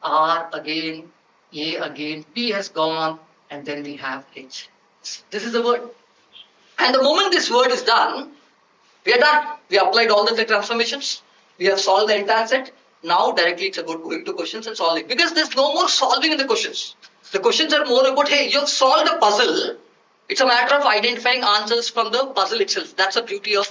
R again, A again, P has gone, and then we have H. This is the word. And the moment this word is done, we are done. We applied all the 3 transformations. We have solved the entire set. Now directly it's about going to questions and solving. Because there's no more solving in the questions. The questions are more about, hey, you've solved a puzzle. It's a matter of identifying answers from the puzzle itself. That's the beauty of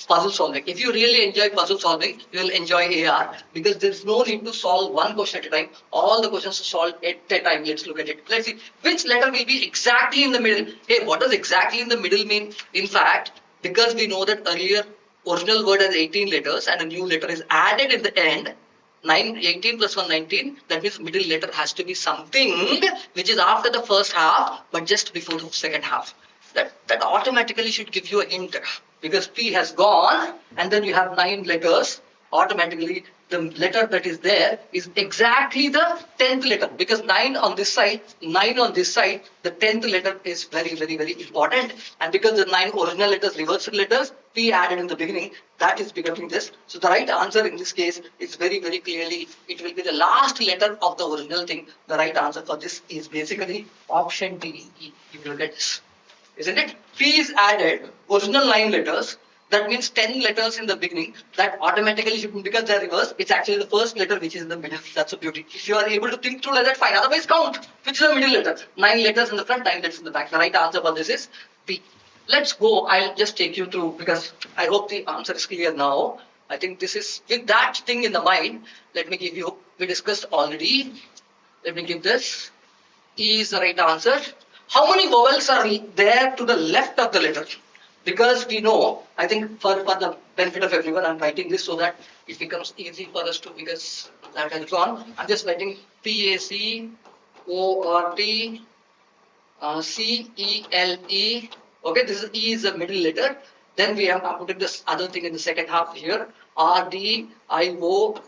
puzzle solving. If you really enjoy puzzle solving, you will enjoy AR because there's no need to solve one question at a time. All the questions are solved at a time. Let's look at it. Let's see which letter will be exactly in the middle. Hey, what does exactly in the middle mean? In fact, because we know that earlier original word has 18 letters and a new letter is added in the end, 18 plus 1, 19. That means middle letter has to be something which is after the first half, but just before the second half. That automatically should give you a hint because P has gone and then you have 9 letters. Automatically, the letter that is there is exactly the 10th letter because 9 on this side, 9 on this side, the 10th letter is very, very, very important. And because the 9 original letters, reversed letters, P added in the beginning, that is becoming this. So the right answer in this case is very, very clearly, it will be the last letter of the original thing. The right answer for this is basically option D. If you look at this, isn't it? P is added, original 9 letters. That means 10 letters in the beginning. That automatically should be, because they're reversed, it's actually the first letter which is in the middle. That's a beauty. If you are able to think through like that, fine. Otherwise, count which is the middle letter. 9 letters in the front, 9 letters in the back. The right answer for this is P. Let's go. I'll just take you through because I hope the answer is clear now. I think this is with that thing in the mind. Let me give you, we discussed already. Let me give this. E is the right answer. How many vowels are there to the left of the letter? Because we know, I think for the benefit of everyone, I'm writing this so that it becomes easy for us to, because that has gone. I'm just writing PACORT CELE. Okay, this is E is the middle letter. Then we have put this other thing in the second half here. RDIOGRAP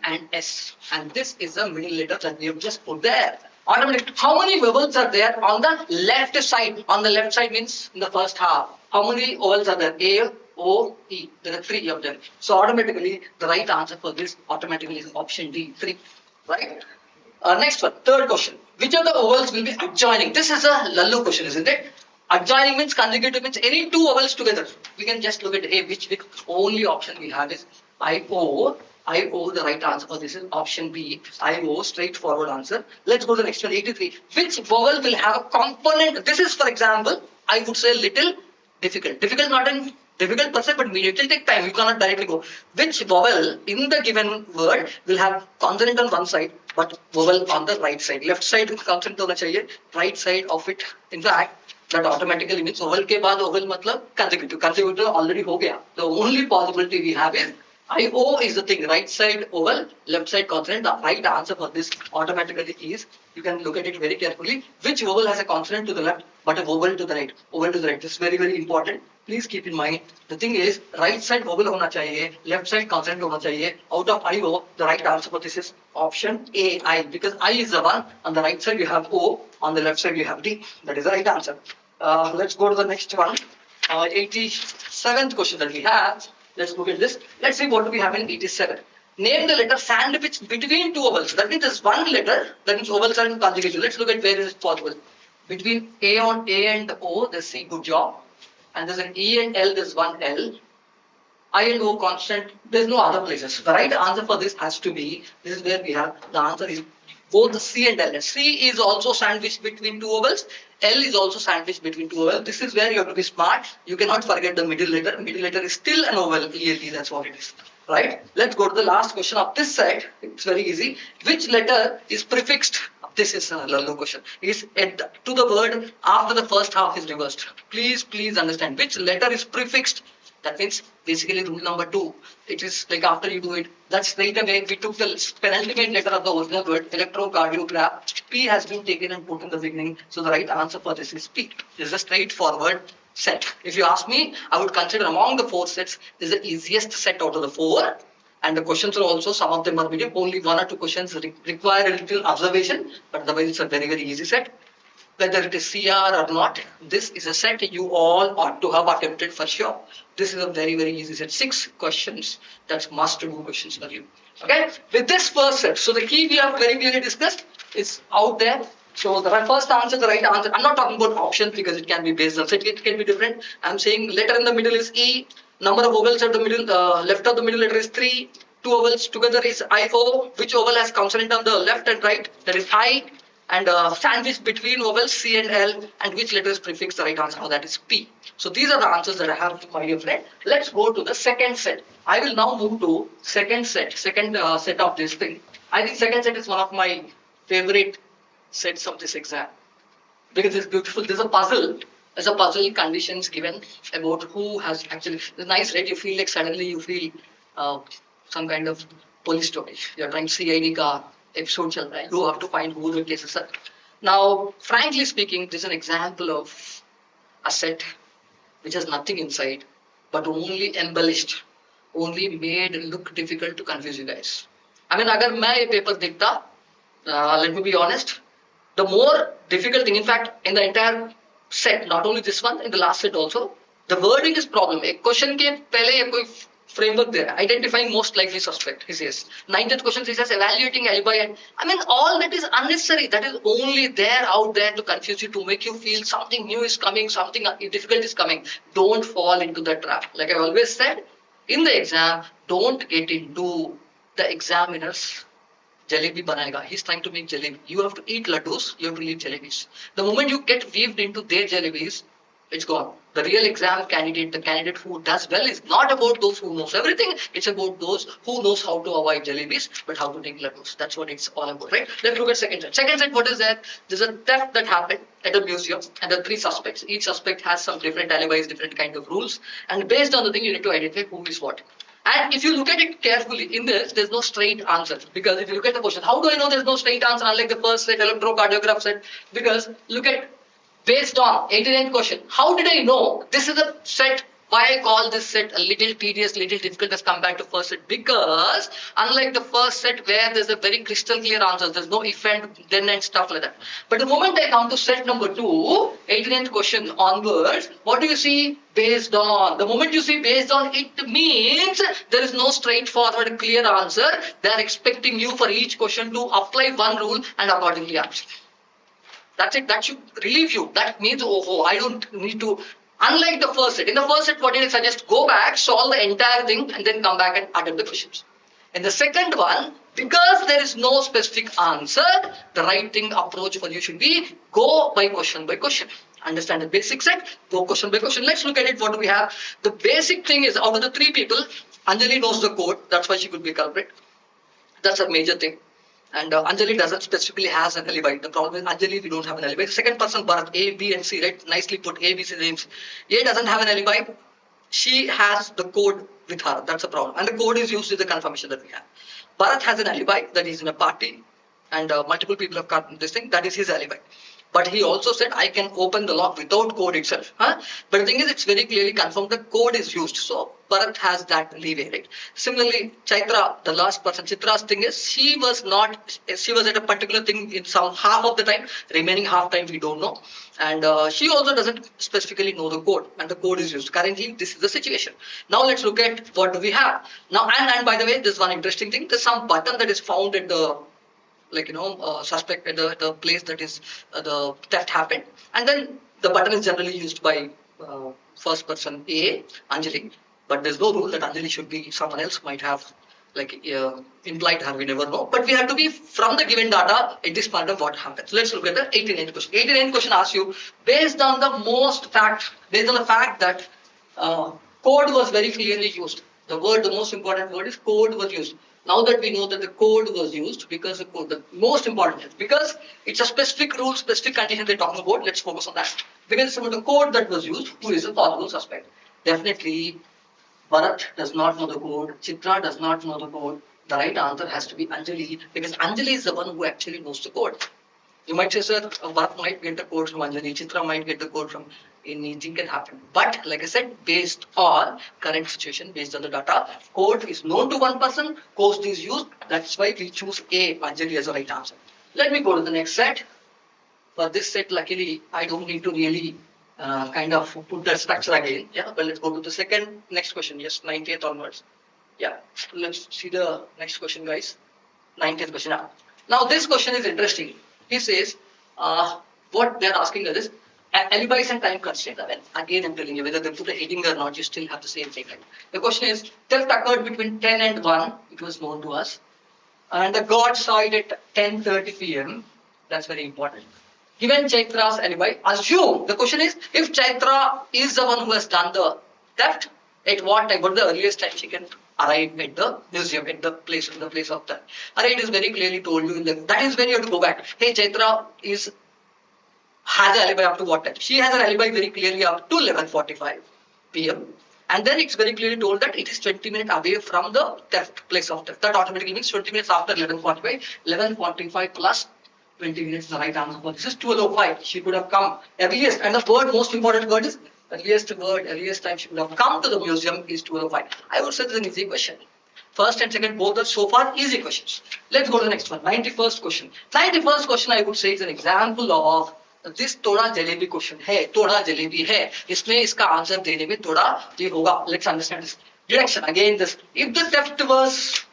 and S. And this is the middle letter that we have just put there. Automatic. How many vowels are there on the left side? On the left side means in the first half. How many vowels are there? A, O, E. There are 3 of them. So automatically, the right answer for this automatically is option D, 3. Right? Next one, third question. Which of the vowels will be adjoining? This is a Lallu question, isn't it? Adjoining means consecutive means any 2 vowels together. We can just look at A, which only option we have is I-O. I-O, the right answer for this is option B. I-O, straightforward answer. Let's go to the next one, 83. Which vowel will have a component? This is, for example, I would say little difficult. Difficult, not in difficult per se, but it will take time. You cannot directly go. Which vowel in the given word will have consonant on one side, but vowel on the right side? Left side consonant hona chahiye, right side of it. In fact, that automatically means vowel ke baad vowel matlab consecutive. Consecutive already ho gaya. The only possibility we have is I-O is the thing, right side vowel, left side consonant. The right answer for this automatically is, you can look at it very carefully, which vowel has a consonant to the left but a vowel to the right. Vowel to the right. This is very, very important. Please keep in mind, the thing is, right side vowel hona chahiye, left side consonant hona chahiye. Out of I-O, the right answer for this is option A, I. Because I is the one, on the right side you have O, on the left side you have D. That is the right answer. Let's go to the next one. 87th question that we have. Let's look at this. Let's see what do we have in 87. Name the letter sandwich between 2 vowels. That means there's one letter, that means vowels are in conjugation. Let's look at where is it possible. Between A and O, there's C, good job. And there's an E and L, there's one L. I and O constant, there's no other places. The right answer for this has to be, this is where we have, the answer is both the C and L. C is also sandwiched between 2 vowels. L is also sandwiched between 2 vowels. This is where you have to be smart. You cannot forget the middle letter. Middle letter is still an vowel. ELE, that's what it is. Right? Let's go to the last question of this side. It's very easy. Which letter is prefixed? This is a Lallu question. Is to the word after the first half is reversed. Please understand. Which letter is prefixed? That means basically rule number 2. It is like after you do it, that's straight away we took the penultimate letter of the original word, electrocardiograph. P has been taken and put in the beginning. So the right answer for this is P. This is a straightforward set. If you ask me, I would consider among the 4 sets, this is the easiest set out of the 4. And the questions are also, some of them are medium. Only 1 or 2 questions require a little observation, but otherwise it's a very, very easy set. Whether it is CR or not, this is a set you all ought to have attempted for sure. This is a very, very easy set. 6 questions. That's must-do questions for you. Okay? With this first set, so the key we have very clearly discussed is out there. So the first answer, the right answer. I'm not talking about options because it can be based on set. It can be different. I'm saying letter in the middle is E. Number of vowels at the middle, left of the middle letter is 3. two vowels together is I-O. Which vowel has consonant on the left and right? That is I. And sandwich between vowels C and L. And which letter is prefixed? The right answer, that is P. So these are the answers that I have, my dear friend. Let's go to the second set. I will now move to second set of this thing. I think second set is one of my favorite sets of this exam because it's beautiful. There's a puzzle. There's a puzzle conditions given about who has actually. It's nice, right? You feel like suddenly you feel some kind of police story. You're trying CID car episode chal raha hai. You have to find who the cases are. Now, frankly speaking, this is an example of a set which has nothing inside, but only embellished, only made look difficult to confuse you guys. I mean, agar main ye paper dikhta, let me be honest, the more difficult thing, in fact, in the entire set, not only this one, in the last set also, the wording is problem. A question ke pehle ye koi framework there, identifying most likely suspect, he says. 90th question, he says, evaluating alibi. And I mean, all that is unnecessary. That is only there, out there to confuse you, to make you feel something new is coming, something difficult is coming. Don't fall into the trap. Like I always said, in the exam, don't get into the examiner's jalebi banayega. He's trying to make jalebi. You have to eat laddus, you have to eat jalebis. The moment you get weaved into their jalebis, it's gone. The real exam candidate, the candidate who does well, is not about those who knows everything. It's about those who knows how to avoid jalebis, but how to take laddus. That's what it's all about, right? Let's look at second set. Second set, what is that? There's a theft that happened at a museum, and there are 3 suspects. Each suspect has some different alibis, different kind of rules, and based on the thing, you need to identify who is what. And if you look at it carefully, in this, there's no straight answer. Because if you look at the question, how do I know there's no straight answer, unlike the first set, electrocardiograph set? Because look at, based on 89th question, how did I know this is a set? Why I call this set a little tedious, little difficult as compared to first set? Because unlike the first set where there's a very crystal clear answer, there's no if and then and stuff like that. But the moment I come to set number 2, 89th question onwards, what do you see? Based on. The moment you see based on, it means there is no straightforward clear answer. They are expecting you for each question to apply one rule and accordingly answer. That's it. That should relieve you. That means, oh, I don't need to. Unlike the first set. In the first set, what did I suggest? Go back, solve the entire thing, and then come back and attempt the questions. In the second one, because there is no specific answer, the right thing approach for you should be go by question by question. Understand the basic set, go question by question. Let's look at it. What do we have? The basic thing is, out of the 3 people, Anjali knows the code. That's why she could be culprit. That's a major thing. And Anjali doesn't specifically has an alibi. The problem is Anjali, we don't have an alibi. The second person, Bharat, A, B, and C, right? Nicely put, A, B, C names. A doesn't have an alibi. She has the code with her. That's a problem. And the code is used with the confirmation that we have. Bharat has an alibi that he's in a party and multiple people have got this thing. That is his alibi. But he also said, I can open the lock without code itself. But the thing is, it's very clearly confirmed the code is used. So Bharat has that leeway, right? Similarly, Chaitra, the last person, Chitra's thing is, she was at a particular thing in some half of the time, remaining half time we don't know. And she also doesn't specifically know the code, and the code is used. Currently, this is the situation. Now let's look at what do we have. Now, and by the way, there's one interesting thing. There's some button that is found at the suspect at the place that is the theft happened, and then the button is generally used by first person A, Anjali, but there's no rule that Anjali should be someone else, might have implied her, we never know, but we have to be from the given data at this point of what happens. Let's look at the 89th question. 89th question asks you, based on the fact that code was very clearly used. The most important word is code was used. Now that we know that the code was used, because the most important is because it's a specific rule, specific condition they're talking about, let's focus on that. Because it's about the code that was used, who is a possible suspect. Definitely, Bharat does not know the code, Chitra does not know the code. The right answer has to be Anjali, because Anjali is the one who actually knows the code. You might say, sir, Bharat might get the code from Anjali, Chitra might get the code from anything can happen. But like I said, based on current situation, based on the data, code is known to one person, code is used. That's why we choose A, Anjali, as the right answer. Let me go to the next set. For this set, luckily, I don't need to really kind of put the structure again. Yeah, but let's go to the next question. Yes, 90th onwards. Yeah, let's see the next question, guys. 90th question. Now, this question is interesting. He says, what they're asking us is, Alibis and time constraint. Well, again, I'm telling you, whether they put a heading or not, you still have the same thing. Right? The question is, theft occurred between 10 and 1. It was known to us. And the god saw it at 10:30 p.m. That's very important. Given Chaitra's alibi, assume, the question is, if Chaitra is the one who has done the theft, at what time, what is the earliest time she can arrive at the museum, at the place of theft? Alright, it is very clearly told you, that is when you have to go back. Hey, Chaitra has an alibi up to what time? She has an alibi very clearly up to 11:45 p.m. And then it's very clearly told that it is 20 minutes away from the place of theft. That automatically means 20 minutes after 11:45. 11:45 plus 20 minutes is the right answer for this is 12:05. She could have come earliest. And the most important word is earliest time she could have come to the museum is 12:05. I would say this is an easy question. First and second, both are so far easy questions. Let's go to the next one. 91st question. 91st question I would say is an example of this थोड़ा jalebi question है, थोड़ा जलेबी है, इसमें इसका answer देने में थोड़ा ये होगा. Let's understand this direction. Again, this if the theft was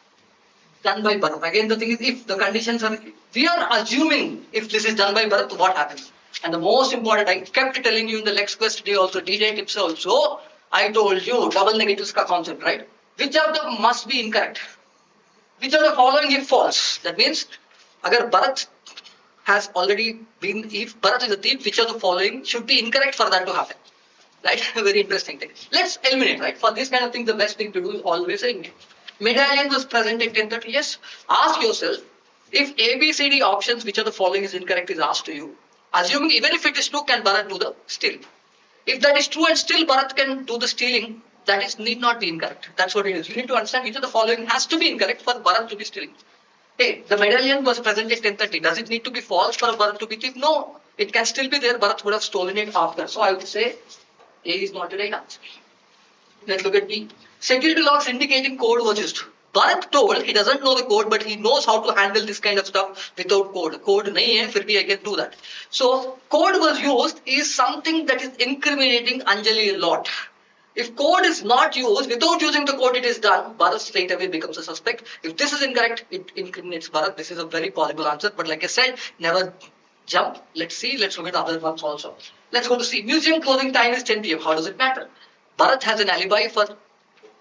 done by Bharat, again the thing is, if the conditions are, we are assuming if this is done by Bharat, what happens? And the most important, I kept telling you in the next question today also, DJ tips also, I told you double negatives ka concept, right? Which of them must be incorrect? Which of the following if false? That means, agar Bharat has already been, if Bharat is a thief, which of the following should be incorrect for that to happen? Right? Very interesting thing. Let's eliminate, right? For this kind of thing, the best thing to do is always eliminate. Medallion was present at 10:30. Yes. Ask yourself, if A, B, C, D options, which of the following is incorrect is asked to you. Assuming even if it is true, can Bharat do the stealing? If that is true and still Bharat can do the stealing, that is need not be incorrect. That's what it is. You need to understand which of the following has to be incorrect for Bharat to be stealing. Hey, the medallion was present at 10:30. Does it need to be false for Bharat to be thief? No. It can still be there. Bharat would have stolen it after. So I would say A is not the right answer. Let's look at B. Security logs indicating code was used. Bharat told he doesn't know the code, but he knows how to handle this kind of stuff without code. Code nahi hai, fir bhi I can do that. So code was used is something that is incriminating Anjali a lot. If code is not used, without using the code it is done, Bharat straight away becomes a suspect. If this is incorrect, it incriminates Bharat. This is a very possible answer. But like I said, never jump. Let's see. Let's look at other ones also. Let's go to C. Museum closing time is 10 p.m. How does it matter? Bharat has an alibi for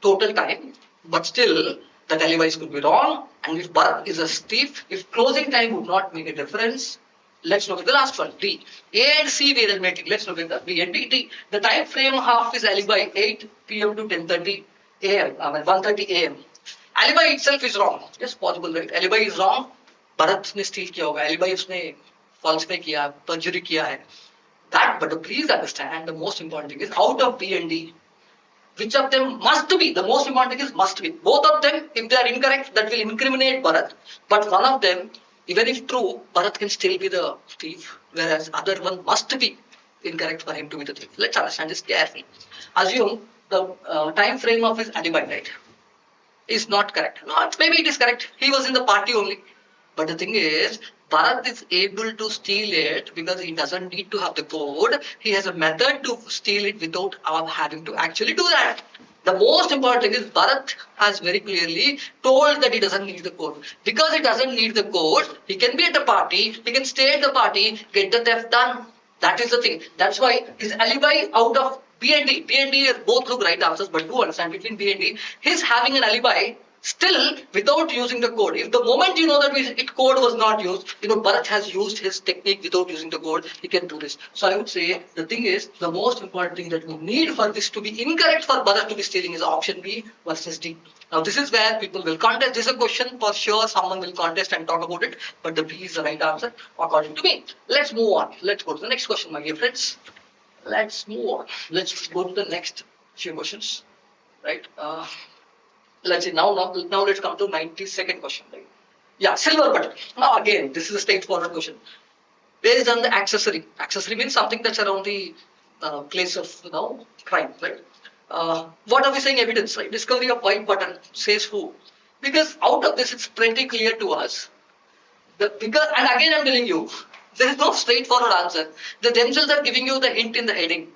total time, but still that alibi could be wrong. And if Bharat is a thief, if closing time would not make a difference, let's look at the last one. D. A and C were admitting. Let's look at the B and D. D. The time frame half is alibi 8 p.m. to 10:30 a.m. 1:30 a.m. Alibi itself is wrong. Yes, possible, right? Alibi is wrong. Bharat ने steal किया होगा. Alibi उसने false पे किया, perjury किया है. That, but please understand, the most important thing is out of B and D, which of them must be? The most important thing is must be. Both of them, if they are incorrect, that will incriminate Bharat. But one of them, even if true, Bharat can still be the thief, whereas other one must be incorrect for him to be the thief. Let's understand this carefully. Assume the time frame of his alibi, right, is not correct. No, maybe it is correct. He was in the party only. But the thing is, Bharat is able to steal it because he doesn't need to have the code. He has a method to steal it without having to actually do that. The most important thing is Bharat has very clearly told that he doesn't need the code. Because he doesn't need the code, he can be at the party, he can stay at the party, get the theft done. That is the thing. That's why his alibi out of B and D both look right answers, but do understand between B and D, his having an alibi still without using the code. If the moment you know that code was not used, Bharat has used his technique without using the code, he can do this. So I would say the thing is, the most important thing that we need for this to be incorrect for Bharat to be stealing is option B versus D. Now this is where people will contest. This is a question for sure someone will contest and talk about it, but the B is the right answer according to me. Let's move on. Let's go to the next question, my dear friends. Let's move on. Let's go to the next few questions. Right? Let's see, now let's come to 92nd question. Right? Yeah, silver button. Now again, this is a straightforward question. Based on the accessory. Accessory means something that's around the place of crime, right? What are we saying evidence, right? Discovery of white button says who? Because out of this, it's pretty clear to us. And again I'm telling you, there is no straightforward answer. They themselves are giving you the hint in the heading.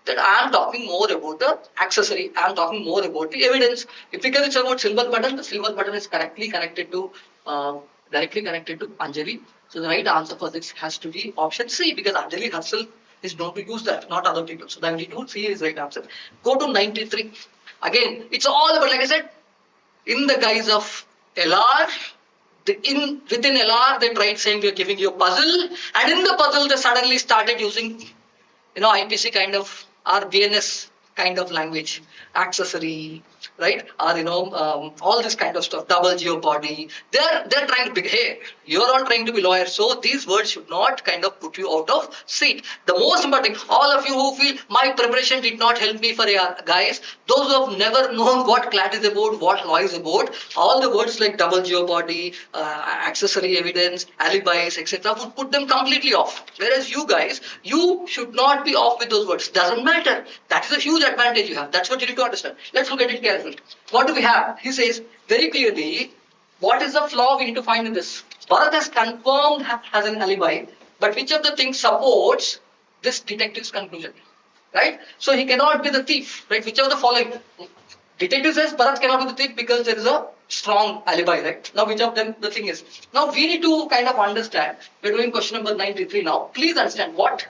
That I am talking more about the accessory, I am talking more about the evidence. Because it's about silver button, the silver button is directly connected to Anjali. So the right answer for this has to be option C, because Anjali herself is known to use that, not other people. So 92 C is right answer. Go to 93. Again, it's all about, like I said, in the guise of LR, within LR, they tried saying we are giving you a puzzle, and in the puzzle, they suddenly started using, IPC kind of, or BNS kind of language, accessory, right? Or, all this kind of stuff, double jeopardy. They're trying to be, hey, you're all trying to be lawyers, so these words should not kind of put you out of seat. The most important thing, all of you who feel my preparation did not help me for AR, guys, those who have never known what Clat is about, what law is about, all the words like double jeopardy, accessory evidence, alibis, etc. would put them completely off. Whereas you guys, you should not be off with those words. Doesn't matter. That is a huge advantage you have. That's what you need to understand. Let's look at it carefully. What do we have? He says very clearly, what is the flaw we need to find in this? Bharat has confirmed has an alibi, but which of the things supports this detective's conclusion? Right? So he cannot be the thief. Right? Which of the following? Detective says Bharat cannot be the thief because there is a strong alibi. Right? Now, which of them the thing is? Now, we need to kind of understand. We're doing question number 93 now. Please understand what.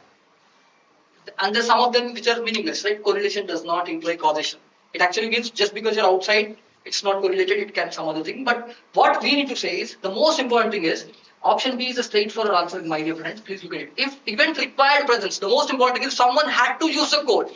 And there's some of them which are meaningless, right? Correlation does not imply causation. It actually means just because you're outside, it's not correlated, it can some other thing. But what we need to say is, the most important thing is, option B is a straightforward answer, my dear friends. Please look at it. If event required presence, the most important thing is someone had to use a code.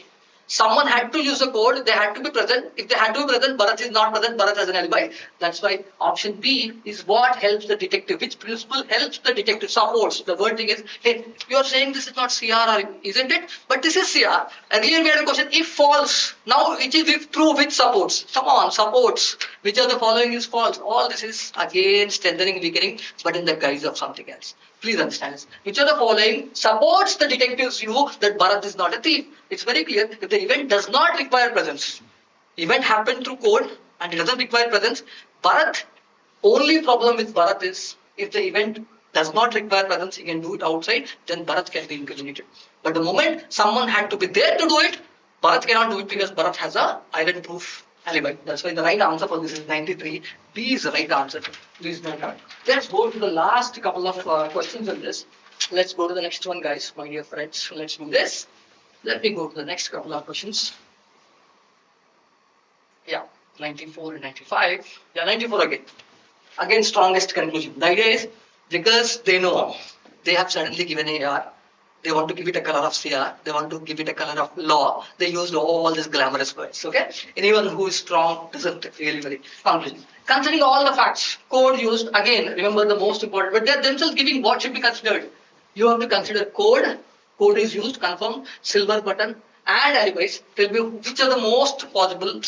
Someone had to use a code, they had to be present. If they had to be present, Bharat is not present, Bharat has an alibi. That's why option B is what helps the detective. Which principle helps the detective? Supports. The word thing is, hey, you're saying this is not CR, isn't it? But this is CR. Earlier we had a question, if false. Now it is if true, which supports? Come on, supports. Which of the following is false? All this is again strengthening, weakening, but in the guise of something else. Please understand this. Which of the following supports the detective's view that Bharat is not a thief? It's very clear. If the event does not require presence, event happened through code and it doesn't require presence, Bharat, only problem with Bharat is if the event does not require presence, he can do it outside, then Bharat can be incriminated. But the moment someone had to be there to do it, Bharat cannot do it because Bharat has a iron proof alibi. That's why the right answer for this is 93. B is the right answer. Please note that. Let's go to the last couple of questions on this. Let's go to the next one, guys, my dear friends. Let's do this. Let me go to the next couple of questions. Yeah, 94 and 95. Yeah, 94 again. Again, strongest conclusion. The idea is because they know they have suddenly given AR. They want to give it a color of CR. They want to give it a color of law. They use all these glamorous words. Okay? Anyone who is strong doesn't really very conclusion. Considering all the facts, code used, again, remember the most important, but they're themselves giving what should be considered. You have to consider code. Code is used, confirm, silver button, and alibis. Tell me which are the most possible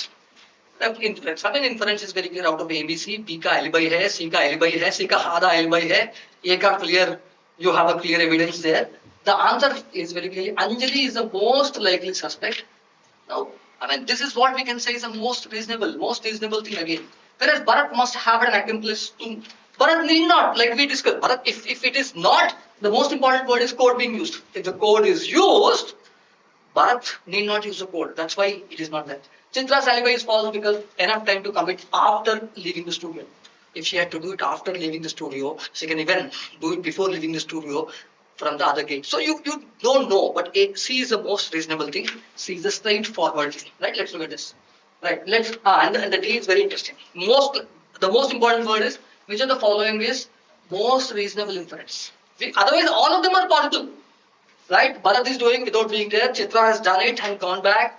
inference. I mean, inference is very clear out of ABC. B ka alibi hai, C ka alibi hai, C ka hada alibi hai, A ka clear, you have a clear evidence there. The answer is very clear. Anjali is the most likely suspect. Now, I mean, this is what we can say is the most reasonable thing again. Whereas Bharat must have an accomplice too. Bharat need not, like we discussed. Bharat, if it is not, the most important word is code being used. If the code is used, Bharat need not use the code. That's why it is not that. Chitra's alibi is false because enough time to commit after leaving the studio. If she had to do it after leaving the studio, she can even do it before leaving the studio from the other gate. So you don't know, but C is the most reasonable thing. C is the straightforward thing. Right? Let's look at this. Right? And the D is very interesting. The most important word is which of the following is most reasonable inference. Otherwise, all of them are possible. Right? Bharat is doing without being there. Chitra has done it and gone back.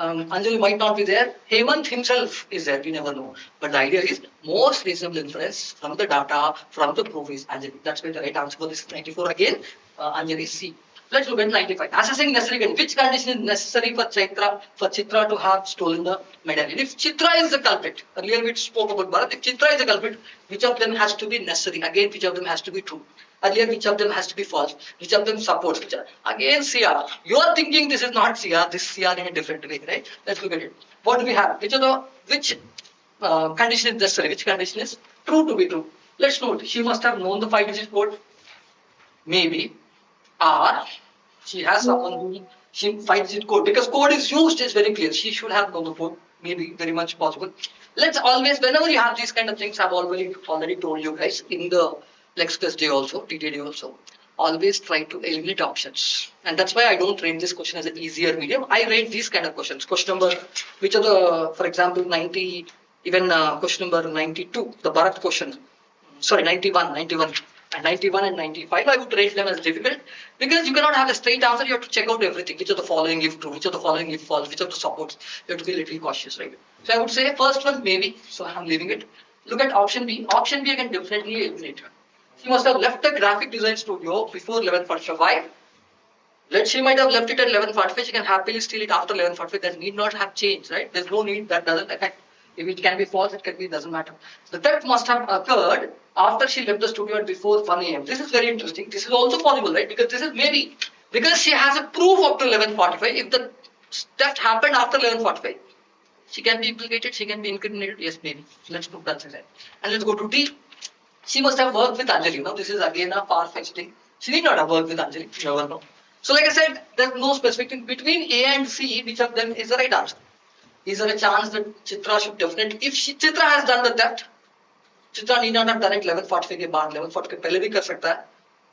Anjali might not be there. Hemant himself is there. We never know. But the idea is most reasonable inference from the data, from the proof is Anjali. That's why the right answer for this is 94 again. Anjali is C. Let's look at 95. Assessing necessary condition. Which condition is necessary for Chitra to have stolen the medallion? If Chitra is the culprit, earlier we spoke about Bharat. If Chitra is the culprit, which of them has to be necessary? Again, which of them has to be true? Earlier, which of them has to be false? Which of them supports? Again, CR. You are thinking this is not CR, this is CR in a different way, right? Let's look at it. What do we have? Which condition is necessary? Which condition is true to be true? Let's note. She must have known the 5-digit code. Maybe. Or she has someone who she 5-digit code. Because code is used, it's very clear. She should have known the code. Maybe very much possible. Let's always, whenever you have these kind of things, I've already told you guys in the Lex Plus Day also, TTD also. always try to eliminate options. And that's why I don't rate this question as an easy or medium. I rate these kind of questions. Question number, which are the, for example, 90, even question number 92, the Bharat question. Sorry, 91 and 91 and 95, I would rate them as difficult because you cannot have a straight answer. You have to check out everything. Which of the following if true, which of the following if false, which of the supports. You have to be a little cautious, right? So I would say first one maybe, so I'm leaving it. Look at option B. Option B I can definitely eliminate. She must have left the graphic design studio before 11:45. Why? She might have left it at 11:45. She can happily steal it after 11:45. That need not have changed, right? There's no need. That doesn't affect. If it can be false, it can be, doesn't matter. The theft must have occurred after she left the studio at before 1 a.m. This is very interesting. This is also possible, right? Because this is maybe, because she has a proof up to 11:45. If the theft happened after 11:45, she can be implicated, she can be incriminated. Yes, maybe. Let's put that aside. And let's go to D. She must have worked with Anjali. Now, this is again a far-fetched thing. She need not have worked with Anjali. You never know. So, like I said, there's no specific thing. Between A and C, which of them is the right answer? Is there a chance that Chitra should definitely, if Chitra has done the theft, Chitra need not have done it 11:45 के बाद 11:40 के पहले भी कर सकता है.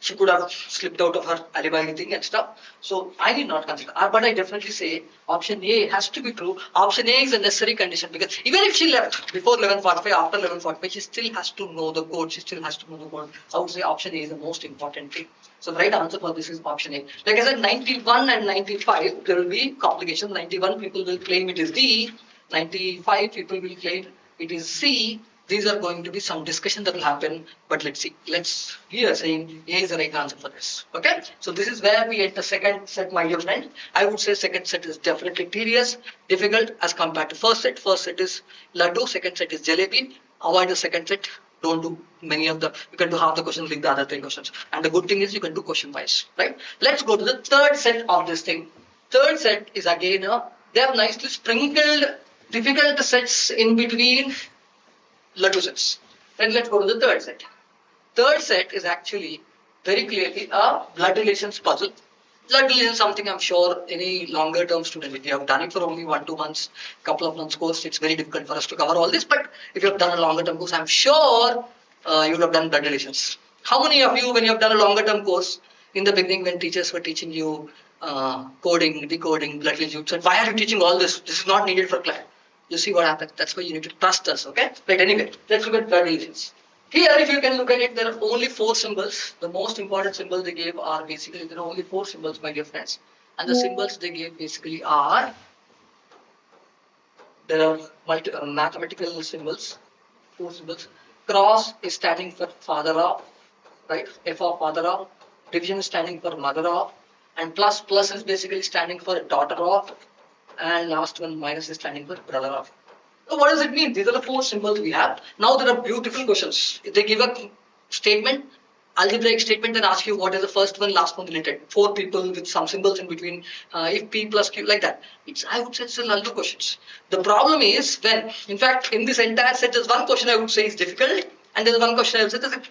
She could have slipped out of her alibi thing and stuff. So I did not consider. But I definitely say option A has to be true. Option A is a necessary condition because even if she left before 11:45, after 11:45, she still has to know the code. She still has to know the code. I would say option A is the most important thing. So the right answer for this is option A. Like I said, 91 and 95, there will be complications. 91 people will claim it is D. 95 people will claim it is C. These are going to be some discussion that will happen, but let's see. We are saying A is the right answer for this. Okay? So this is where we at the second set, my dear friend. I would say second set is definitely tedious, difficult as compared to first set. First set is laddu, second set is jalebi. Avoid the second set. Don't do many of the, you can do half the questions, leave the other 3 questions. And the good thing is you can do question wise, right? Let's go to the third set of this thing. Third set is again, they have nicely sprinkled difficult sets in between laddu sets. Then let's go to the third set. Third set is actually very clearly a blood relations puzzle. Blood relations is something I'm sure any longer term student, if you have done it for only 1-2 months, couple of months course, it's very difficult for us to cover all this. But if you have done a longer term course, I'm sure you would have done blood relations. How many of you, when you have done a longer term course, in the beginning when teachers were teaching you coding, decoding, blood relations, you said, why are you teaching all this? This is not needed for Clat. You see what happens. That's why you need to trust us, okay? Right, anyway, let's look at blood relations. Here, if you can look at it, there are only 4 symbols. The most important symbols they gave are basically, there are only 4 symbols, my dear friends. And the symbols they gave basically are, there are mathematical symbols, 4 symbols. Cross is standing for father of, right? F of father of. Division is standing for mother of. And plus is basically standing for daughter of. And last one, minus is standing for brother of. So what does it mean? These are the 4 symbols we have. Now there are beautiful questions. If they give a statement, algebraic statement, then ask you what is the first one, last one related. 4 people with some symbols in between. If P plus Q, like that. I would say it's still laddu questions. The problem is when, in fact, in this entire set, there's one question I would say is difficult, and there's one question I would say there's a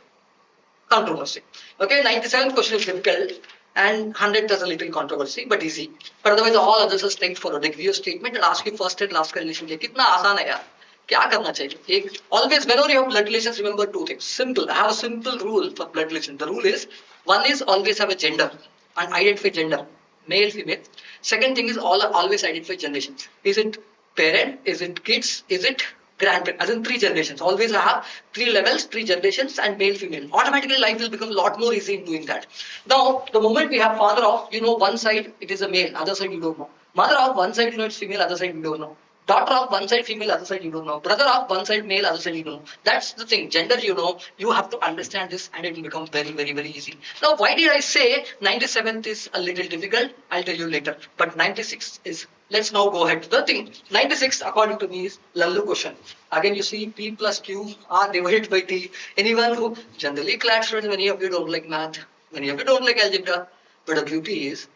controversy. Okay, 97th question is difficult. And 100 does a little controversy, but easy. But otherwise, all others are straightforward. They give you a statement and ask you first and last relation. कितना आसान है यार? क्या करना चाहिए? Always, whenever you have blood relations, remember 2 things. Simple. I have a simple rule for blood relations. The rule is, one is always have a gender and identify gender, male, female. Second thing is always identify generation. Is it parent? Is it kids? Is it grandparent? As in 3 generations. Always I have 3 levels, 3 generations, and male, female. Automatically life will become a lot more easy in doing that. Now, the moment we have father of, you know, one side it is a male, other side you don't know. Mother of, one side you know it's female, other side you don't know. Daughter of, one side female, other side you don't know. Brother of, one side male, other side you don't know. That's the thing. Gender, you know, you have to understand this and it will become very, very, very easy. Now, why did I say 97th is a little difficult? I'll tell you later. But 96 is, let's now go ahead to the thing. 96, according to me, is lallu question. Again, you see P plus Q are divided by T. Anyone who, generally Clat students, many of you don't like math, many of you don't like algebra. But the beauty is,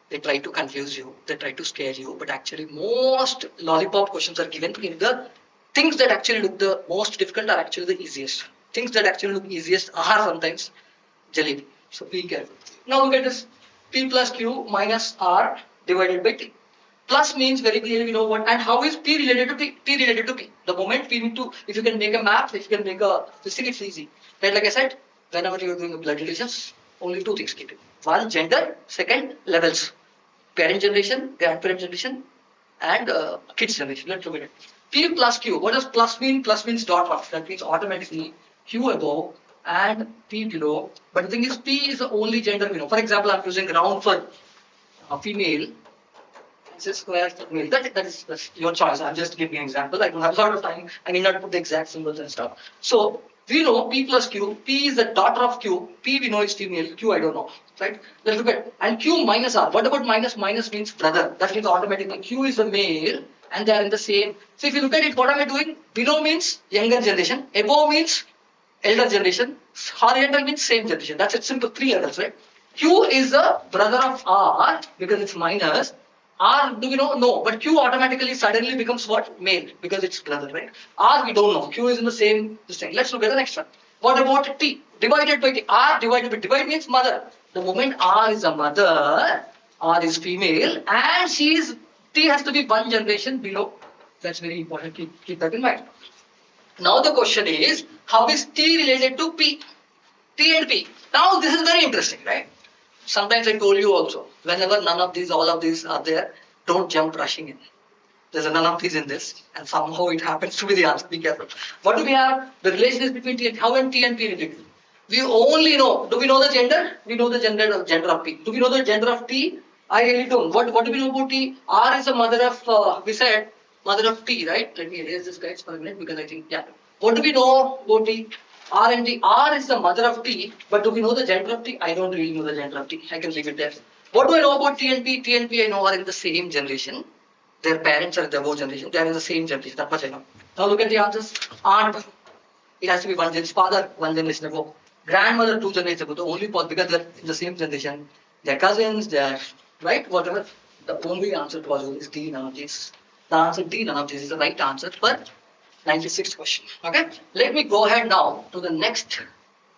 they try to confuse you, they try to scare you, but actually most lollipop questions are given in the things that actually look the most difficult are actually the easiest. Things that actually look easiest are sometimes jalebi. So be careful. Now look at this. P plus Q minus R divided by T. Plus means very clearly we know what, and how is P related to P? P related to P. The moment we need to, if you can make a map, if you can make a, this thing it's easy. Right, like I said, whenever you are doing a blood relations, Only two things keep it. One, gender. Second, levels. Parent generation, grandparent generation, and kids generation. Let's look at it. P plus Q. What does plus mean? Plus means dot off. That means automatically Q above and P below. But the thing is, P is the only gender we know. For example, I'm using round for a female. This is square for male. That's your choice. I'm just giving an example. I don't have a lot of time. I need not put the exact symbols and stuff. So we know P plus Q. P is the daughter of Q. P we know is female. Q I don't know. Right? Let's look at and Q minus R. What about minus? Minus means brother. That means automatically Q is the male and they are in the same. So if you look at it, what am I doing? Below means younger generation. Above means elder generation. Horizontal means same generation. That's it. Simple. Three others, right? Q is the brother of R because it's minus. R, do we know? No. But Q automatically suddenly becomes what? Male because it's brother, right? R, we don't know. Q is in the same thing. Let's look at the next one. What about T? Divided by T. R divided by divide means mother. The moment R is a mother, R is female, and T has to be one generation below. That's very important. Keep that in mind. Now the question is, how is T related to P? T and P. Now this is very interesting, right? Sometimes I told you also, whenever none of these, all of these are there, don't jump rushing in. There's a none of these in this, and somehow it happens to be the answer. Be careful. What do we have? The relation is between T and how and T and P related. We only know. Do we know the gender? We know the gender of P. Do we know the gender of T? I really don't. What do we know about T? R is the mother of. We said mother of T, right? Let me erase this guys for a minute because I think yeah. What do we know about T? R and T. R is the mother of T, but do we know the gender of T? I don't really know the gender of T. I can leave it there. What do I know about T and P? T and P I know are in the same generation. Their parents are in the above generation. They are in the same generation. That much I know. Now look at the answers. Aunt, it has to be one generation. Father, one generation ago. Grandmother, two generations ago. The only part because they're in the same generation. They're cousins. They're right. Whatever. The only answer possible is D. None of these. The answer D. None of these is the right answer. But 96th question. Okay, let me go ahead now to the next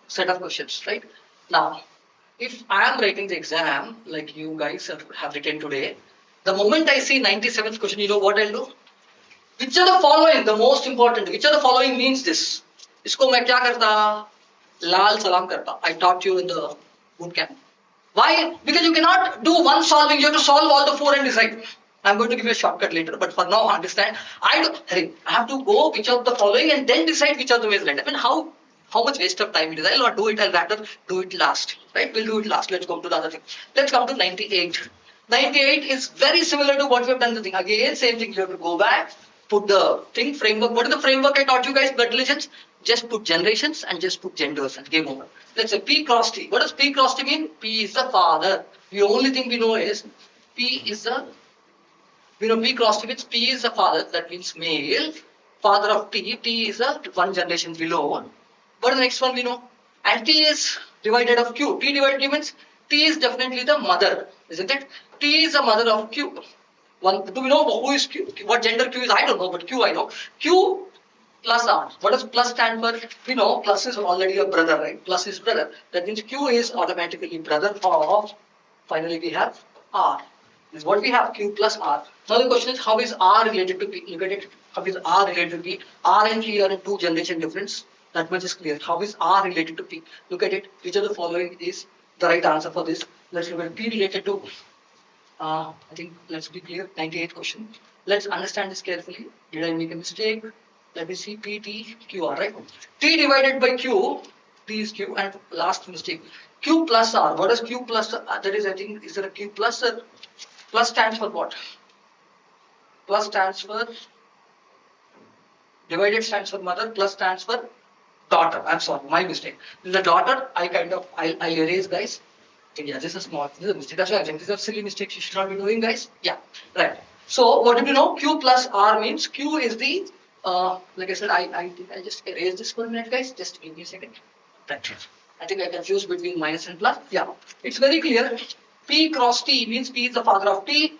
set of questions. Right now, if I am writing the exam like you guys have written today, the moment I see 97th question, you know what I'll do? Which are the following? The most important. Which are the following means this? Isko main kya karta? Lal salam karta. I taught you in the boot camp. Why? Because you cannot do one solving. You have to solve all the four and decide. I'm going to give you a shortcut later, but for now, understand. I have to go which of the following and then decide which of the ways right. I mean, how much waste of time it is. I'll not do it. I'll rather do it last. Right? We'll do it last. Let's come to the other thing. Let's come to 98. 98 is very similar to what we have done the thing. Again, same thing. You have to go back, put the thing framework. What is the framework I taught you guys? Blood relations. Just put generations and just put genders and game over. Let's say P cross T. What does P cross T mean? P is the father. The only thing we know is P is the P cross T means P is the father, that means male, father of T, T is a one generation below. But the next one we know, and T is divided of Q. T divided Q means T is definitely the mother, isn't it? T is the mother of Q. Do we know who is Q? What gender Q is? I don't know, but Q I know. Q plus R. What does plus stand for? We know plus is already a brother, right? Plus is brother. That means Q is automatically brother of, finally we have R. Is what we have, Q plus R. Now the question is, how is R related to P? Look at it. How is R related to P? R and P are in two generation difference. That much is clear. How is R related to P? Look at it. Which of the following is the right answer for this? Let's look at P related to, I think, let's be clear, 98th question. Let's understand this carefully. Did I make a mistake? Let me see, P, T, Q, R, right? T divided by Q, T is Q, and last mistake. Q plus R. What is Q plus R? That is, I think, is there a Q plus R? Plus stands for what? Plus stands for divided stands for mother, plus stands for daughter. I'm sorry, my mistake. This is a daughter. I'll erase, guys. Yeah, this is small. This is a mistake. That's why I'm saying this is a silly mistake you should not be doing, guys. Yeah, right. So what did you know? Q plus R means Q is the like I said, I just erase this for a minute, guys. Just give me a second. Right. I think I confused between minus and plus. Yeah, it's very clear. P cross T means P is the father of T.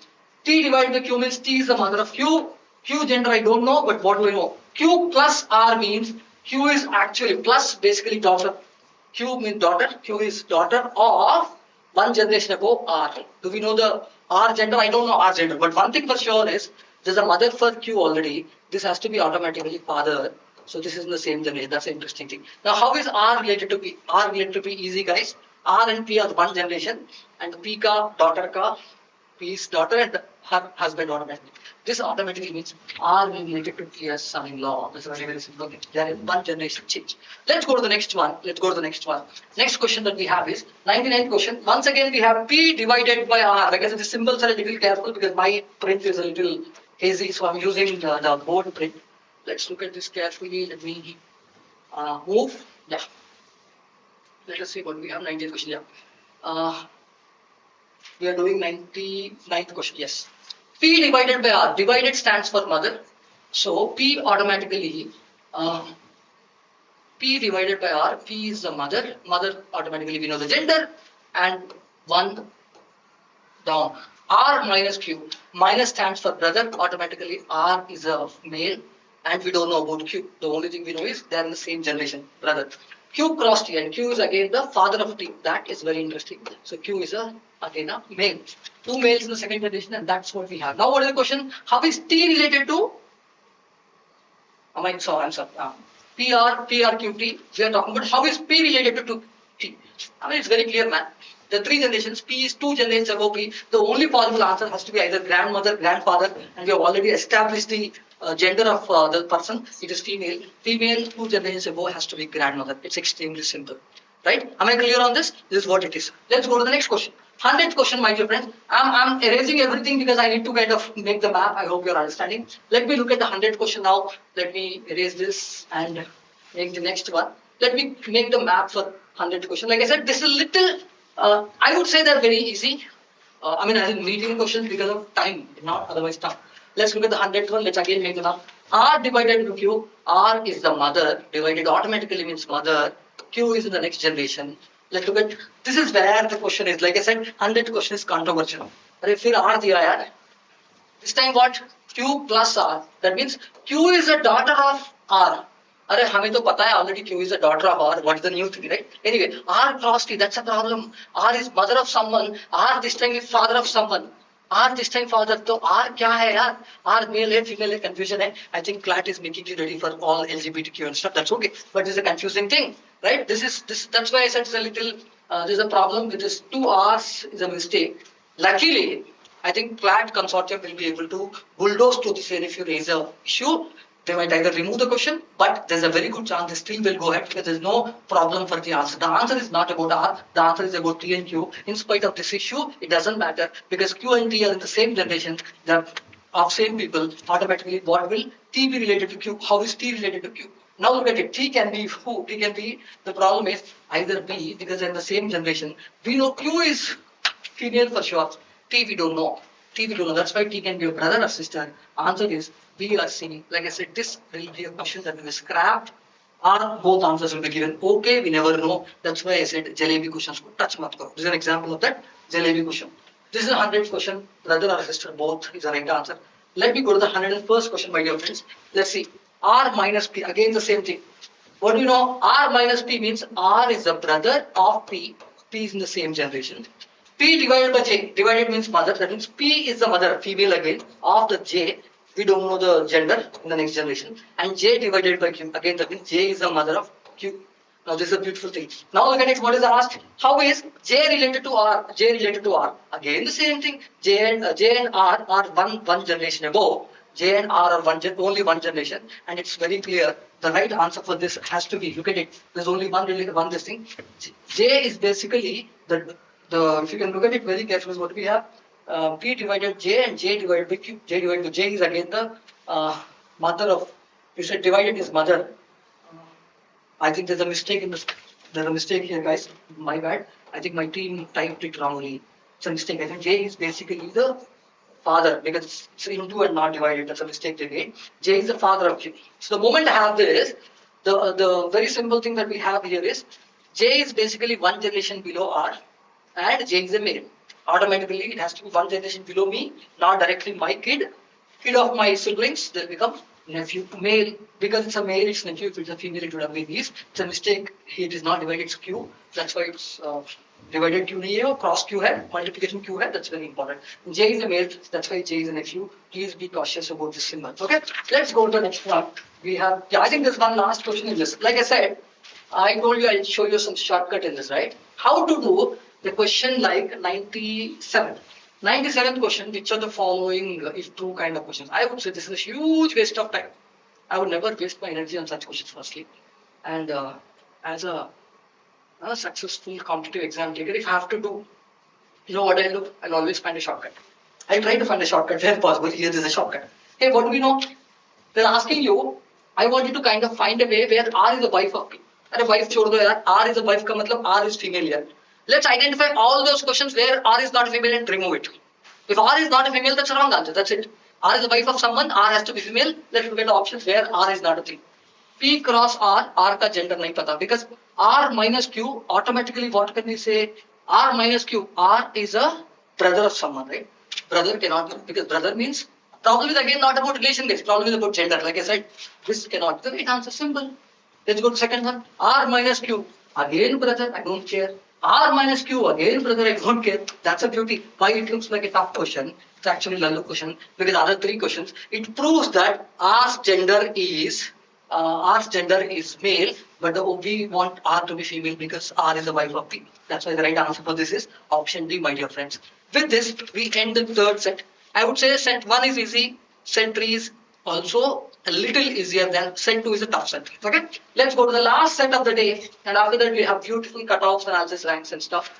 T divided by Q means T is the mother of Q. Q gender I don't know, but what do I know? Q plus R means Q is actually plus basically daughter. Q means daughter. Q is daughter of one generation above R. Do we know the R gender? I don't know R gender, but one thing for sure is there's a mother for Q already. This has to be automatically father. So this is in the same generation. That's an interesting thing. Now, how is R related to P? R related to P easy, guys. R and P are one generation, and the P ka daughter ka, P's daughter and her husband automatically. This automatically means R will be related to P as son-in-law. This is a very, very simple thing. They are in one generation change. Let's go to the next one. Next question that we have is 99th question. Once again, we have P divided by R. Like I said, the symbols are a little careful because my print is a little hazy, so I'm using the board print. Let's look at this carefully. Let me move. Yeah. Let us see what we have. 90th question. Yeah. We are doing 99th question. Yes. P divided by R. Divided stands for mother. So P automatically, P divided by R. P is the mother. Mother automatically we know the gender. And 1 down. R minus Q. Minus stands for brother. Automatically R is a male. And we don't know about Q. The only thing we know is they are in the same generation. Brother. Q cross T, and Q is again the father of T. That is very interesting. So Q is again a male. Two males in the second generation, and that's what we have. Now what is the question? How is T related to? I'm sorry. PRQT. We are talking about how is P related to T. I mean it's very clear, man. The three generations, P is 2 generations above P. The only possible answer has to be either grandmother, grandfather, and we have already established the gender of the person. It is female. Female 2 generations above has to be grandmother. It's extremely simple. Right? Am I clear on this? This is what it is. Let's go to the next question. 100th question, my dear friends. I'm erasing everything because I need to kind of make the map. I hope you're understanding. Let me look at the 100th question now. Let me erase this and make the next one. Let me make the map for 100th question. Like I said, this is a little, I would say they're very easy. I mean, as in meeting questions because of time, not otherwise tough. Let's look at the 100th one. Let's again make the map. R divided to Q. R is the mother. Divided automatically means mother. Q is in the next generation. Let's look at, this is where the question is. Like I said, 100th question is controversial. This time what? Q plus R. That means Q is a daughter of R. Arey, हमें तो पता है already Q is a daughter of R. What is the new thing, right? Anyway, R cross T, that's a problem. R is mother of someone. R this time is father of someone. R this time father. तो R क्या है यार? R male है, female है, confusion है. I think Clat is making you ready for all LGBTQ and stuff. That's okay, but it's a confusing thing, right? That's why I said it's a little. There's a problem with this. 2 R's is a mistake. Luckily, I think Clat consortium will be able to bulldoze through this if you raise a issue. They might either remove the question, but there's a very good chance they still will go ahead because there's no problem for the answer. The answer is not about R, the answer is about T and Q. In spite of this issue, it doesn't matter because Q and T are in the same generation, they're of same people. Automatically, what will T be related to Q? How is T related to Q? Now look at it. T can be who? T can be, the problem is either B because they're in the same generation. We know Q is female for sure. T we don't know. T we don't know. That's why T can be a brother or sister. Answer is B or C. Like I said, this will be a question that will be scrapped. Or both answers will be given. Okay, we never know. That's why I said jalebi questions ko touch mat karo. This is an example of that jalebi question. This is a 100th question. Brother or sister, both is the right answer. Let me go to the 101st question, my dear friends. Let's see. R minus P. Again the same thing. What do you know? R minus P means R is the brother of P. P is in the same generation. P divided by J. Divided means mother. That means P is the mother, female again, of the J. We don't know the gender in the next generation. And J divided by Q. Again, that means J is the mother of Q. Now this is a beautiful thing. Now look at it. What is asked? How is J related to R? J related to R. Again the same thing. J and R are one generation above. J and R are only one generation. And it's very clear. The right answer for this has to be, look at it. There's only one this thing. J is basically the if you can look at it very carefully, what we have. P divided J and J divided by Q. J divided by J is again the mother of, you said divided is mother. I think there's a mistake in this. There's a mistake here, guys. My bad. I think my team typed it wrongly. It's a mistake. I think J is basically the father because it's into and not divided. That's a mistake they made. J is the father of Q. So the moment I have this, the very simple thing that we have here is J is basically one generation below R and J is a male. Automatically it has to be one generation below me, not directly my kid of my siblings, they'll become nephew. Male, because it's a male, it's nephew. If it's a female, it would have been niece. It's a mistake. It is not divided, it's Q. That's why it's divided Q nahi hai, cross Q hai, multiplication Q hai. That's very important. J is a male, that's why J is a nephew. Please be cautious about this symbol. Okay, let's go to the next one. We have, I think there's one last question in this. Like I said, I told you I'll show you some shortcut in this, right? How to do the question like 97. 97th question, which of the following is true kind of questions? I would say this is a huge waste of time. I would never waste my energy on such questions, firstly. And as a successful competitive exam taker, if I have to do, you know what I'll do? I'll always find a shortcut. I'll try to find a shortcut where possible. Here is a shortcut. Hey, what do we know? They're asking you, I want you to kind of find a way where R is the wife of P. And a wife छोड़ दो यार, R is a wife का मतलब R is female here. Let's identify all those questions where R is not a female and remove it. If R is not a female, that's a wrong answer. That's it. R is the wife of someone, R has to be female. Let's look at the options where R is not a thing. P cross R का gender नहीं पता because R minus Q automatically what can we say? R minus Q, R is a brother of someone, right? Brother cannot be because brother means problem is again not about relation based, problem is about gender. Like I said, this cannot be the right answer. Simple. Let's go to second one. R minus Q, again brother, I don't care. R minus Q, again brother, I don't care. That's a beauty. Why it looks like a tough question? It's actually a lallu question because other three questions. It proves that R's gender is male, but we want R to be female because R is the wife of P. That's why the right answer for this is option D, my dear friends. With this, we end the third set. I would say set 1 is easy, set 3 is also a little easier than set 2 is a tough set. Okay, let's go to the last set of the day, and after that we have beautiful cutoffs, analysis, ranks and stuff.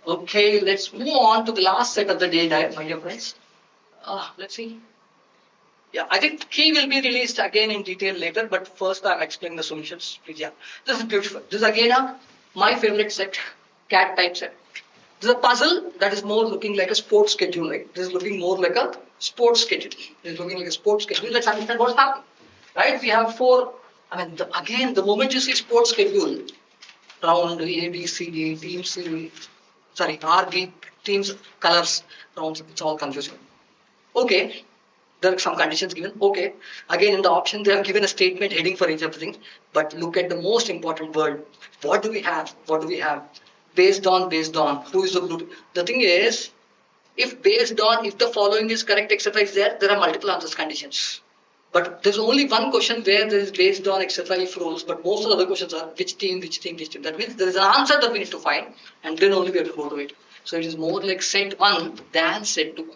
Okay, let's move on to the last set of the day, my dear friends. Let's see. Yeah, I think key will be released again in detail later, but first I'm explaining the solutions. Please, yeah, this is beautiful. This is again my favorite set, cat type set. This is a puzzle that is more looking like a sports schedule, right? This is looking more like a sports schedule. This is looking like a sports schedule. Let's understand what's happening, right? We have four. I mean, again, the moment you see sports schedule, round A, B, C, D, team C, sorry, R, B, teams, colors, rounds, it's all confusing. Okay. There are some conditions given. Okay. Again, in the option, they have given a statement heading for each of the things. But look at the most important word. What do we have? What do we have? Based on. Who is the blue? The thing is, if based on, if the following is correct, etc. is there are multiple answers conditions. But there's only one question where there is based on, etc. if rules. But most of the other questions are which team. That means there is an answer that we need to find, and then only we have to go to it. So it is more like set 1 than set 2.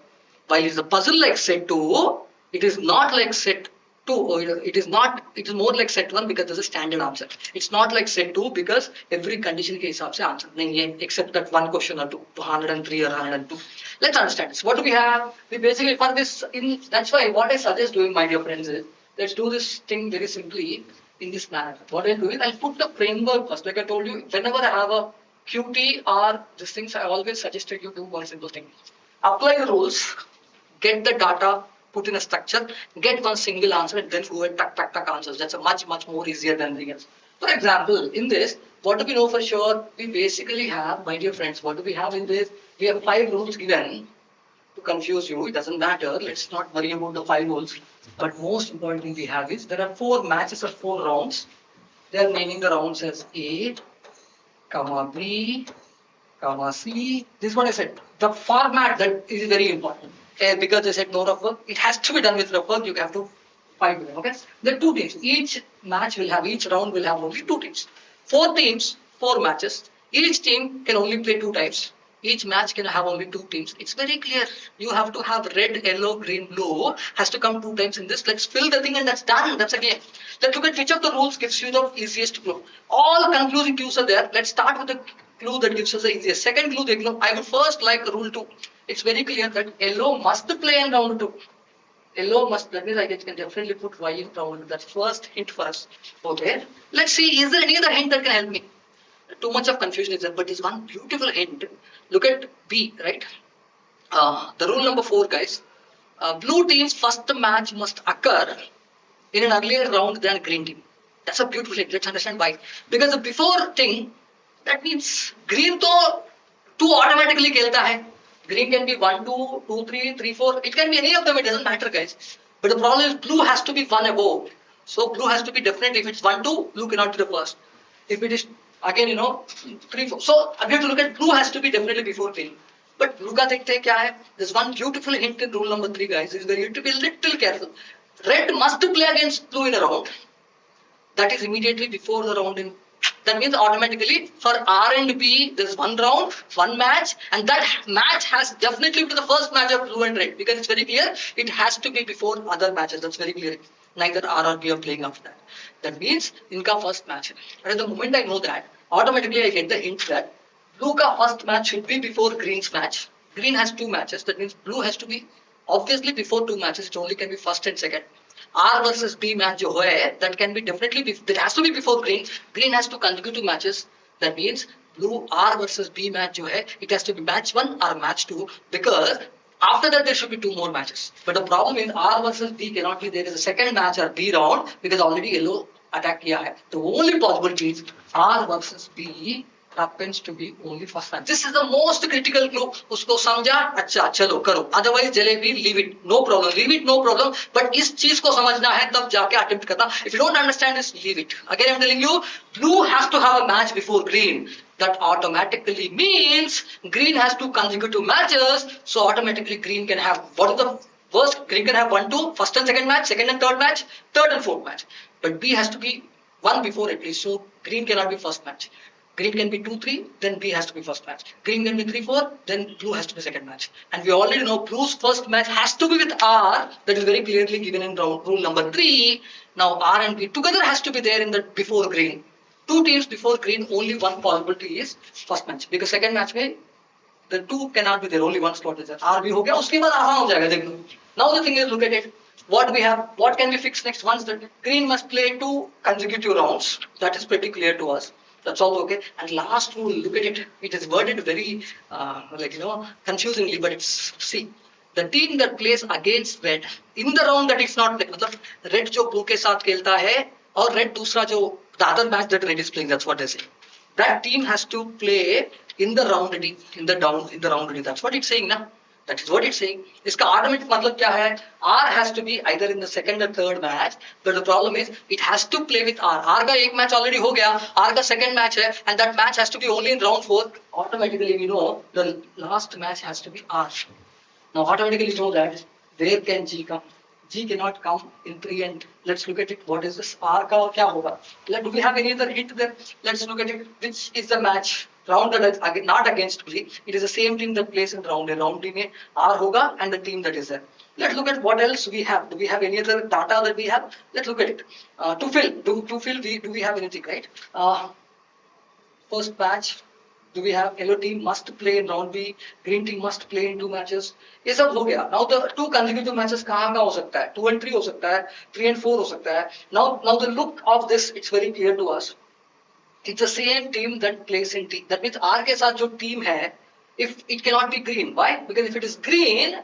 While it is a puzzle like set 2, it is not like set 2. It is more like set 1 because there's a standard answer. It's not like set 2 because every condition के हिसाब से answer नहीं है except that one question or two, 103 or 102. Let's understand this. What do we have? We basically for this that's why what I suggest doing, my dear friends, is let's do this thing very simply in this manner. What I'll do is I'll put the framework first. Like I told you, whenever I have a QT or these things, I always suggested you do one simple thing. Apply the rules. Get the data, put in a structure, get one single answer, and then go and tuck answers. That's a much more easier than anything else. For example, in this, what do we know for sure? We basically have, my dear friends, what do we have in this? We have 5 rules given. To confuse you, it doesn't matter. Let's not worry about the 5 rules. But most important thing we have is there are 4 matches or 4 rounds. They are naming the rounds as A, B, C. This is what I said. The format that is very important. Because they said no rough work, it has to be done with rough work. You have to fight with them. Okay, there are 2 teams. Each round will have only 2 teams. 4 teams, 4 matches. Each team can only play 2 times. Each match can have only 2 teams. It's very clear. You have to have red, yellow, green, blue. Has to come 2 times in this. Let's fill the thing and that's done. That's a game. Let's look at which of the rules gives you the easiest clue. All confusing clues are there. Let's start with the clue that gives us the easiest. Second clue, I would first like rule 2. It's very clear that yellow must play in round 2. Yellow must, that means I can definitely put Y in round 2. That's first hint for us. Okay. Let's see, is there any other hint that can help me? Too much of confusion is there, but there's one beautiful hint. Look at B, right? The rule number 4, guys. Blue team's first match must occur in an earlier round than green team. That's a beautiful hint. Let's understand why. Because the before thing, that means green to 2 automatically खेलता है. Green can be 1, 2, 2, 3, 3, 4. It can be any of them. It doesn't matter, guys. But the problem is blue has to be 1 above. So blue has to be definitely. If it's 1, 2, blue cannot be the first. If it is again, 3, 4. So we have to look at blue has to be definitely before green. But blue का देखते हैं क्या है? There's one beautiful hint in rule number 3, guys. Is where you have to be a little careful. Red must play against blue in a round. That is immediately before the round in That means automatically for R and B, there's one round, one match, and that match has definitely to be the first match of blue and red because it's very clear it has to be before other matches. That's very clear. Neither R or B are playing after that. That means inka first match. And at the moment I know that, automatically I get the hint that blue ka first match should be before green's match. Green has two matches. That means blue has to be obviously before two matches. It only can be first and second. R versus B match जो है, that can be definitely that has to be before green. Green has to consecutive matches. That means blue R versus B match जो है, it has to be match 1 or match 2 because after that there should be 2 more matches. But the problem is R versus B cannot be there is a second match or B round because already yellow attack किया है. The only possibility is R versus B happens to be only first match. This is the most critical clue. उसको समझा अच्छा चलो करो. Otherwise jalebi leave it no problem. Leave it no problem. But इस चीज को समझना है तब जाके attempt करना. If you don't understand this, leave it. Again I'm telling you, blue has to have a match before green. That automatically means green has 2 consecutive matches. So automatically green can have what is the worst? Green can have 1, 2, first and second match, second and third match, third and fourth match. But B has to be 1 before at least. So green cannot be first match. Green can be 2, 3, then B has to be first match. Green can be 3, 4, then blue has to be second match. And we already know blue's first match has to be with R. That is very clearly given in rule number 3. Now R and B together has to be there in the before green. 2 teams before green, only one possibility is first match. Because second match में the 2 cannot be there, only one slot is there. R भी हो गया, उसके बाद आसान हो जाएगा देखो. Now the thing is, look at it. What we have, what can we fix next? Once that green must play 2 consecutive rounds. That is pretty clear to us. That's all okay. And last rule, look at it. It is worded very, confusingly, but it's, see, the team that plays against red, in the round that it's not, मतलब red जो blue के साथ खेलता है, और red दूसरा जो, the other match that red is playing, that's what they say. That team has to play in the round D, in the round D. That's what it's saying, na? That is what it's saying. इसका automatic मतलब क्या है? R has to be either in the second or third match, but the problem is it has to play with R. R का एक match already हो गया, R का second match है, and that match has to be only in round 4. Automatically we know the last match has to be R. Now automatically know that where can G come? G cannot come in 3 and let's look at it. What is this? R का क्या होगा? Do we have any other hint there? Let's look at it. Which is the match? Round that is not against B. It is the same team that plays in round A. Round D में R होगा and the team that is there. Let's look at what else we have. Do we have any other data that we have? Let's look at it. To fill, do we have anything, right? First match. Do we have yellow team must play in round B, green team must play in 2 matches. ये सब हो गया. Now the 2 consecutive matches कहाँ हो सकता है? 2 and 3 हो सकता है, 3 and 4 हो सकता है. Now the look of this, it's very clear to us. It's the same team that plays in T. That means R के साथ जो team है, if it cannot be green. Why? Because if it is green,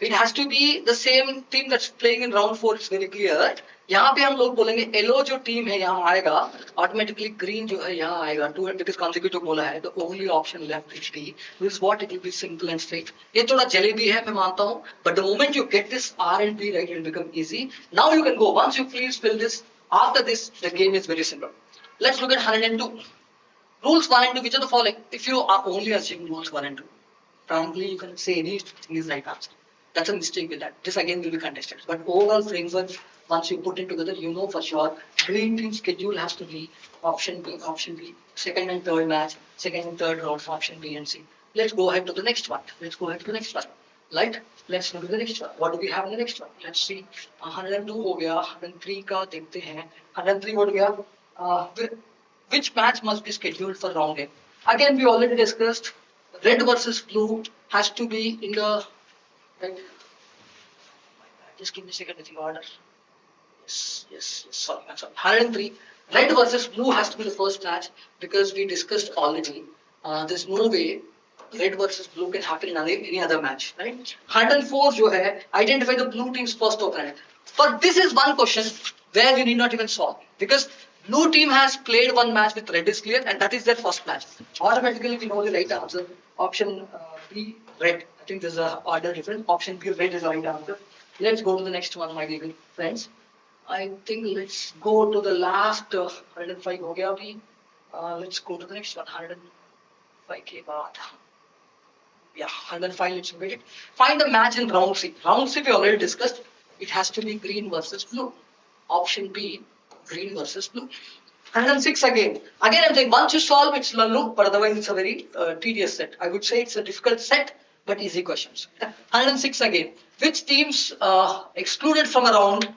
it has to be the same team that's playing in round 4. It's very clear. यहाँ पे हम लोग बोलेंगे yellow जो टीम है यहाँ आएगा, ऑटोमेटिकली ग्रीन जो है यहाँ आएगा. 2 and because consecutive बोला है, the only option left is D. This is what it will be simple and straight. ये थोड़ा जलेबी है मैं मानता हूँ, but the moment you get this R and B right, it will become easy. Now you can go. Once you please fill this, after this the game is very simple. Let's look at 102. Rules 1 and 2, which are the following? If you are only assuming rules 1 and 2, frankly you can say anything is right answer. That's a mistake with that. This again will be contested. But overall framework, once you put it together, you know for sure green team schedule has to be option B, second and third match, second and third round, option B and C. Let's go ahead to the next one. Right? Let's look at the next one. What do we have in the next one? Let's see. 102 हो गया, 103 का देखते हैं. 103 हो गया. Which match must be scheduled for round A? Again, we already discussed. Red versus blue has to be in the. Right. Just give me a second with the order. Yes. Sorry. 103. Red versus blue has to be the first match because we discussed already. There's no way red versus blue can happen in any other match, right? 104 जो है, identify the blue team's first opponent. But this is one question where you need not even solve because blue team has played one match with red is clear and that is their first match. Automatically we know the right answer. Option B, red. I think there's an order different. Option B, red is the right answer. Let's go to the next one, my dear friends. I think let's go to the last 105 हो गया अभी. Let's go to the next one. 105 के बाद. Yeah, 105. Let's look at it. Find the match in round C. Round C we already discussed. It has to be green versus blue. Option B, green versus blue. 106 again. Again, I'm saying once you solve, it's lallu, but otherwise it's a very tedious set. I would say it's a difficult set, but easy questions. 106 again. Which teams excluded from around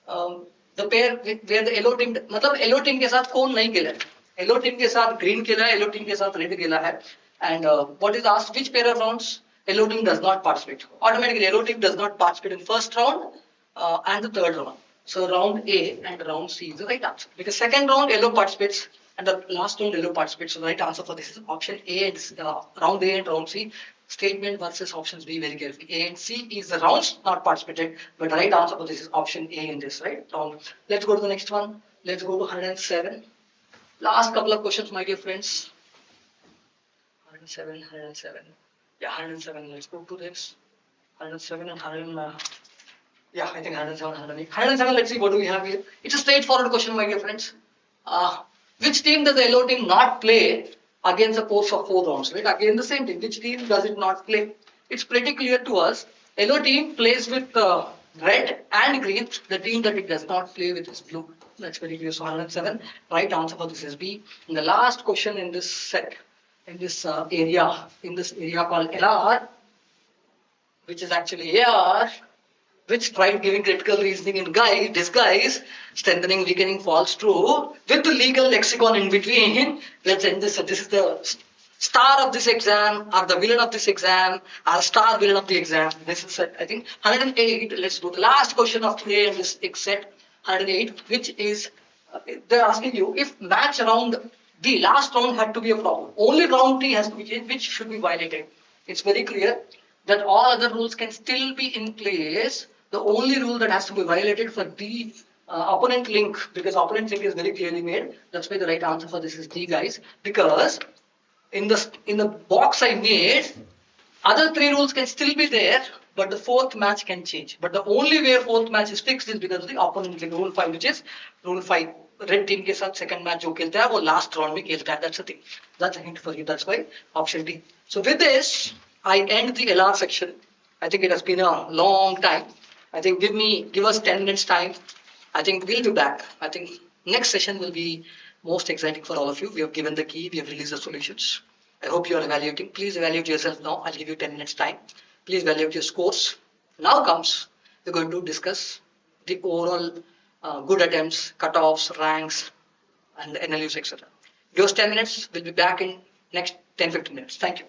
the pair where the yellow team, मतलब yellow team के साथ कौन नहीं खेला है? Yellow team के साथ green खेला है, yellow team के साथ red खेला है. And what is asked? Which pair of rounds yellow team does not participate? Automatically, yellow team does not participate in first round and the third round. So round A and round C is the right answer. Because second round yellow participates and the last round yellow participates. So the right answer for this is option A and round A and round C. Statement versus options B very carefully. A and C is the rounds not participated, but the right answer for this is option A in this, right? Round. Let's go to the next one. Let's go to 107. Last couple of questions, my dear friends. 107, 107. Yeah, 107. Let's go to this. 107 and 100. Yeah, I think 107, 108. 107, let's see what do we have here. It's a straightforward question, my dear friends. Which team does the yellow team not play against the course of 4 rounds? Right? Again, the same thing. Which team does it not play? It's pretty clear to us. Yellow team plays with red and green. The team that it does not play with is blue. That's very clear. So 107. Right answer for this is B. And the last question in this set, in this area called LR, which is actually AR, which tried giving critical reasoning in disguise, strengthening, weakening, false, true, with the legal lexicon in between. Let's end this. This is the star of this exam, or the villain of this exam, or star villain of the exam. This is, I think, 108. Let's do the last question of today in this set, 108, which is, they're asking you, if match round D, last round had to be a problem, only round D has to be changed, which should be violated. It's very clear that all other rules can still be in place. The only rule that has to be violated for D, opponent link, because opponent link is very clearly made. That's why the right answer for this is D, guys. Because in the box I made, other 3 rules can still be there, but the 4th match can change. But the only way 4th match is fixed is because of the opponent link, rule 5, which is rule 5. Red team के साथ second match जो खेलता है वो last round में खेलता है. That's the thing. That's a hint for you. That's why option D. So with this, I end the LR section. I think it has been a long time. I think give us 10 minutes time. I think we'll be back. I think next session will be most exciting for all of you. We have given the key. We have released the solutions. I hope you are evaluating. Please evaluate yourself now. I'll give you 10 minutes time. Please evaluate your scores. Now comes, we're going to discuss the overall good attempts, cutoffs, ranks, and NLUs, etc. Those 10 minutes. We'll be back in next 10-15 minutes. Thank you.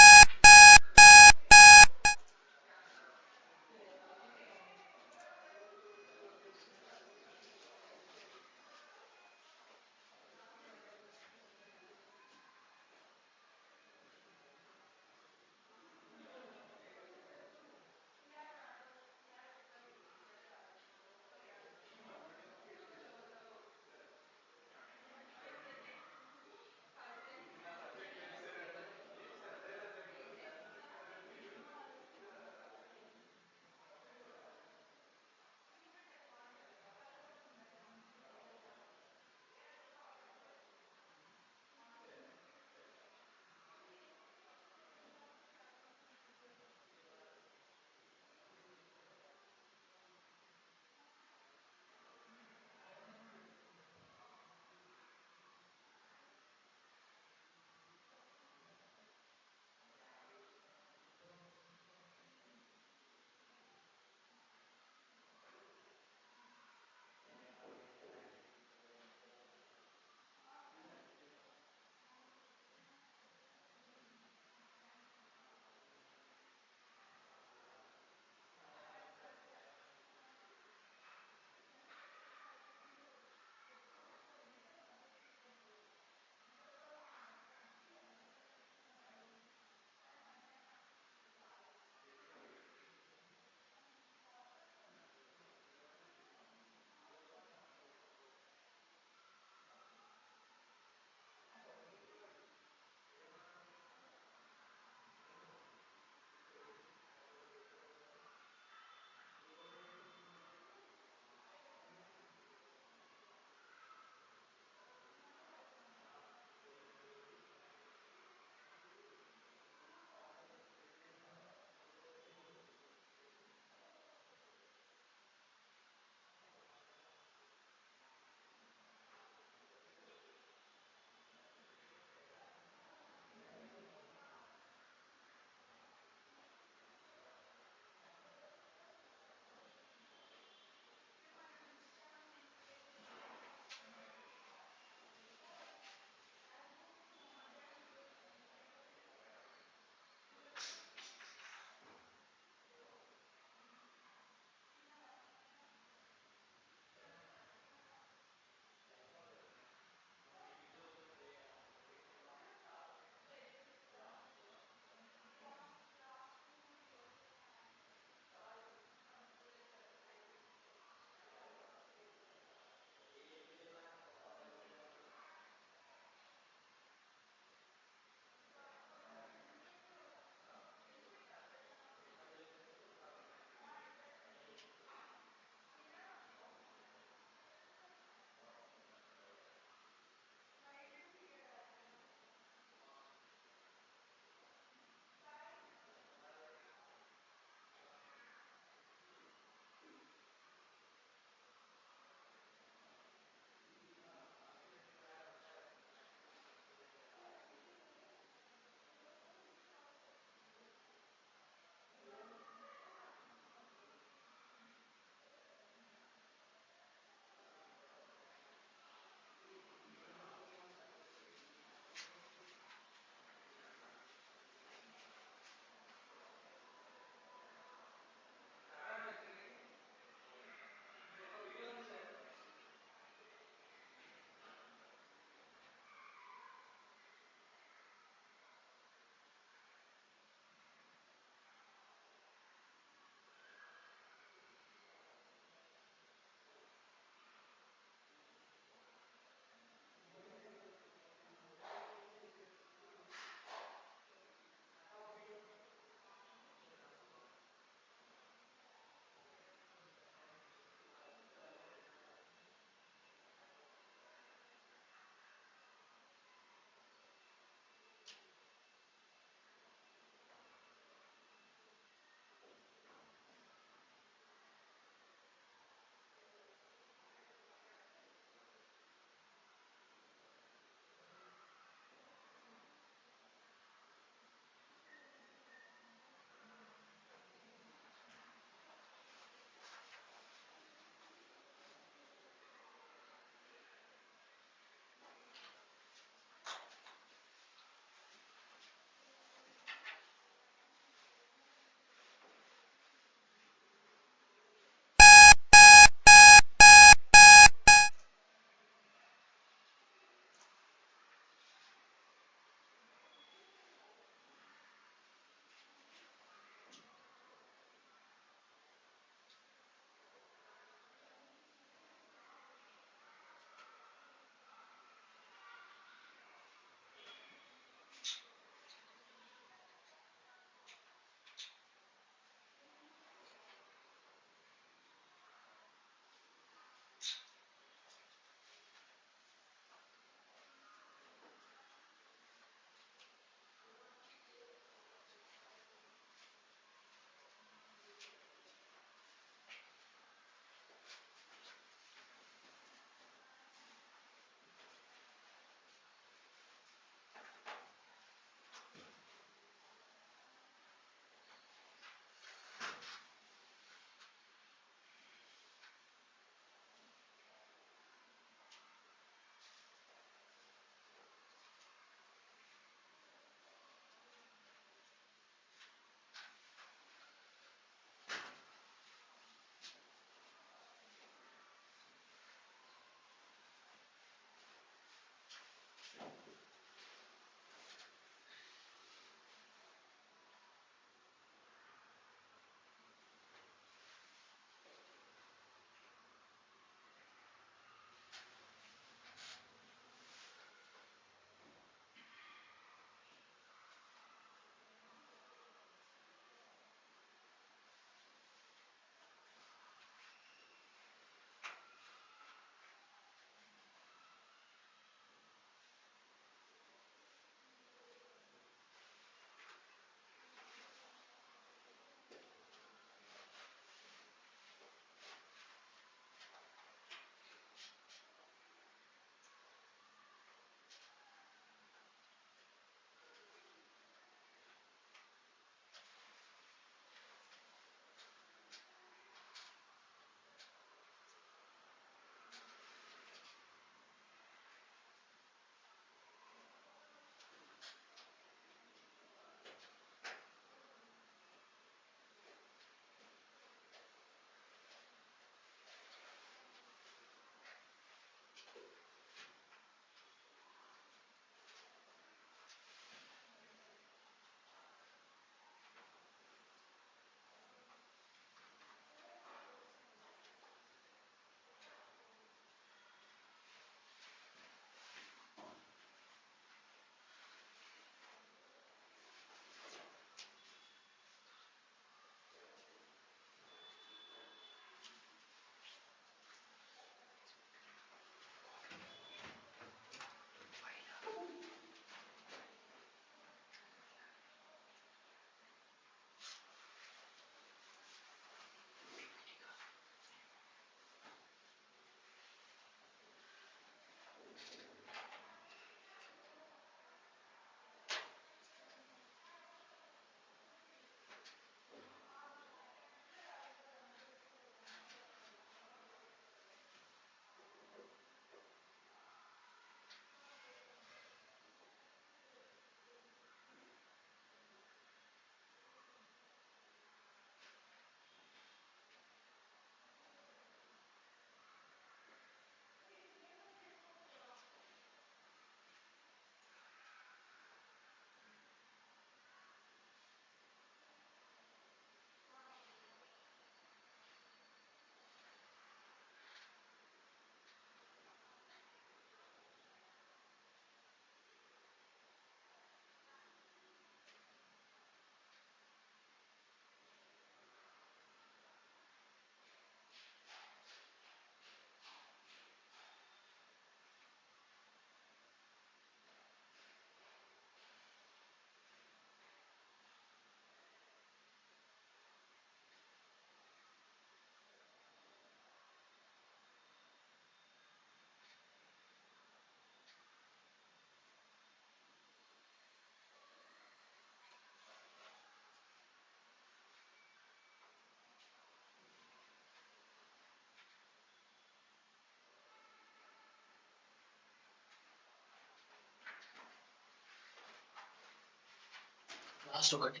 So good.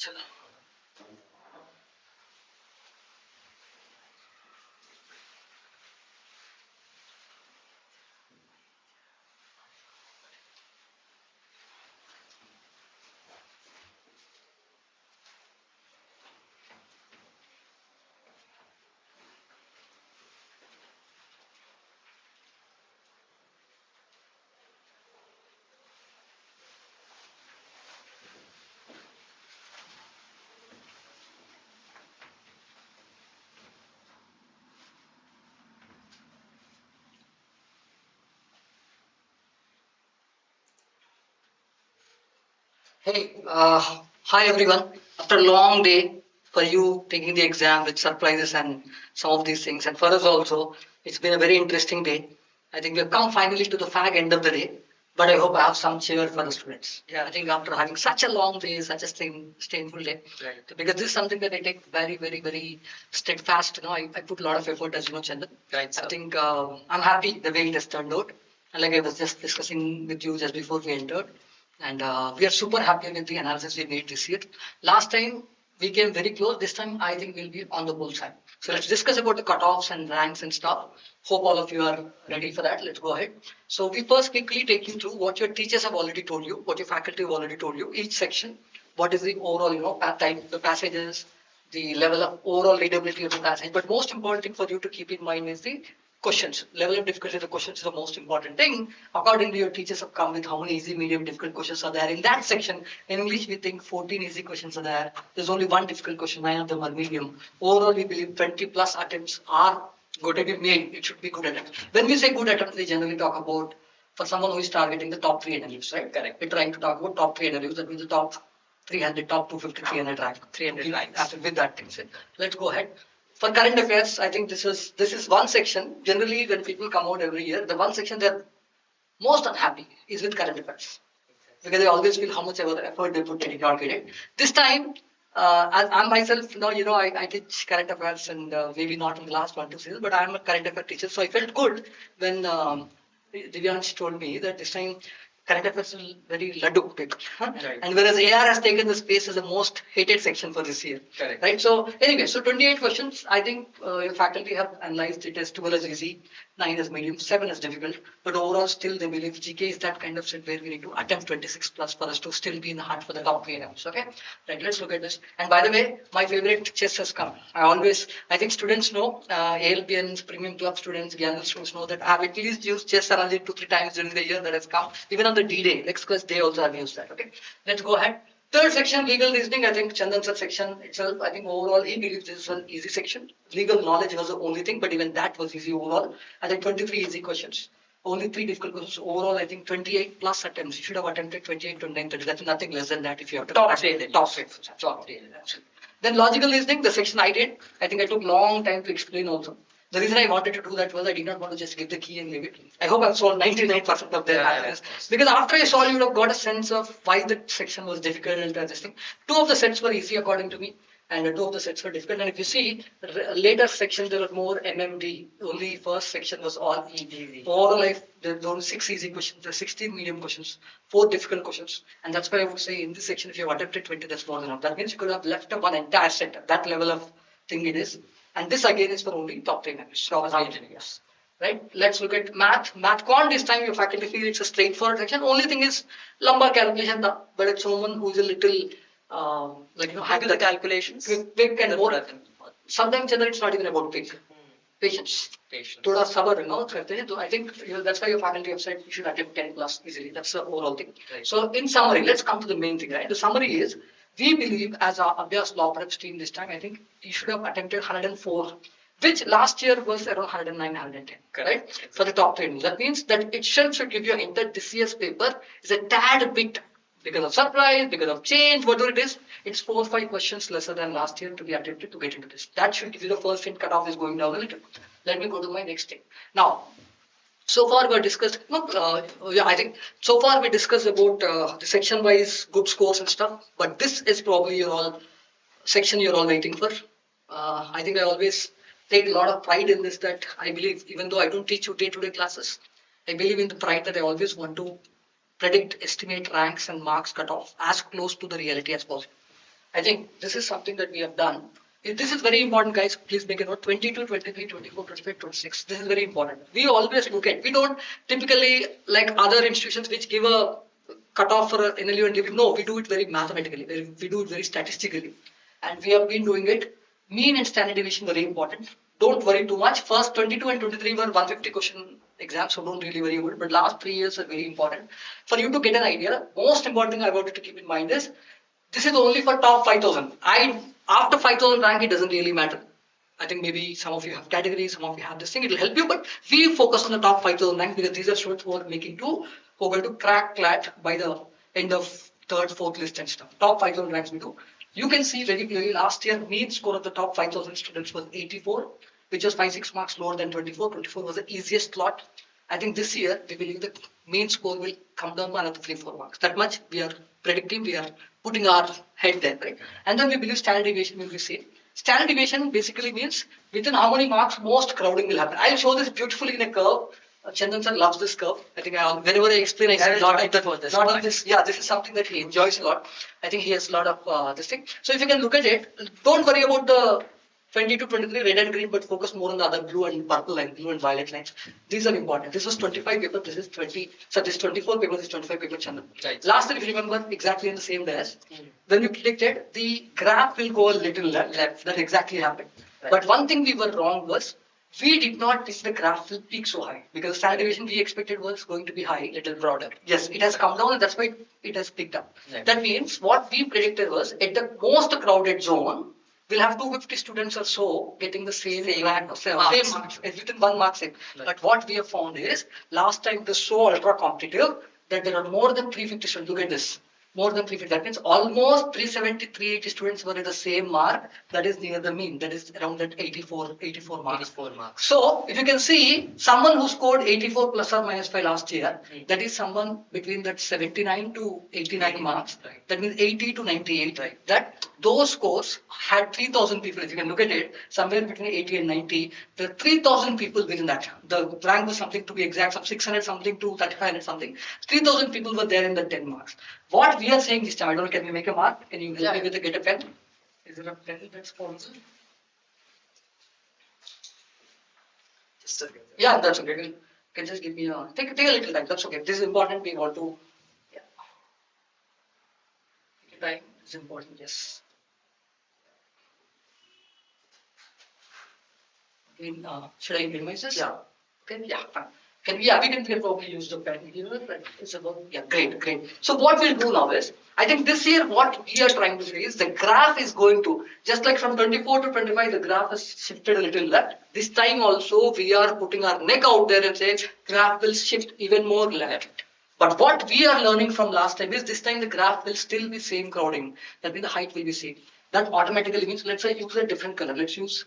चलो. Hey, hi everyone. After a long day for you taking the exam with surprises and some of these things, and for us also, it's been a very interesting day. I think we've come finally to the fag end of the day, but I hope I have some cheer for the students. Yeah, I think after having such a long day, such a strainful day, right. Because this is something that I take very steadfast. I put a lot of effort, as you know, Chandan. Right. So. I think I'm happy the way it has turned out. And like I was just discussing with you just before we entered. And we are super happy with the analysis we made this year. Last time we came very close. This time I think we'll be on the bullseye. So let's discuss about the cutoffs and ranks and stuff. Hope all of you are ready for that. Let's go ahead. So we first quickly take you through what your teachers have already told you, what your faculty have already told you. Each section, what is the overall, type, the passages, the level of overall readability of the passage. But most important thing for you to keep in mind is the questions. Level of difficulty of the questions is the most important thing. According to your teachers have come with how many easy, medium, difficult questions are there. In that section, in English, we think 14 easy questions are there. There's only one difficult question, 9 of them are medium. Overall, we believe 20 plus attempts are going to be made. It should be good attempts. When we say good attempts, we generally talk about for someone who is targeting the top 3 NLUs, right? Correct. We're trying to talk about top 3 NLUs, that means the top 300, top 250, 300 rank. 300 ranks. After with that thing said. Let's go ahead. For current affairs, I think this is one section. Generally, when people come out every year, the one section they're most unhappy is with current affairs. Because they always feel how much effort they put they did not get it. This time, I'm myself, I teach current affairs and maybe not in the last 1-2 seasons, but I'm a current affairs teacher. So I felt good when Divyansh told me that this time current affairs is very laddu paper. Right. And whereas AR has taken the space as the most hated section for this year. Correct. Right. So anyway, so 28 questions. I think your faculty have analyzed it as 12 as easy, 9 as medium, 7 as difficult. But overall, still they believe GK is that kind of set where we need to attempt 26 plus for us to still be in the hunt for the top 3 NMs. Okay. Right. Let's look at this. And by the way, my favorite chess has come. I think students know, ALPNs, premium club students, Gandal students know that I have at least used chess around 2-3 times during the year that has come. Even on the D-Day, next class day also I've used that. Okay, let's go ahead. Third section, legal reasoning. I think Chandan sir section itself, I think overall he believes this is an easy section. Legal knowledge was the only thing, but even that was easy overall. I think 23 easy questions. Only 3 difficult questions. Overall, I think 28 plus attempts. You should have attempted 28, 29, 30. That's nothing less than that if you have to. Top 8. Then logical reasoning, the section I did. I think I took long time to explain also. The reason I wanted to do that was I did not want to just give the key and leave it. I hope I've solved 99% of their happiness. Because after I solved, you would have got a sense of why the section was difficult and this thing. 2 of the sets were easy according to me, and 2 of the sets were difficult. And if you see, later sections there was more MMD. Only first section was all easy. Overall, there were only 6 easy questions, there were 16 medium questions, 4 difficult questions. And that's why I would say in this section, if you have attempted 20, that's more than enough. That means you could have left up one entire set. That level of thing it is. And this again is for only top 3 members. Yes. Right? Let's look at math. Math quant this time your faculty feel it's a straightforward section. Only thing is lumbar calculation, but it's someone who's a little happy with the calculations. Quick and more. Sometimes it's not even about patience. Thoda sabar, I think that's why your faculty have said you should attempt 10 plus easily. That's the overall thing. Right. So in summary, let's come to the main thing, right? The summary is, we believe as our Abhyaas Law Prep team this time, I think you should have attempted 104, which last year was around 109, 110, right? For the top 3. That means that itself should give you a hint that this year's paper is a tad bit because of surprise, because of change, whatever it is, it's 4 or 5 questions lesser than last year to be attempted to get into this. That should give you the first hint. Cutoff is going down a little. Let me go to my next thing. Now, so far we discussed, I think so far we discussed about the section wise group scores and stuff, but this is probably your all section you're all waiting for. I think I always take a lot of pride in this, that I believe, even though I don't teach you day-to-day classes, I believe in the pride that I always want to predict, estimate ranks and marks cutoff as close to the reality as possible. I think this is something that we have done. This is very important, guys. Please make a note. 22, 23, 24, 25, 26. This is very important. We always look at, we don't typically like other institutions which give a cutoff for an NLU and DB. No, we do it very mathematically. We do it very statistically. And we have been doing it. Mean and standard deviation very important. Don't worry too much. First 22 and 23 were 150 question exams, so don't really worry about it. But last 3 years are very important. For you to get an idea, most important thing I wanted to keep in mind is, this is only for top 5,000. After 5,000 rank, it doesn't really matter. I think maybe some of you have categories, some of you have this thing, it will help you, but we focus on the top 5,000 rank because these are students who are making who are going to crack Clat by the end of third, fourth list and stuff. Top 5,000 ranks we do. You can see very clearly last year mean score of the top 5,000 students was 84, which was 5-6 marks lower than 24. 24 was the easiest slot. I think this year we believe the mean score will come down by another 3-4 marks. That much we are predicting, we are putting our head there, right? And then we believe standard deviation will be same. Standard deviation basically means within how many marks most crowding will happen. I'll show this beautifully in a curve. Chandan sir loves this curve. I think whenever I explain, I say not of this. Yeah, this is something that he enjoys a lot. I think he has a lot of this thing. So if you can look at it, don't worry about the 22, 23 red and green, but focus more on the other blue and purple line, blue and violet lines. These are important. This was 25 paper, this is 20. So this 24 paper, this is 25 paper Chandan. Right. Last year, if you remember, exactly in the same dash, when we predicted, the graph will go a little left. That exactly happened. Right. But one thing we were wrong was, we did not think the graph will peak so high because the standard deviation we expected was going to be high, little broader. Yes, it has come down and that's why it has picked up. Right. That means what we predicted was at the most crowded zone, we'll have 250 students or so getting the same marks within 1 mark same. Right. But what we have found is last time this so ultra competitive that there are more than 350 students. Look at this. More than 350. That means almost 370, 380 students were at the same mark. That is near the mean. That is around that 84 marks. 84 marks. So if you can see, someone who scored 84 plus or minus 5 last year, that is someone between that 79 to 89 marks. Right. That means 80 to 98. Right. That those scores had 3,000 people. If you can look at it, somewhere between 80 and 90, there are 3,000 people within that. The rank was something to be exact, from 600 something to 3,500 something. 3,000 people were there in the 10 marks. What we are saying this time, I don't know, can we make a mark? Can you help me with get a pen? Is there a pen that's possible? Just a second. Yeah, that's okay. You can just give me a, take a little time, that's okay. This is important, we want to, yeah. Take time, it's important, yes. Should I minimize this? Yeah. Okay, yeah, fine. We can probably use the pen here. It's about, yeah, great. So what we'll do now is, I think this year what we are trying to say is the graph is going to, just like from 24 to 25, the graph has shifted a little left. This time also we are putting our neck out there and saying graph will shift even more left. But what we are learning from last time is this time the graph will still be same crowding. That means the height will be same. That automatically means, let's say use a different color. Let's use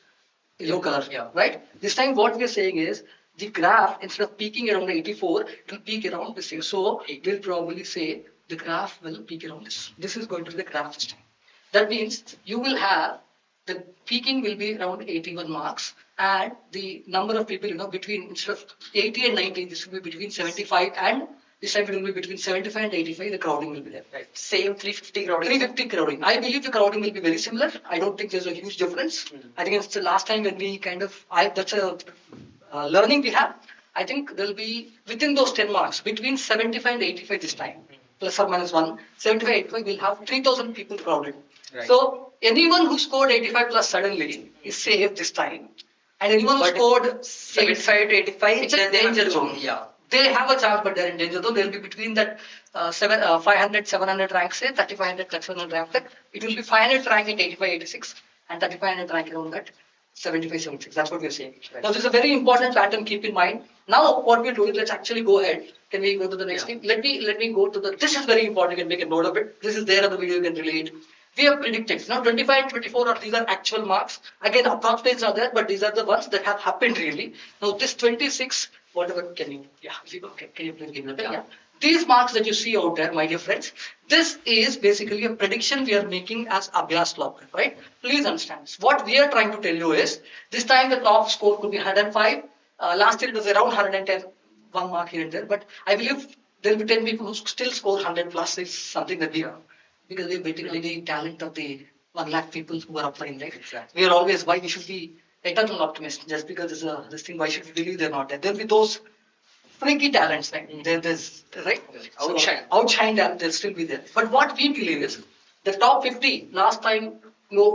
yellow color, yeah, right? This time what we are saying is, the graph, instead of peaking around 84, it will peak around this thing. So it will probably say the graph will peak around this. This is going to be the graph this time. That means you will have, the peaking will be around 81 marks and the number of people, between, instead of 80 and 90, this will be between 75 and this time it will be between 75 and 85, the crowding will be there. Right. Same 350 crowding. 350 crowding. I believe the crowding will be very similar. I don't think there's a huge difference. I think it's the last time when we that's a learning we have. I think there will be within those 10 marks, between 75 and 85 this time, plus or minus 1, 75, 85, we'll have 3,000 people crowded. Right. So anyone who scored 85 plus suddenly is safe this time. And anyone who scored 75 to 85, it's a danger zone. Yeah. They have a chance, but they're in danger zone. They'll be between that 500, 700 rank, say 3,500, 700 rank. It will be 500 rank at 85, 86, and 3,500 rank around that 75, 76. That's what we're saying. Right. Now, this is a very important pattern. Keep in mind. Now, what we'll do is let's actually go ahead. Can we go to the next thing? Let me go to the. This is very important. You can make a note of it. This is there on the video. You can relate. We have predicted. Now, 25 and 24 are these are actual marks. Again, approximates are there, but these are the ones that have happened really. Now, this 26, whatever can you? Yeah. Okay. Can you please give me the pen? Yeah. These marks that you see out there, my dear friends, this is basically a prediction we are making as Abhyaas Law Prep, right? Please understand. What we are trying to tell you is, this time the top score could be 105. Last year it was around 110, 1 mark here and there. But I believe there will be 10 people who still score 100 plus is something that we are. Because we're waiting on the talent of the 1 lakh people who are applying, right? Exactly. We are always, why we should be eternal optimists. Just because there's this thing, why should we believe they're not there? There'll be those freaky talents, right? There's right? Outshine talent, they'll still be there. But what we believe is the top 50, last time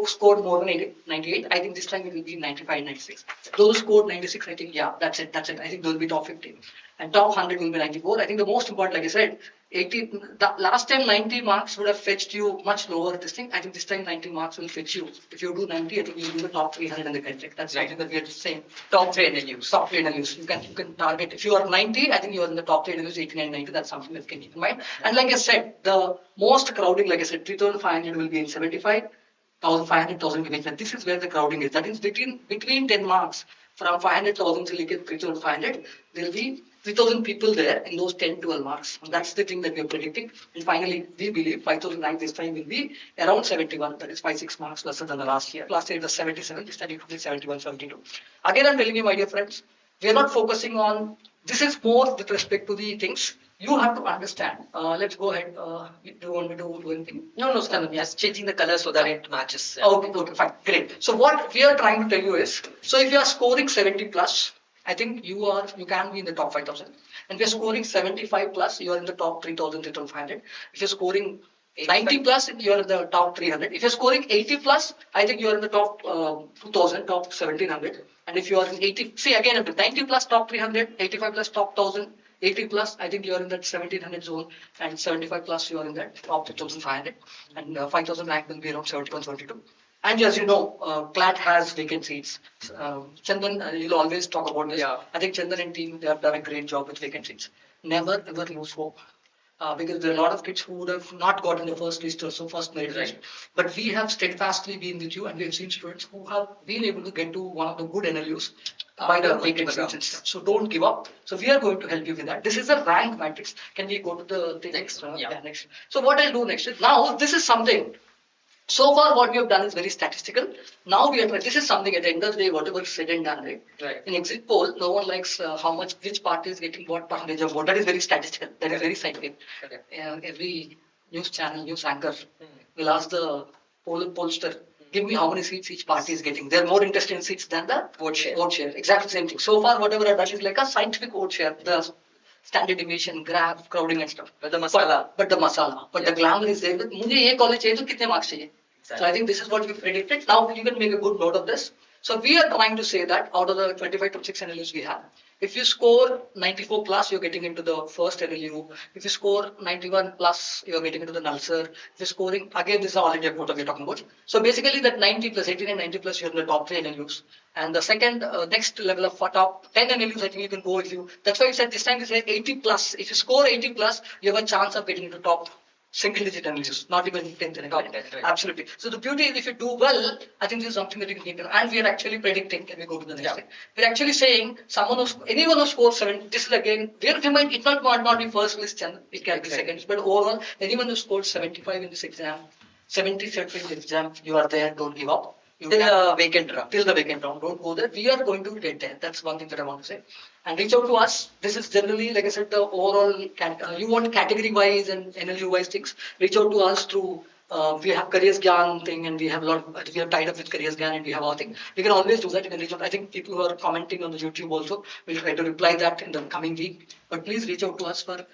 scored more than 98. I think this time it will be 95, 96. Those who scored 96, I think, yeah, that's it. I think those will be top 50. And top 100 will be 94. I think the most important, like I said, 80. The last time 90 marks would have fetched you much lower this thing. I think this time 90 marks will fetch you. If you do 90, I think you'll be the top 300 in the country. That's something that we are saying. Top 3 NLUs. Top 3 NLUs. You can target. If you are 90, I think you are in the top 3 NLUs, 89, 90. That's something that you can keep in mind. And like I said, the most crowding, like I said, 3,500 will be in 75. 1,500, 1,000. This is where the crowding is. That is between 10 marks. From 500,000 till you get 3,500, there will be 3,000 people there in those 10, 12 marks. And that's the thing that we are predicting. And finally, we believe 5,009 this time will be around 71. That is 5, 6 marks lesser than the last year. Last year it was 77. This time it will be 71, 72. Again, I'm telling you, my dear friends, we are not focusing on. This is more with respect to the things you have to understand. Let's go ahead. Do you want me to do anything? No, Stanley. Yes, changing the color so that it matches. Okay, fine, great. So what we are trying to tell you is, so if you are scoring 70 plus, I think you can be in the top 5,000. And if you're scoring 75 plus, you are in the top 3,000, 3,500. If you're scoring 90 plus, you're in the top 300. If you're scoring 80 plus, I think you're in the top 2,000, top 1,700. And if you are in 80, see again, if 90 plus top 300, 85 plus top 1,000, 80 plus, I think you're in that 1,700 zone, and 75 plus, you're in that top 2,500, and 5,000 rank will be around 71, 72. And as you know, Clat has vacant seats. Chandan, you'll always talk about this. Yeah. I think Chandan and team, they have done a great job with vacant seats. Never ever lose hope. Because there are a lot of kids who would have not gotten the first list or so first merit list. But we have steadfastly been with you, and we have seen students who have been able to get to one of the good NLUs by the vacant seats and stuff. So don't give up. So we are going to help you with that. This is a rank matrix. Can we go to the next? Next. So what I'll do next is, now this is something. So far, what we have done is very statistical. Now we are trying. This is something at the end of the day, whatever is said and done, right? In exit poll, no one likes which party is getting what percentage of vote. That is very statistical. That is very scientific. Every news channel, news anchor will ask the pollster, give me how many seats each party is getting. They're more interested in seats than the vote share. Exactly the same thing. So far, whatever I've done is like a scientific vote share. The standard deviation, graph, crowding and stuff. But the masala. But the glamour is there. मुझे ये college चाहिए तो कितने marks चाहिए? So I think this is what we predicted. Now you can make a good note of this. So we are trying to say that out of the 25 to 6 NLUs we have, if you score 94 plus, you're getting into the first NLU. If you score 91 plus, you're getting into the Nulsar. If you're scoring, again, this is all India quota we're talking about. So basically that 90 plus, 89, 90 plus, you're in the top 3 NLUs. And the second, next level of top 10 NLUs, I think you can go if you, that's why we said this time we said 80 plus. If you score 80 plus, you have a chance of getting into top single digit NLUs, not even 10th. Right? Absolutely. So the beauty is if you do well, I think this is something that you can keep in. And we are actually predicting, can we go to the next thing? We're actually saying anyone who scores 7, this is again, it might not be first list channel, it can be second, but overall, anyone who scored 75 in this exam, 70 in this exam, you are there, don't give up. Till the vacant round, don't go there. We are going to get there. That's one thing that I want to say. And reach out to us. This is generally, like I said, the overall, you want category wise and NLU wise things. Reach out to us through, we have Careers Gyan thing, and we have we have tied up with Careers Gyan, and we have our thing. We can always do that. You can reach out. I think people who are commenting on the YouTube also will try to reply that in the coming week. But please reach out to us for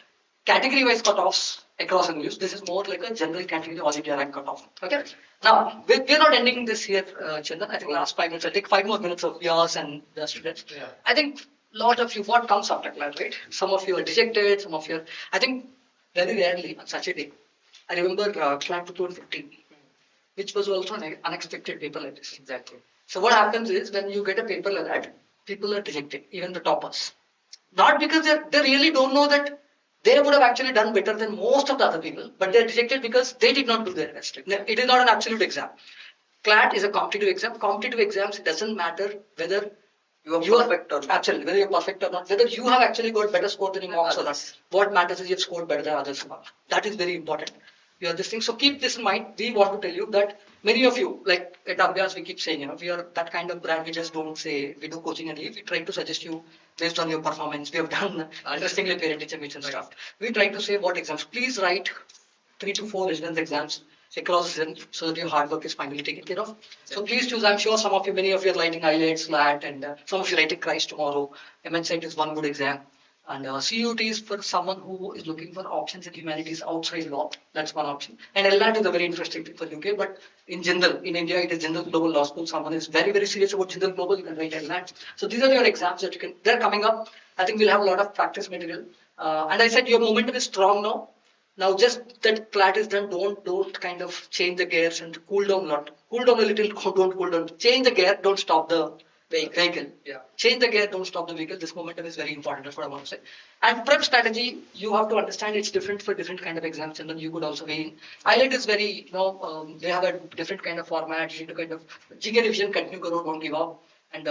category wise cutoffs across NLUs. This is more like a general category all India rank cutoff. Okay. Now, we're not ending this here, Chandan. I think last 5 minutes, I'll take 5 more minutes of yours and the students. Yeah. I think a lot of you, what comes after Clat, right? Some of you are dejected, some of you are, I think very rarely on such a day. I remember Clat 2015, which was also an unexpected paper like this. Exactly. So what happens is when you get a paper like that, people are dejected, even the toppers. Not because they really don't know that they would have actually done better than most of the other people, but they're rejected because they did not do their best. It is not an absolute exam. Clat is a competitive exam. Competitive exams, it doesn't matter whether you are perfect or not. Absolutely, whether you're perfect or not, whether you have actually got better score than your mocks or not. What matters is you've scored better than others. That is very important. You are this thing. So keep this in mind. We want to tell you that many of you, like at Abhyaas, we keep saying, we are that kind of brand. We just don't say we do coaching and leave. We try to suggest you based on your performance. We have done interestingly parent-teacher meets and stuff. We try to say what exams. Please write 3 to 4 residence exams across season so that your hard work is finally taken care of. So please choose. I'm sure some of you, many of you are writing IELTS, Clat, and some of you writing Christ tomorrow. MNCET is one good exam. And CUT is for someone who is looking for options in humanities outside law. That's one option. And LLAT is a very interesting thing for UK, but in general, in India, it is General Global Law School. Someone is very, very serious about General Global, you can write LLAT. So these are your exams that you can, they're coming up. I think we'll have a lot of practice material. And I said your momentum is strong now. Now just that Clat is done, don't kind of change the gears and cool down a lot. Cool down a little, don't cool down. Change the gear, don't stop the vehicle. Yeah. Change the gear, don't stop the vehicle. This momentum is very important, that's what I want to say. And prep strategy, you have to understand it's different for different kind of exams, and then you could also be IELTS is very, they have a different kind of format. You need to kind of jig revision, continue, don't give up. And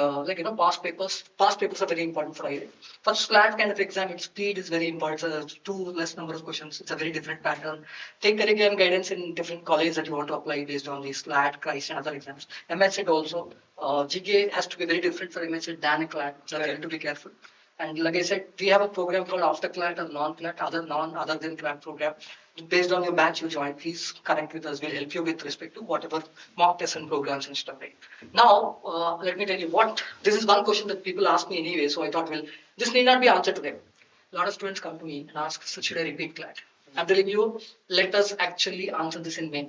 past papers are very important for IELTS. For Clat kind of exam, its speed is very important. So too less number of questions. It's a very different pattern. Take curriculum guidance in different colleges that you want to apply based on these Clat, Christ, and other exams. MSET also. GK has to be very different for MSET than a Clat. So you have to be careful. And like I said, we have a program called After Clat or Non-Clat, other than Clat program. Based on your batch you join, please connect with us. We'll help you with respect to whatever mock tests and programs and stuff. Right? Now, let me tell you this is one question that people ask me anyway, so I thought, this need not be answered to them. A lot of students come to me and ask, so should I repeat Clat? I'm telling you, let us actually answer this in May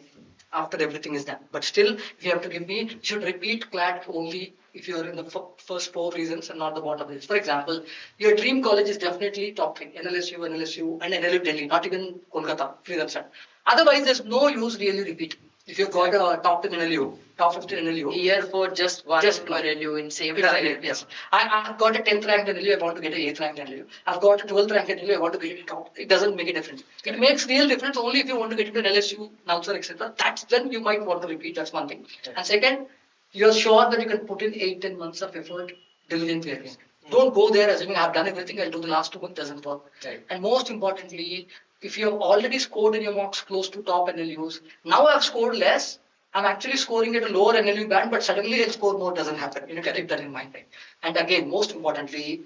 after everything is done. But still, if you have to give me, you should repeat Clat only if you are in the first 4 reasons and not the bottom reasons. For example, your dream college is definitely top 3, NLSU, and NLU Delhi, not even Kolkata. Please understand. Otherwise, there's no use really repeating. If you've got a top 10 NLU, top 15 NLU. Year for just one NLU in same time. Yes. I've got a 10th ranked NLU, I want to get an 8th ranked NLU. I've got a 12th ranked NLU, I want to get it top. It doesn't make a difference. It makes real difference only if you want to get into an LSU, Nausar, etc. That's when you might want to repeat. That's one thing. And second, you're sure that you can put in 8-10 months of effort diligently. Don't go there assuming I've done everything, I'll do the last 2 months, doesn't work. Right. And most importantly, if you have already scored in your mocks close to top NLUs, now I've scored less, I'm actually scoring at a lower NLU band, but suddenly I'll score more, doesn't happen. You need to keep that in mind. Right? And again, most importantly,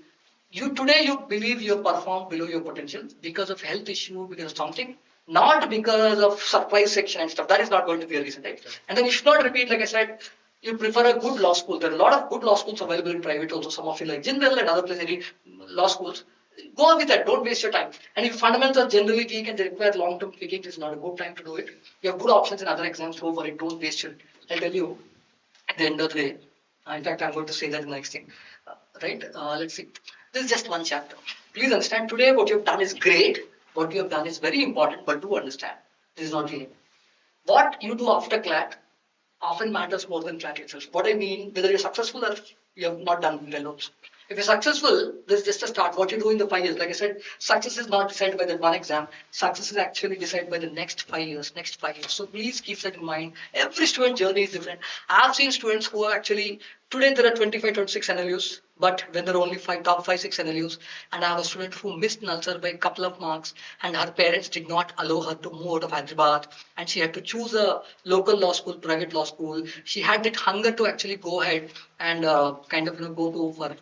you believe you performed below your potential because of health issue, because of something, not because of surprise section and stuff. That is not going to be a reason. Right? And then you should not repeat, like I said, you prefer a good law school. There are a lot of good law schools available in private also. Some of you like General and other places, law schools. Go with that. Don't waste your time. And if fundamentals are generally weak and they require long-term tweaking, it's not a good time to do it. You have good options in other exams. Go for it. Don't waste your. I'll tell you at the end of the day. In fact, I'm going to say that in the next thing. Right? Let's see. This is just one chapter. Please understand. Today, what you've done is great. What you have done is very important. But do understand. This is not real. What you do after Clat often matters more than Clat itself. What I mean, whether you're successful or you have not done well also. If you're successful, this is just a start. What you do in the 5 years, like I said, success is not decided by that one exam. Success is actually decided by the next 5 years, So please keep that in mind. Every student journey is different. I've seen students who are actually, today there are 25, 26 NLUs, but when there are only top 5, 6 NLUs, and I have a student who missed Nalsar by a couple of marks, and her parents did not allow her to move out of Hyderabad, and she had to choose a local law school, private law school. She had that hunger to actually go ahead and go to for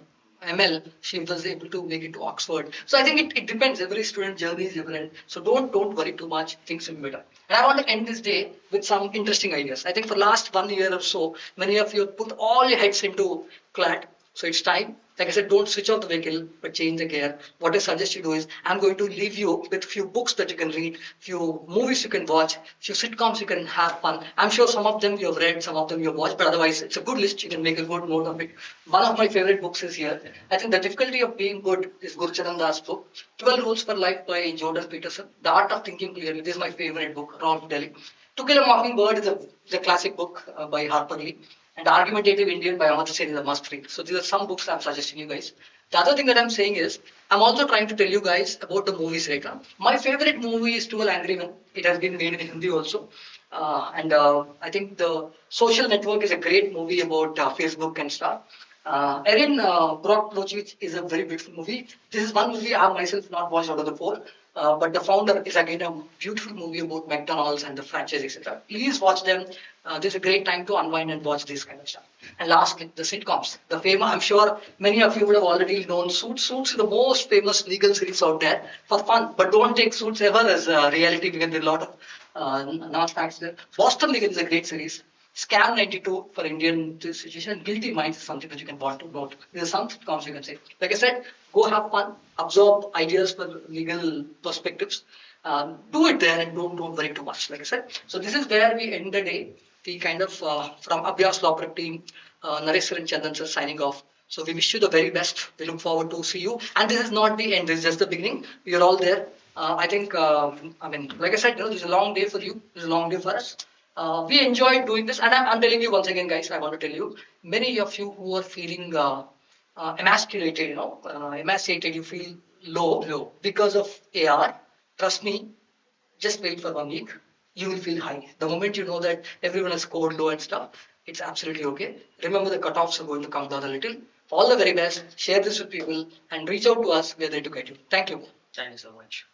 ML, she was able to make it to Oxford. So I think it depends. Every student journey is different. So don't worry too much. Things will be better. And I want to end this day with some interesting ideas. I think for last 1 year or so, many of you put all your heads into Clat. So it's time. Like I said, don't switch off the vehicle, but change the gear. What I suggest you do is, I'm going to leave you with few books that you can read, few movies you can watch, few sitcoms you can have fun. I'm sure some of them you have read, some of them you have watched, but otherwise it's a good list. You can make a good note of it. One of my favorite books is here. I think The Difficulty of Being Good is Gurcharan Das' book. 12 Rules for Life by Jordan Peterson. The Art of Thinking Clearly. This is my favorite book, Rolf Delhi. To Kill a Mockingbird is a classic book by Harper Lee. And Argumentative Indian by Amartya Sen is a must read. So these are some books I'm suggesting you guys. The other thing that I'm saying is, I'm also trying to tell you guys about the movies right now. My favorite movie is 12 Angry Men. It has been made in Hindi also. And I think the Social Network is a great movie about Facebook and stuff. Erin Brockovich is a very beautiful movie. This is one movie I have myself not watched out of the four. But The Founder is again a beautiful movie about McDonald's and the franchise, etc. Please watch them. This is a great time to unwind and watch this kind of stuff. And lastly, the sitcoms. The famous, I'm sure many of you would have already known Suits. Suits is the most famous legal series out there for fun. But don't take Suits ever as a reality because there's a lot of non-facts there. Boston Legal is a great series. Scam 92 for Indian situation, and Guilty Minds is something that you can want to note. These are some sitcoms you can say. Like I said, go have fun, absorb ideas for legal perspectives. Do it there and don't worry too much. Like I said, so this is where we end the day. The kind of from Abhyaas Law Prep team, Naresh and Chandan sir signing off. So we wish you the very best. We look forward to see you. And this is not the end. This is just the beginning. We are all there. I think. Like I said, this is a long day for you. This is a long day for us. We enjoyed doing this, and I'm telling you once again, guys. I want to tell you, many of you who are feeling emasculated, emaciated, you feel low because of AR. Trust me, just wait for 1 week. You will feel high. The moment you know that everyone has scored low and stuff, it's absolutely okay. Remember, the cutoffs are going to come down a little. All the very best. Share this with people and reach out to us. We are there to get you. Thank you. Thank you so much.